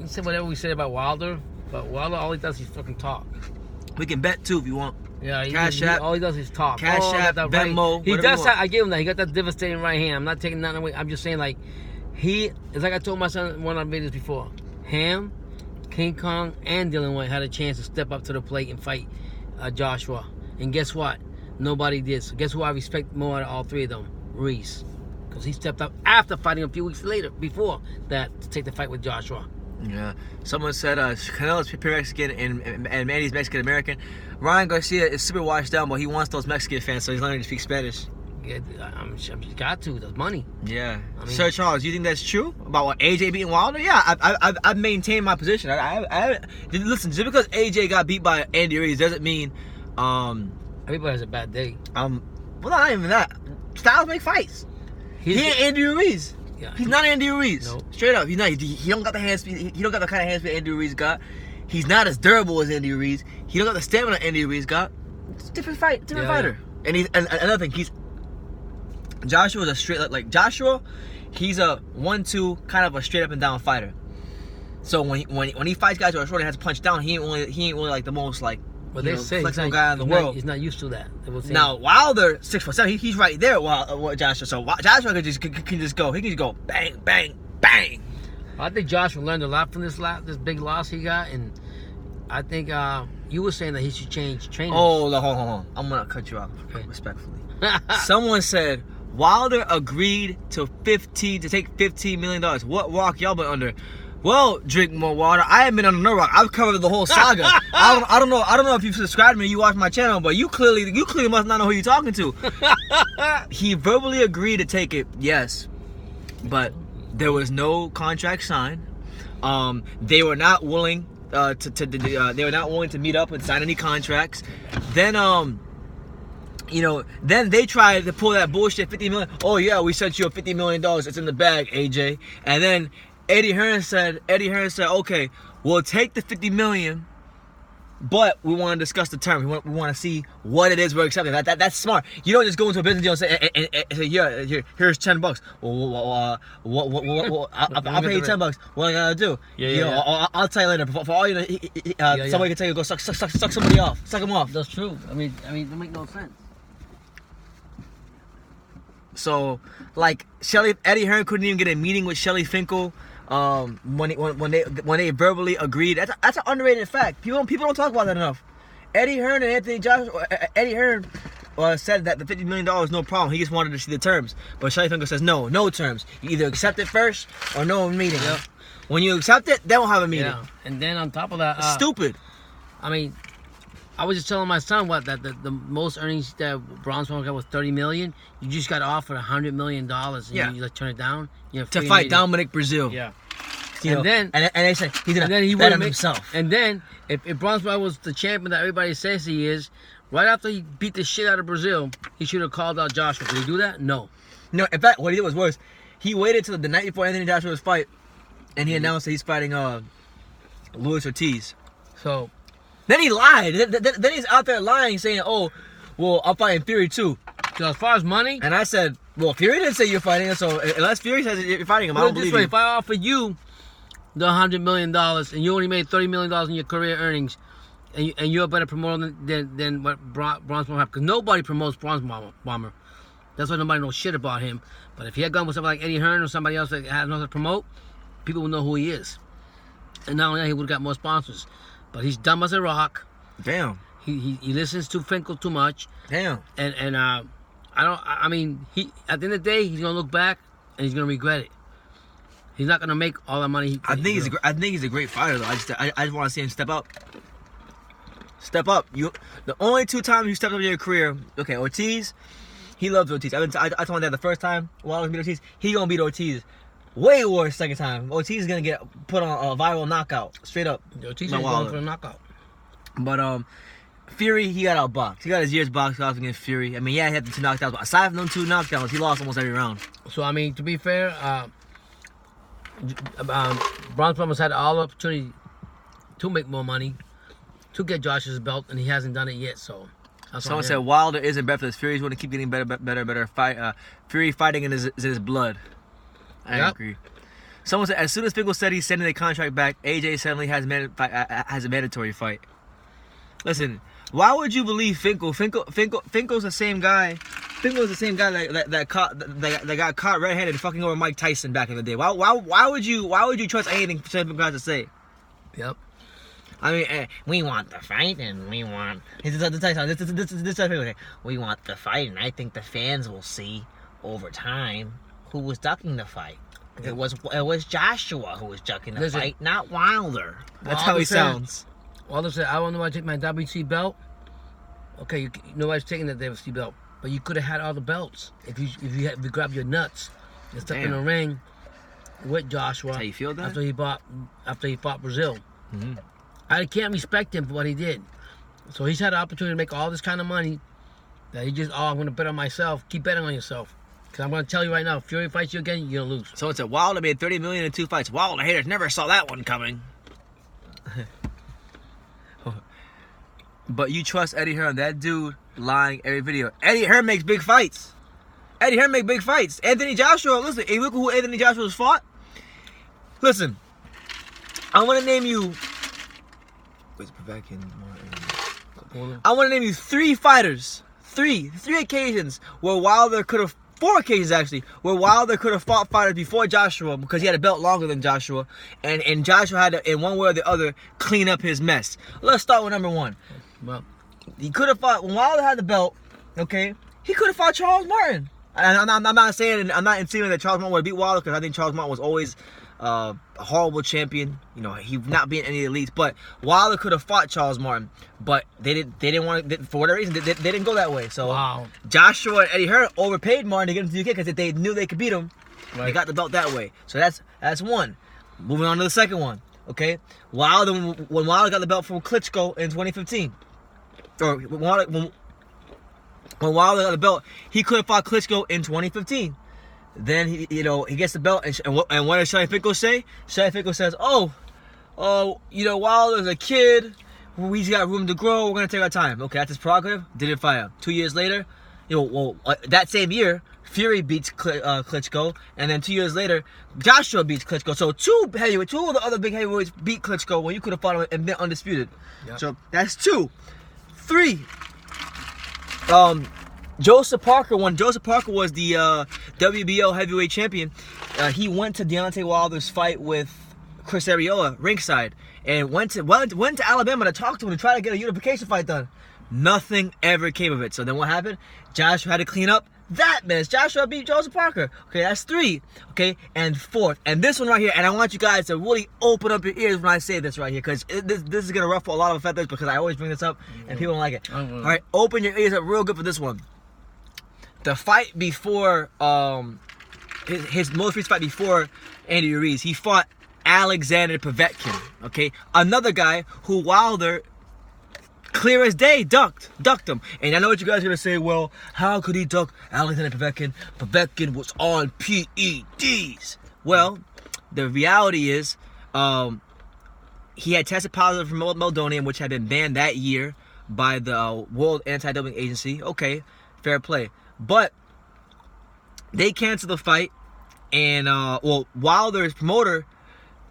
said whatever we said about Wilder, but Wilder all he does is fucking talk. We can bet too if you want. Yeah, Cash App. All he does is talk. Cash App, Venmo. He does. I gave him that. He got that devastating right hand. I'm not taking nothing away. I'm just saying, like, it's like I told my son in one of our videos before. Him King Kong and Dylan White had a chance to step up to the plate and fight Joshua. And guess what? Nobody did. So guess who I respect more out of all three of them? Reese. Because he stepped up after fighting a few weeks before that, to take the fight with Joshua. Yeah. Someone said Canelo's pure Mexican and Manny's Mexican American. Ryan Garcia is super washed down, but he wants those Mexican fans, so he's learning to speak Spanish. Yeah, he's got to. That's money. Yeah. I mean, Sir Charles, you think that's true about what AJ beating Wilder? Yeah, I've maintained my position. Listen, just because AJ got beat by Andy Ruiz doesn't mean everybody has a bad day. well, not even that. Styles make fights. He ain't Andy Ruiz. Yeah, he's not Andy Ruiz. No. Straight up, he's not. He don't got the hand speed. He don't got the kind of hand speed Andy Ruiz got. He's not as durable as Andy Ruiz. He don't got the stamina Andy Ruiz got. It's a different fighter. And another thing, Joshua is a straight Joshua. He's a 1-2 kind of a straight up and down fighter. So when he fights guys who are short and has to punch down, he ain't really like the most like. Well, they say flexible guy in the world. He's not used to that. Now Wilder 6'7", he's right there. While Joshua, so Joshua can just go. He can just go bang, bang, bang. I think Joshua learned a lot from this big loss he got, and I think you were saying that he should change trainers. Oh, hold on. I'm gonna cut you off respectfully. Someone said Wilder agreed to take $15 million. What rock y'all been under? Well, drink more water. I haven't been under no rock. I've covered the whole saga. I don't know if you've subscribed to me, you watch my channel, but you clearly must not know who you're talking to. He verbally agreed to take it, yes, but there was no contract signed. They were not willing to meet up and sign any contracts. Then then they tried to pull that bullshit $50 million. Oh yeah, we sent you a $50 million. It's in the bag, AJ. And then Eddie Hearn said, okay, we'll take the $50 million, but we want to discuss the terms. We want to see what it is we're accepting. That's smart. You don't just go into a business deal and say, here's $10. Well, I'll pay you $10. What I gotta do? I'll tell you later. For all you know, somebody can tell you go suck somebody off, suck them off. That's true. I mean, it don't make no sense. So, Eddie Hearn couldn't even get a meeting with Shelly Finkel. When they verbally agreed, that's an underrated fact. People don't talk about that enough. Eddie Hearn and Anthony Joshua. Eddie Hearn said that the $50 million is no problem. He just wanted to see the terms. But Shelly Finkel says no terms. You either accept it first or no meeting. Yep. When you accept it, they won't have a meeting. Yeah. And then on top of that, stupid. I mean, I was just telling my son that the most earnings that Bronze got was $30 million. You just got offered $100 million, and you turn it down. To fight Dominic Brazil. Yeah. And they say he's gonna bet on himself. And then if Bronze was the champion that everybody says he is, right after he beat the shit out of Brazil, he should have called out Joshua. Did he do that? No. No. In fact, what he did was worse. He waited till the night before Anthony Joshua's fight, and he announced that he's fighting Luis Ortiz. So. Then he lied. Then he's out there lying, saying, "Oh, well, I'm fighting Fury too." So as far as money, and I said, "Well, Fury didn't say you're fighting him, so unless Fury says you're fighting him, I don't believe you." If I offer you the $100 million and you only made $30 million in your career earnings, and you're a better promoter than what Bronze Bomber have, because nobody promotes Bronze Bomber. That's why nobody knows shit about him. But if he had gone with somebody like Eddie Hearn or somebody else that has nothing to promote, people would know who he is. And not only that, he would have got more sponsors. But he's dumb as a rock. Damn. He listens to Finkel too much. Damn. And at the end of the day, he's gonna look back and he's gonna regret it. He's not gonna make all that money. I think he's a great fighter though. I just want to see him step up. Step up. The only two times you stepped up in your career. Okay, Ortiz. He loves Ortiz. I told him that the first time Wilder beat Ortiz, he gonna beat Ortiz. Way worse second time. Ortiz is gonna get put on a viral knockout. Straight up. Ortiz is going for a knockout. But Fury, he got outboxed. He got his ears boxed out against Fury. I mean, yeah, he had the 2 knockdowns, but aside from them 2 knockdowns, he lost almost every round. So I mean, to be fair, Bronze Bomber's had all the opportunity to make more money, to get Josh's belt, and he hasn't done it yet. So someone said Wilder isn't breathless. Fury's going to keep getting better. Fury fighting in his blood. I agree. Someone said, as soon as Finkel said he's sending the contract back, AJ suddenly has a mandatory fight. Listen, why would you believe Finkel? Finkel's the same guy. Finkel's the same guy that got caught red-handed fucking over Mike Tyson back in the day. Why would you trust anything Finkel has to say? Yep. I mean, we want the fight, and we want. This we want the fight, and I think the fans will see over time who was ducking the fight. It was Joshua who was ducking the fight, not Wilder. That's how he sounds. Wilder said, "I don't know why I take my WC belt." Okay, nobody's taking the WC belt, but you could have had all the belts if you grabbed your nuts and stepped in the ring with Joshua. That's how you feel that? After he fought Brazil. Mm-hmm. I can't respect him for what he did. So he's had the opportunity to make all this kind of money that he just, I'm going to bet on myself. Keep betting on yourself. Because I'm going to tell you right now, if Fury fights you again, you're going to lose. So it's a Wilder made $30 million in 2 fights. Wilder haters never saw that one coming. But you trust Eddie Hearn, that dude lying every video. Eddie Hearn makes big fights. Eddie Hearn makes big fights. Anthony Joshua, listen, if you look at who Anthony Joshua's fought. Listen, I want to name you. I want to name you 3 fighters, three occasions where Wilder could have, 4 occasions actually, where Wilder could have fought fighters before Joshua because he had a belt longer than Joshua, and Joshua had to, in one way or the other, clean up his mess. Let's start with number 1. Well, he could have fought when Wilder had the belt. Okay, he could have fought Charles Martin. And I'm not saying, I'm not insinuating that Charles Martin would beat Wilder because I think Charles Martin was always a horrible champion. You know, he not being any elites, but Wilder could have fought Charles Martin, but they didn't want to, for whatever reason they didn't go that way. So Joshua and Eddie Hearn overpaid Martin to get him to the UK because they knew they could beat him. Right. They got the belt that way. So that's one. Moving on to the second one. Okay, Wilder, when Wilder got the belt from Klitschko in 2015, or when Wilder got the belt, he could have fought Klitschko in 2015. Then he gets the belt, and what does Shane Finkel say? Shane Finkel says, Wilder's a kid. He's got room to grow. We're gonna take our time. Okay, that's his prerogative. Didn't fight him. 2 years later, that same year, Fury beats Klitschko, and then 2 years later, Joshua beats Klitschko. So two of the other big heavyweights beat Klitschko when you could have fought him and been undisputed. Yep. So that's 2. 3. Joseph Parker, when Joseph Parker was the WBO heavyweight champion, he went to Deontay Wilder's fight with Chris Arreola ringside, and went to Alabama to talk to him to try to get a unification fight done. Nothing ever came of it. So then what happened? Joshua had to clean up that mess. Joshua beat Joseph Parker. Okay, that's 3. Okay, and 4th, and this one right here, and I want you guys to really open up your ears when I say this right here, because this is gonna ruffle a lot of feathers because I always bring this up and people don't like it. All right, open your ears up real good for this one. The fight before his most recent fight before Andy Ruiz, he fought Alexander Povetkin. Okay, another guy who Wilder, clear as day, ducked him. And I know what you guys are gonna say. Well, how could he duck Alexander Povetkin? Povetkin was on PEDs. Well, the reality is, he had tested positive for meldonium, which had been banned that year by the World Anti-Doping Agency. Okay, fair play. But they canceled the fight, and Wilder's promoter,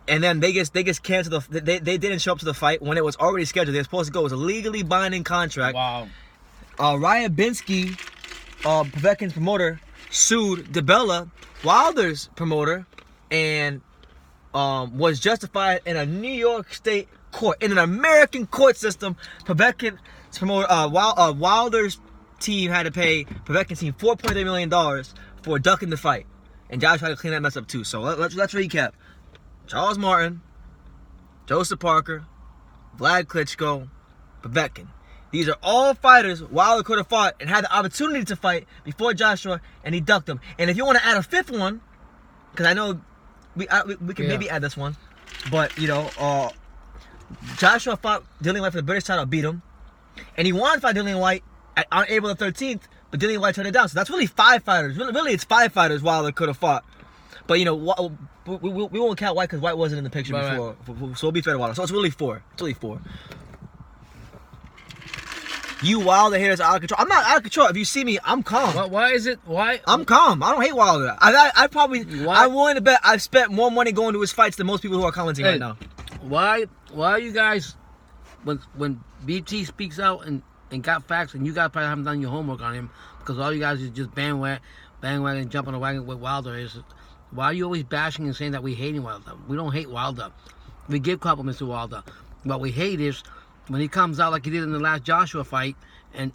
and then they just canceled they didn't show up to the fight when it was already scheduled. They were supposed to go. It was a legally binding contract. Wow. Ryan Binsky, Povetkin's promoter, sued DeBella, Wilder's promoter, and was justified in a New York State court, in an American court system. Povetkin's promoter, Wilder's team had to pay Povetkin's team $4.3 million for ducking the fight, and Josh tried to clean that mess up too. So let's recap: Charles Martin, Joseph Parker, Vlad Klitschko, Povetkin. These are all fighters Wilder could have fought and had the opportunity to fight before Joshua, and he ducked them. And if you want to add a 5th one, because I know we can maybe add this one, but Joshua fought Dillian White for the British title, beat him, and he wanted to fight Dillian White on April the 13th, but Dillian White turned it down. So that's really 5 fighters. Really, it's 5 fighters Wilder could have fought. But we won't count White because White wasn't in the picture before. Right. So it'll be fair to Wilder. So it's really 4. It's really 4. You Wilder haters are out of control. I'm not out of control. If you see me, I'm calm. Why is it? Why? I'm calm. I don't hate Wilder. I'm willing to bet I've spent more money going to his fights than most people who are commenting right now. Why are you guys, when BT speaks out and got facts, and you guys probably haven't done your homework on him, because all you guys is just bandwagon jumping the wagon with Wilder. Why are you always bashing and saying that we hate Wilder? We don't hate Wilder. we give compliments to Wilder. What we hate is when he comes out like he did in the last Joshua fight and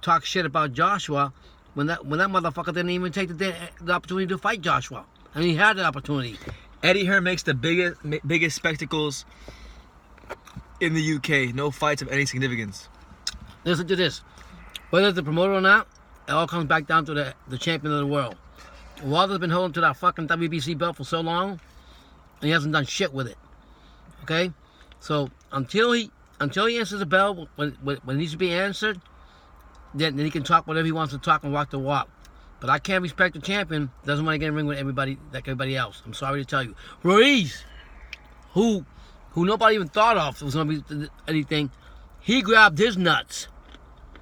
talk shit about Joshua when that motherfucker didn't even take the opportunity to fight Joshua. And he had the opportunity. Eddie Hearn makes the biggest spectacles in the UK. No fights of any significance. Listen to this. Whether it's the promoter or not, it all comes back down to the champion of the world. Wilder's been holding to that fucking WBC belt for so long, and he hasn't done shit with it. Okay? So until he answers the bell when it needs to be answered, then he can talk whatever he wants to talk and walk the walk. But I can't respect the champion. Doesn't want to get in the ring with everybody like everybody else. I'm sorry to tell you. Ruiz, who nobody even thought of was going to be anything, he grabbed his nuts.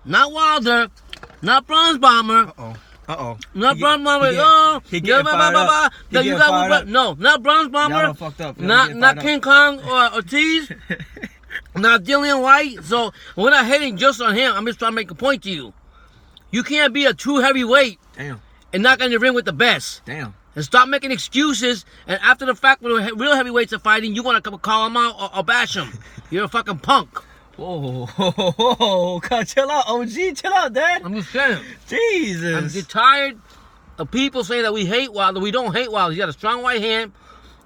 Not Wilder, not Bronze Bomber. Not Bronze Bomber. No, not Bronze Bomber. Y'all fucked up. Not King Kong or Ortiz. Not Dillian White. So we're not hitting just on him. I'm just trying to make a point to you. You can't be a true heavyweight and not get in the ring with the best. Damn. And stop making excuses. And after the fact, when the real heavyweights are fighting, you want to call them out or bash them. You're a fucking punk. Whoa, chill out, OG, chill out, Dad. I'm just saying. Jesus. I'm just tired of people saying that we hate Wilder. We don't hate Wilder. He's got a strong right hand.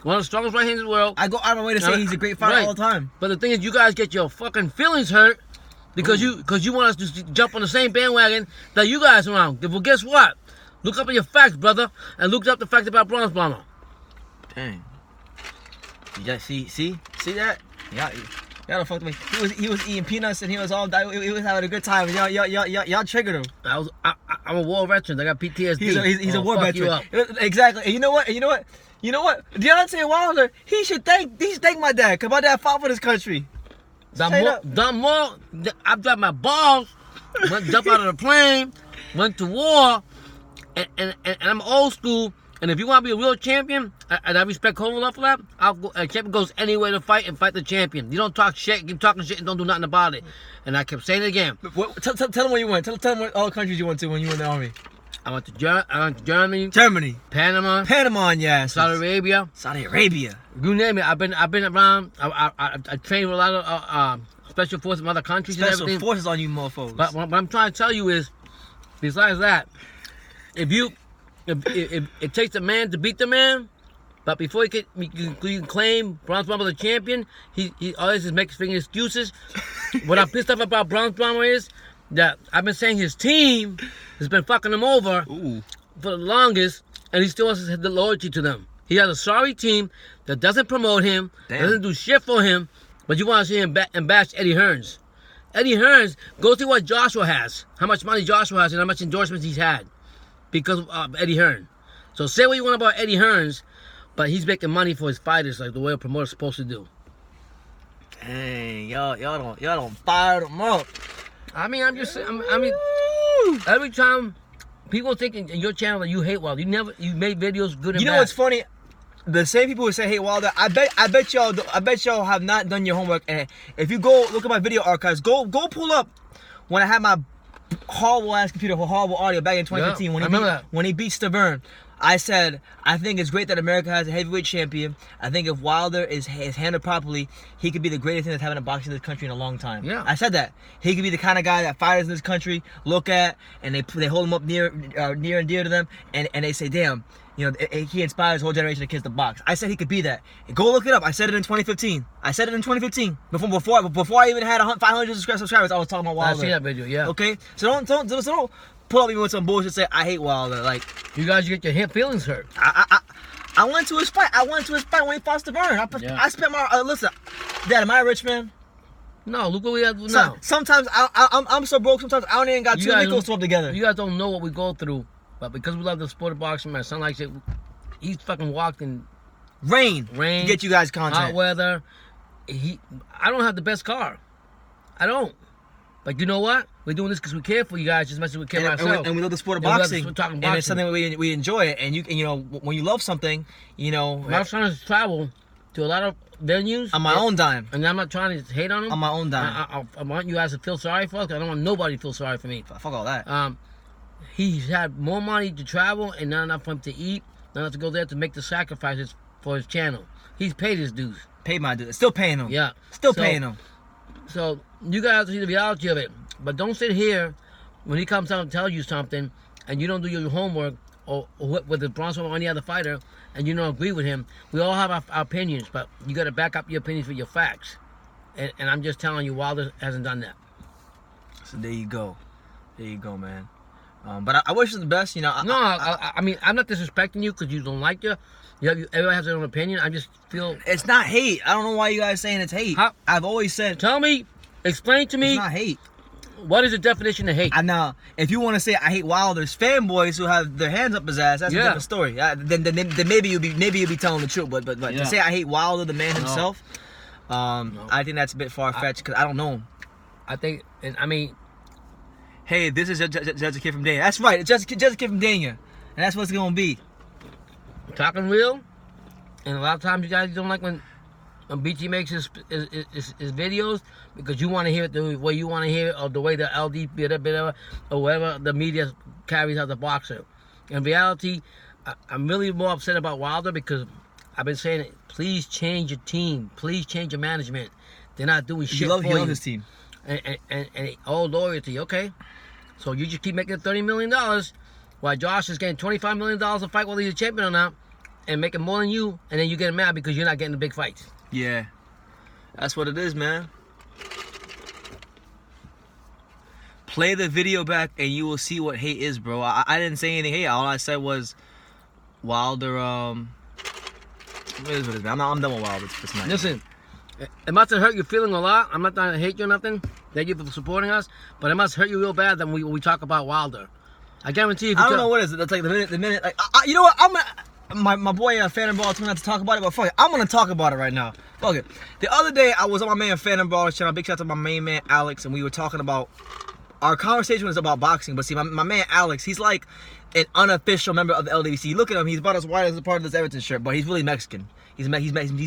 One of the strongest right hands in the world. I go out of my way to say he's a great fighter all the time. But the thing is, you guys get your fucking feelings hurt because you want us to jump on the same bandwagon that you guys are on. Well, guess what? Look up your facts, brother, and look up the facts about Bronze Bomber. Dang. Yeah, see that? Yeah. Y'all fucked me. He was eating peanuts and he was having a good time. Y'all triggered him. I'm a war veteran. I got PTSD. He's a war veteran. Exactly. And you know what? Deontay Wilder, he should thank my dad. Cause my dad fought for this country. I dropped my balls, jumped out of the plane, went to war, and I'm old school. And if you want to be a real champion, and I respect Kovalev for that, a champion goes anywhere to fight and fight the champion. You don't talk shit, keep talking shit, and don't do nothing about it. And I kept saying it again. Tell them where you went. Tell them all the countries you went to when you were in the army. I went to Germany. Panama, yes. Saudi Arabia. You name it. I've been around. I trained with a lot of special forces from other countries. Special and forces on you, motherfuckers. But what I'm trying to tell you is, besides that, if it takes a man to beat the man, but before you can claim Bronze Bomber the champion, he always just makes excuses. What I'm pissed off about Bronze Bomber is that I've been saying his team has been fucking him over for the longest, and he still wants to have the loyalty to them. He has a sorry team that doesn't promote him, doesn't do shit for him, but you want to see him bash Eddie Hearns. Eddie Hearns, go see what Joshua has, how much money Joshua has, and how much endorsements he's had because of Eddie Hearn. So say what you want about Eddie Hearns, but he's making money for his fighters like the way a promoter's supposed to do. Dang, y'all don't fire them up. I mean, I'm just saying. I mean, every time people think in your channel that you hate Wilder, you made videos good and bad. You know what's funny? The same people who say hate Wilder, I bet y'all have not done your homework. And if you go look at my video archives, go pull up when I had my horrible ass computer for horrible audio back in 2015 when he beat Stavern. I said, I think it's great that America has a heavyweight champion. I think if Wilder is handled properly, he could be the greatest thing that's happened in boxing in this country in a long time. Yeah. I said that. He could be the kind of guy that fighters in this country look at, and they hold him up near and dear to them, and they say, damn, you know, he inspires a whole generation of kids to box. I said he could be that. And go look it up. I said it in 2015. Before I even had 500 subscribers, I was talking about Wilder. I see that video, yeah. Okay? So don't pull up me with some bullshit and say I hate Wilder. Like, you guys get your feelings hurt. I went to his fight. When he fought Stavern. I spent my listen. Dad, am I a rich man? No, look what we have now. Sometimes I'm so broke. Sometimes I don't even got two nickels to rub together. You guys don't know what we go through, but because we love the sport of boxing, my son likes it. He's fucking walked in rain to get you guys content. Hot weather. I don't have the best car. I don't. But you know what? We're doing this because we care for you guys just as much as we care for ourselves. And we love the sport of boxing. And it's something we enjoy it. And you know, when you love something, you know. I'm trying to travel to a lot of venues. On my own dime. And I'm not trying to hate on them. On my own dime. I want you guys to feel sorry for us. I don't want nobody to feel sorry for me. Fuck all that. He's had more money to travel and not enough for him to eat. Not enough to go there to make the sacrifices for his channel. He's paid his dues. Paid my dude. Still paying him. Yeah. Still paying him. So you guys have to see the reality of it. But don't sit here when he comes out and tells you something and you don't do your homework or with the Bronson or any other fighter and you don't agree with him. We all have our opinions, but you got to back up your opinions with your facts. And I'm just telling you, Wilder hasn't done that. So there you go. There you go, man. But I wish you the best, you know. I mean, I'm not disrespecting you because you don't like you. Everybody has their own opinion. I just feel... It's not hate. I don't know why you guys saying it's hate. I've always said... Tell me, explain to me... It's not hate. What is the definition of hate? Now, if you want to say I hate Wilder's fanboys who have their hands up his ass, that's a different story. Then maybe you'll be telling the truth. But to say I hate Wilder, the man himself, I think that's a bit far-fetched because I don't know him. I think, and I mean... Hey, this is just a kid from Dania. That's right. It's just a kid from Dania. And that's what it's going to be. Talking real. And a lot of times you guys don't like when BT makes his videos because you want to hear it the way you want to hear it or the way the LD or whatever the media carries out the boxer. In reality, I'm really more upset about Wilder because I've been saying it. Please change your team. Please change your management. They're not doing shit for you. He loves his team. And all loyalty, okay? So you just keep making $30 million while Josh is getting $25 million to fight whether he's a champion or not and making more than you, and then you get mad because you're not getting the big fights. Yeah. That's what it is, man. Play the video back and you will see what hate is, bro. I didn't say anything hate. All I said was Wilder, it is what it is, man. I'm done with Wilder for tonight. Listen, it must have hurt your feeling a lot. I'm not trying to hate you or nothing. Thank you for supporting us. But it must hurt you real bad that we talk about Wilder. I guarantee you. I don't know what it is. That's like the minute. Like, you know what? My boy Phantom Ball told me not to talk about it, but fuck it. I'm gonna talk about it right now. Fuck it. The other day I was on my man Phantom Ball's channel. Big shout out to my main man Alex, and we were talking about our conversation was about boxing. But see, my man Alex, he's like an unofficial member of the LWC. Look at him. He's about as white as a part of this Everton shirt, but he's really Mexican. He's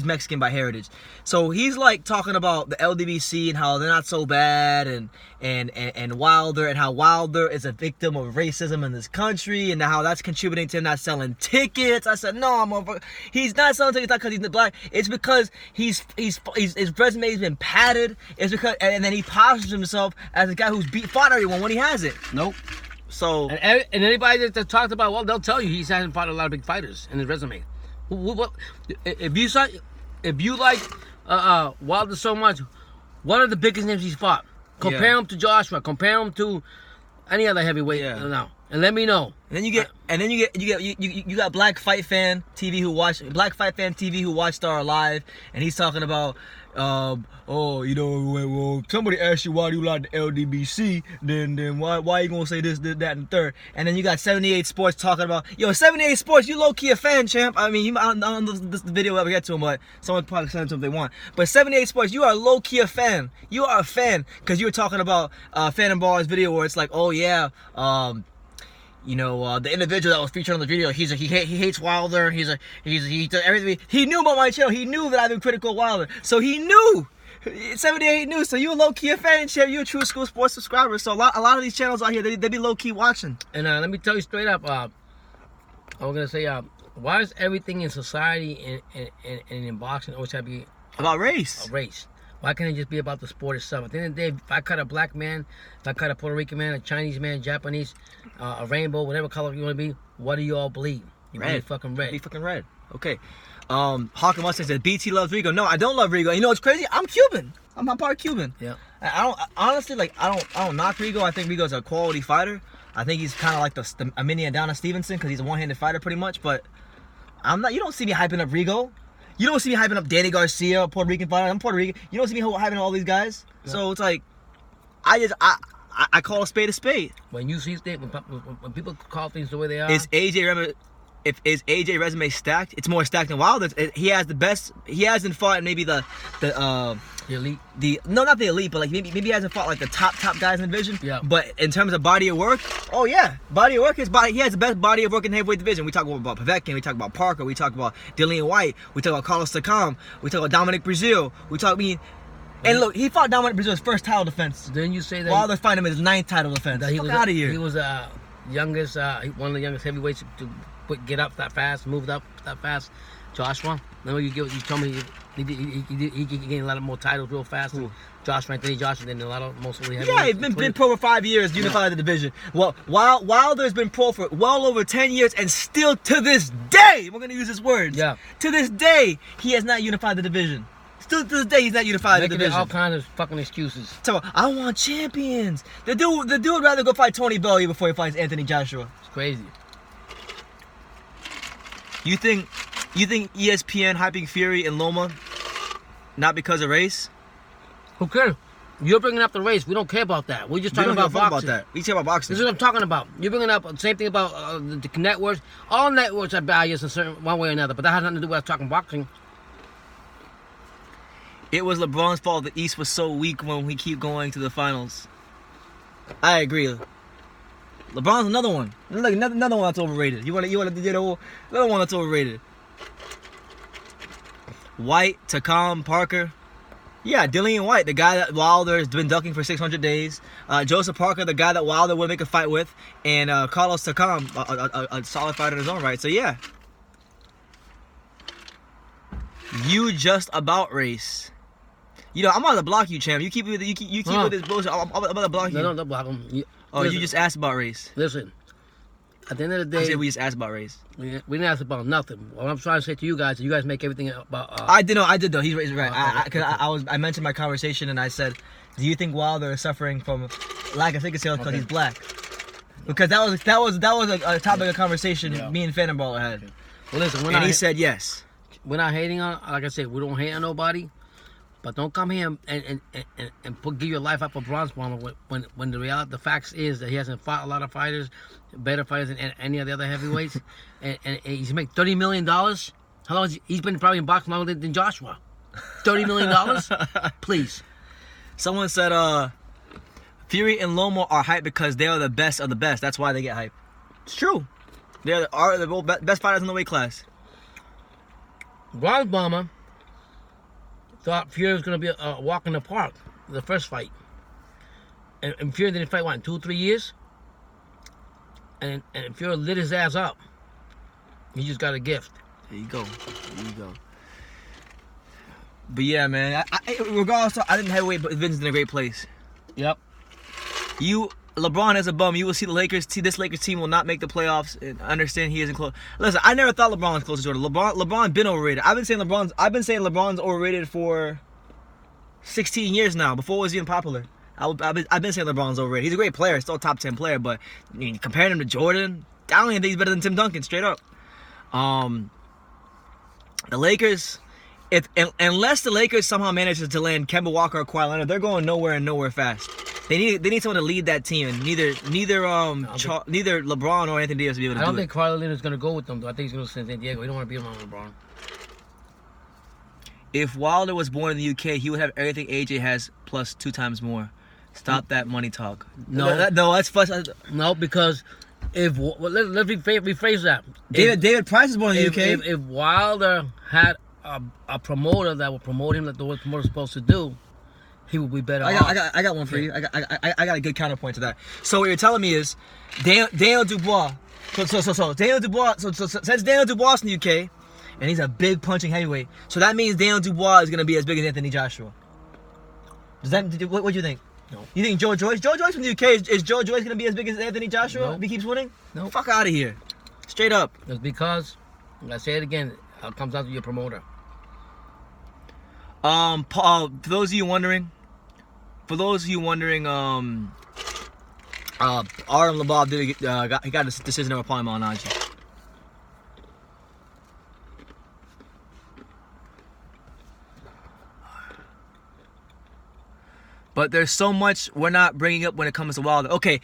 Mexican by heritage. So he's like talking about the LWC and how they're not so bad and Wilder and how Wilder is a victim of racism in this country and how that's contributing to him not selling tickets. I said, no, motherfucker. He's not selling tickets not because he's black. It's because his resume has been padded. It's because and then he postures himself as a guy who's fought everyone when he hasn't. Nope. So and anybody that talked about, well, they'll tell you he hasn't fought a lot of big fighters in his resume. What if you like Wilder so much? What are the biggest names he's fought? Compare him to Joshua. Compare him to any other heavyweight. Now, and let me know. And then you got Black Fight Fan TV who watched our live, and he's talking about well, somebody asked you why do you like the LDBC, then why you gonna say this, that, and the third? And then you got 78 Sports talking about, 78 Sports, you low-key a fan, champ. I mean, I don't know if this video will ever get to him, but someone probably send it to him if they want. But 78 Sports, you are low-key a fan. You are a fan, because you were talking about Phantom Ball's video where it's like, oh yeah, the individual that was featured on the video, he hates Wilder. He does everything. He knew about my channel. He knew that I've been critical of Wilder. So he knew. 78 knew. So you a low-key fan, champ. You a true school sports subscriber. So a lot of these channels out here, they be low-key watching. And let me tell you straight up, I'm gonna say, why is everything in society and in boxing always have to be about race? A race. Why can't it just be about the sport itself? At the end of the day, if I cut a black man, if I cut a Puerto Rican man, a Chinese man, Japanese, a rainbow, whatever color you want to be, what do you all believe? You believe fucking red. Be fucking red. Okay. Hawker Mustang says BT loves Rigo. No, I don't love Rigo. You know what's crazy? I'm Cuban. I'm part Cuban. Yeah. I don't honestly I don't knock Rigo. I think Rigo's a quality fighter. I think he's kind of like a mini Adonis Stevenson because he's a one-handed fighter pretty much. But I'm not. You don't see me hyping up Rigo. You don't see me hyping up Danny Garcia, Puerto Rican fighter. I'm Puerto Rican. You don't see me hyping up all these guys. Yeah. So it's like, I call a spade a spade. When you see things, when people call things the way they are. Is AJ resume stacked? It's more stacked than Wilder. He has the best. He hasn't fought maybe the elite. Not the elite, but like maybe he hasn't fought like the top guys in the division. Yeah. But in terms of body of work, oh yeah, body of work he has the best body of work in the heavyweight division. We talk about Povetkin, we talk about Parker, we talk about Dillian White, we talk about Carlos Takam, we talk about Dominic Brazil, and look, he fought Dominic Brazil's first title defense. Didn't you say that Wilder fight him his 9th title defense? That he was out of here. He was one of the youngest heavyweights to get up that fast, moved up that fast. Joshua. Remember you told me he gained a lot of more titles real fast. Who? Anthony Joshua than a lot of mostly heavyweights. Yeah, he's been pro for 5 years, unified the division. Well, Wilder's been pro for well over 10 years, and still to this day, we're gonna use his words. Yeah. To this day, he has not unified the division. Still to this day, he's not unified the division. All kinds of fucking excuses. So I want champions. The dude would rather go fight Tony Bellew before he fights Anthony Joshua. It's crazy. You think ESPN hyping Fury and Loma not because of race? Who cares? You're bringing up the race. We don't care about that. We're just talking about boxing. We care about boxing. This is what I'm talking about. You're bringing up the same thing about the networks. All networks are biased in certain one way or another, but that has nothing to do with us talking boxing. It was LeBron's fault the East was so weak when we keep going to the finals. I agree. LeBron's another one. Look, another one that's overrated. You want to another one that's overrated. White, Takam, Parker. Yeah, Dillian White, the guy that Wilder's been ducking for 600 days. Joseph Parker, the guy that Wilder would make a fight with. And Carlos Takam, a solid fighter in his own right. So, yeah. You just about race. You know, I'm about to block you, champ. You keep with this bullshit. I'm about to block you. No, don't block him. Listen, you just asked about race. Listen, at the end of the day... I said we just asked about race. We didn't ask about nothing. What I'm trying to say to you guys make everything about... I did though. He's right. I mentioned my conversation and I said, do you think Wilder is suffering from lack of ticket sales because he's black? Because that was a topic of conversation me and Fanballer had. Okay. Well, listen, he said yes. We're not hating on... Like I said, we don't hate on nobody. But don't come here and give your life up for bronze bomber when the facts is that he hasn't fought a lot of fighters, better fighters than any of the other heavyweights, and he's making $30 million. How long he's been probably in boxing longer than Joshua? $30 million, please. Someone said Fury and Loma are hyped because they are the best of the best. That's why they get hyped. It's true. They're the best fighters in the weight class. Bronze bomber thought Fury was going to be a walk in the park, the first fight. And Fury didn't fight, what, in 2-3 years? And Fury lit his ass up. He just got a gift. There you go. But yeah, man, regardless, I didn't heavyweight, but Vince's in a great place. Yep. LeBron is a bum. You will see this Lakers team will not make the playoffs. And understand he isn't close. Listen, I never thought LeBron was close to Jordan. LeBron been overrated. I've been saying LeBron's overrated for 16 years now. Before it was even popular. I've been saying LeBron's overrated. He's a great player, still a top 10 player, but comparing him to Jordan, I don't even think he's better than Tim Duncan, straight up. The Lakers, unless the Lakers somehow manages to land Kemba Walker or Kawhi Leonard, they're going nowhere and nowhere fast. They need someone to lead that team, and neither LeBron or Anthony Davis will be able to do it. I don't think Kawhi Leonard's going to go with them, though. I think he's going to San Diego. He don't want to be around LeBron. If Wilder was born in the UK, he would have everything AJ has plus 2 times more. Stop that money talk. No, that's fuss. No, because let's rephrase that. David Price is born in the UK. If Wilder had a promoter that would promote him like the way the promoter's supposed to do, he would be better off. I got one for you. I got a good counterpoint to that. So what you're telling me is Daniel Dubois. So Daniel Dubois. So since Daniel Dubois in the UK, and he's a big punching heavyweight, so that means Daniel Dubois is gonna be as big as Anthony Joshua. What do you think? No. You think Joe Joyce? Joe Joyce from the UK is Joe Joyce gonna be as big as Anthony Joshua if he keeps winning? No. Fuck out of here. Straight up. It's because, I say it again, it comes down to your promoter. For those of you wondering, Artem Lobos got a decision over Paulie Malinaggi. But there's so much we're not bringing up when it comes to Wilder. Okay,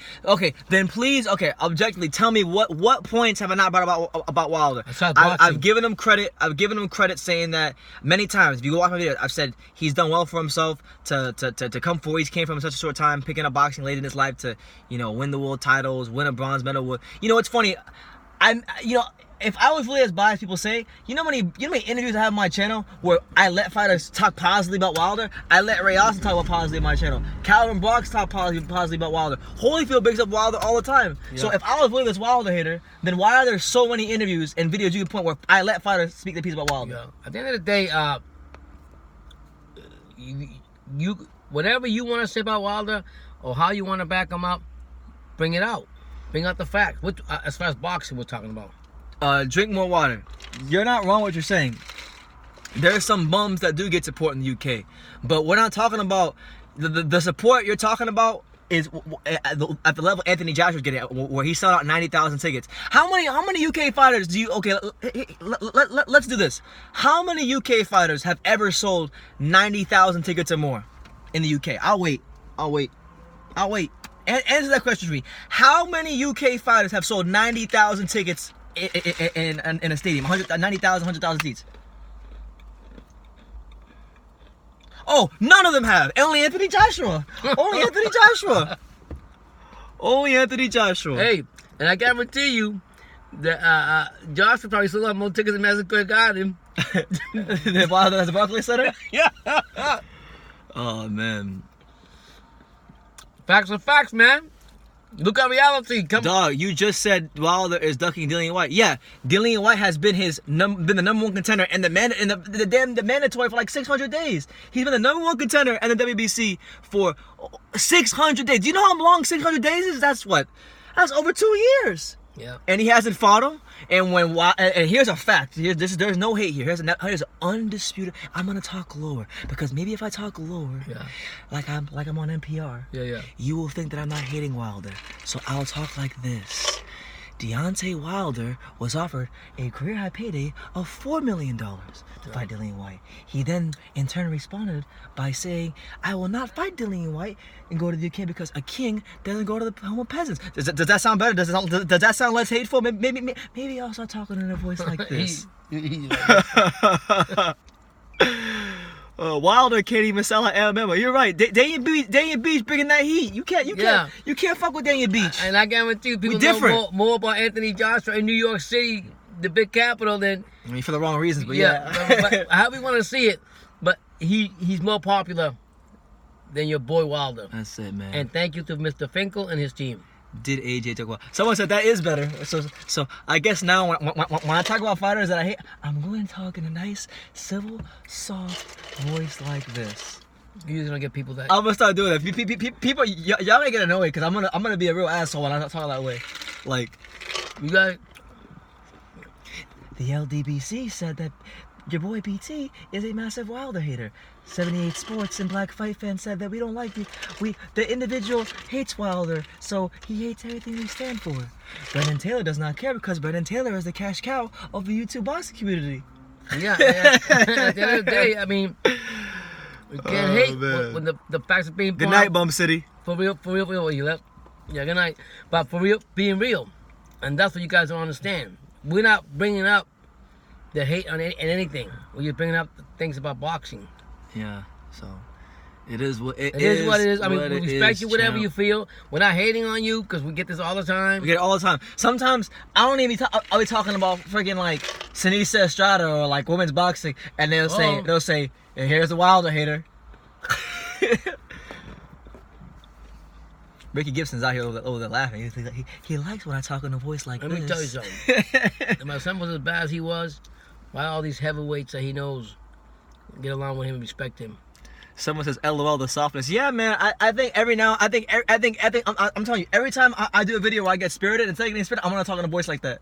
then please, objectively tell me what points have I not brought about Wilder? I've given him credit. I've given him credit saying that many times. If you go watch my video, I've said he's done well for himself to come forward. He came from such a short time, picking up boxing late in his life to, win the world titles, win a bronze medal. It's funny. if I was really as biased, people say, you know how many interviews I have on my channel where I let fighters talk positively about Wilder? I let Ray Austin talk about positively on my channel. Calvin Blanc talk positively about Wilder. Holyfield bigs up Wilder all the time. Yeah. So if I was really this Wilder hater, then why are there so many interviews and videos you can point where I let fighters speak the piece about Wilder? Yeah. At the end of the day, you whatever you want to say about Wilder or how you want to back him up, bring it out. Bring out the facts. What, as far as boxing, we're talking about. Drink more water. You're not wrong what you're saying. There are some bums that do get support in the UK, but we're not talking about the support you're talking about is at the level Anthony Joshua's getting at, where he sold out 90,000 tickets. How many UK fighters do you? Okay, let's do this. How many UK fighters have ever sold 90,000 tickets or more in the UK? I'll wait. Answer that question for me. How many UK fighters have sold 90,000 tickets in a stadium? 90,000, 100,000 seats. Oh, none of them have. Only Anthony Joshua. Only Anthony Joshua. Hey, and I guarantee you that Joshua probably sold out more tickets than Madison Square Garden. The Wilder has a Barclays Center? Yeah. Oh, man. Facts are facts, man. Look at reality. Dog, you just said Wilder is ducking Dillian White. Yeah, Dillian White has been been the number one contender and the mandatory for like 600 days. He's been the number one contender in the WBC for 600 days. Do you know how long 600 days is? That's over 2 years. Yeah. And he hasn't fought him. And here's a fact. There's no hate here. Here's an undisputed. I'm gonna talk lower because maybe if I talk lower, like I'm on NPR, you will think that I'm not hating Wilder. So I'll talk like this. Deontay Wilder was offered a career high payday of $4 million to fight Dillian White. He then, in turn, responded by saying, "I will not fight Dillian White and go to the UK because a king doesn't go to the home of peasants." Does that sound better? Does that sound less hateful? Maybe I'll start talking in a voice like this. Wilder can't even sell at Alabama. You're right. Daniel Beach bringing that heat. You can't fuck with Daniel Beach. And I guarantee you, people know more about Anthony Joshua in New York City, the big capital, than. I mean, for the wrong reasons, but yeah. But how we want to see it, but he's more popular than your boy Wilder. That's it, man. And thank you to Mr. Finkel and his team. Did AJ talk about? Someone said that is better. So I guess now when I talk about fighters that I hate, I'm going to talk in a nice, civil, soft voice like this. You're gonna get people that. I'm gonna start doing that. People, y'all may get annoyed because I'm gonna be a real asshole when I talk that way. Like, you got. The LDBC said that your boy BT is a massive Wilder hater. 78 Sports and Black Fight Fans said that we don't like the individual hates Wilder, so he hates everything we stand for. Brendan Taylor does not care because Brendan Taylor is the cash cow of the YouTube boxing community. Yeah. At the end of the day, I mean, we can't hate when the facts are being. Good night, Bum City. For real, you left. Yeah, good night. But for real, being real, and that's what you guys don't understand. We're not bringing up the hate on anything. We're just bringing up the things about boxing. Yeah, so it is what it is. It is what it is. I mean, we respect you, whatever you feel. We're not hating on you because we get this all the time. We get it all the time. Sometimes I don't even I'll be talking about freaking like Sinisa Estrada or like women's boxing, and they'll say, hey, here's the Wilder hater. Ricky Gibson's out here over there laughing. He likes when I talk in a voice like this. Let me tell you something. If my son was as bad as he was, why all these heavyweights that he knows get along with him and respect him? Someone says, "LOL, the softness." Yeah, man. I think I'm telling you, every time I do a video where I get spirited and getting spirited, I'm gonna talk in a voice like that.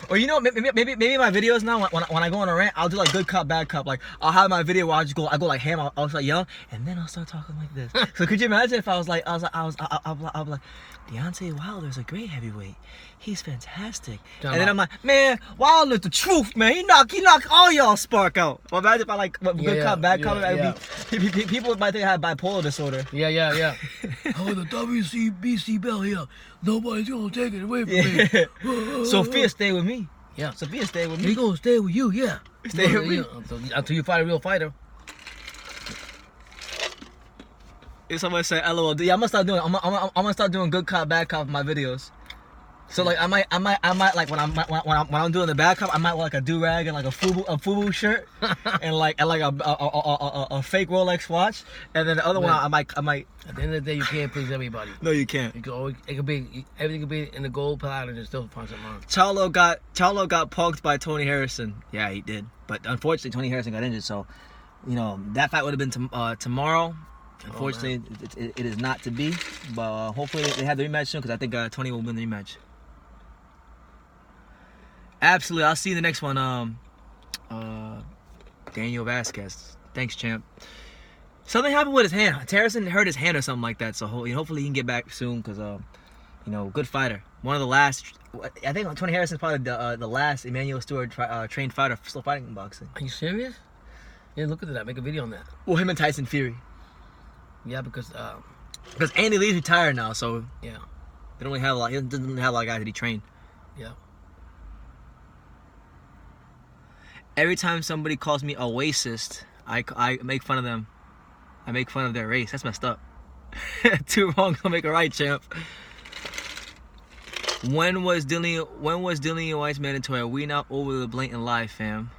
Or maybe my videos now when I go on a rant, I'll do like good cop, bad cop. Like I'll have my video where I go like ham, I'll start yelling, and then I'll start talking like this. So could you imagine if I was like, Deontay Wilder's a great heavyweight. He's fantastic. And then I'm like, man, Wilder's the truth, man. He knock all y'all spark out. Well, imagine if I like good cop, bad cop. People might think I have bipolar disorder. Yeah. Oh, the WCBC bell here. Nobody's gonna take it away from me. Sophia, stay with me. Yeah. Sophia, stay with me. He gonna stay with you, yeah. Stay with me. Until you fight a real fighter. If somebody say LOL, yeah, I'm gonna start doing good cop, bad cop in my videos. So like I might like when I'm doing the back cup, I might wear like a do rag and like a FUBU shirt and like a fake Rolex watch, and then the other one I might. At the end of the day, you can't please everybody. No, you can't. You can always, everything could be in the gold pattern and still find something wrong. Charlo got poked by Tony Harrison. Yeah, he did. But unfortunately, Tony Harrison got injured. So, that fight would have been tomorrow. Unfortunately, it is not to be. But hopefully they have the rematch soon because I think Tony will win the rematch. Absolutely. I'll see you in the next one. Daniel Vasquez. Thanks, champ. Something happened with his hand. Harrison hurt his hand or something like that. So hopefully he can get back soon because, good fighter. One of the last. I think Tony Harrison's probably the last Emmanuel Stewart trained fighter still fighting in boxing. Are you serious? Yeah, look at that. Make a video on that. Well, him and Tyson Fury. Yeah, because Andy Lee's retired now, so yeah, they don't really have a lot. He doesn't have a lot of guys that he trained. Yeah. Every time somebody calls me a racist, I make fun of them. I make fun of their race. That's messed up. Two wrong don't make a right, champ. When was Dillian White's mandatory? Are we not over the blatant lie, fam?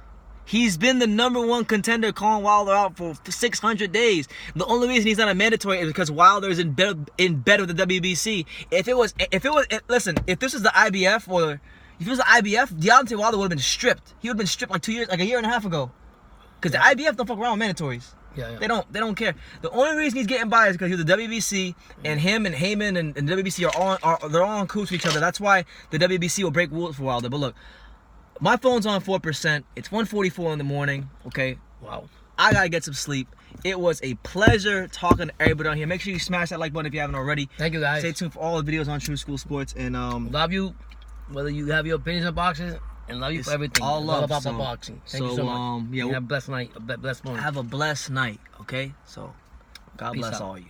He's been the number 1 contender, calling Wilder out for 600 days. The only reason he's not a mandatory is because Wilder's in bed with the WBC. If this was the IBF Deontay Wilder would have been stripped. He would have been stripped like a year and a half ago. Because the IBF don't fuck around with mandatories. Yeah. They don't care. The only reason he's getting by is because he's the WBC, and him and Heyman and the WBC they're all on coots with each other. That's why the WBC will break rules for Wilder. But look, my phone's on 4%. It's 1:44 in the morning. Okay. Wow. I gotta get some sleep. It was a pleasure talking to everybody on here. Make sure you smash that like button if you haven't already. Thank you, guys. Stay tuned for all the videos on True School Sports and love you. Whether you have your opinions on boxing, and love you for everything. All love about boxing. Thank you so much. Yeah, have a blessed night, a blessed morning. Have a blessed night. Okay. So, God Peace bless out. all of you.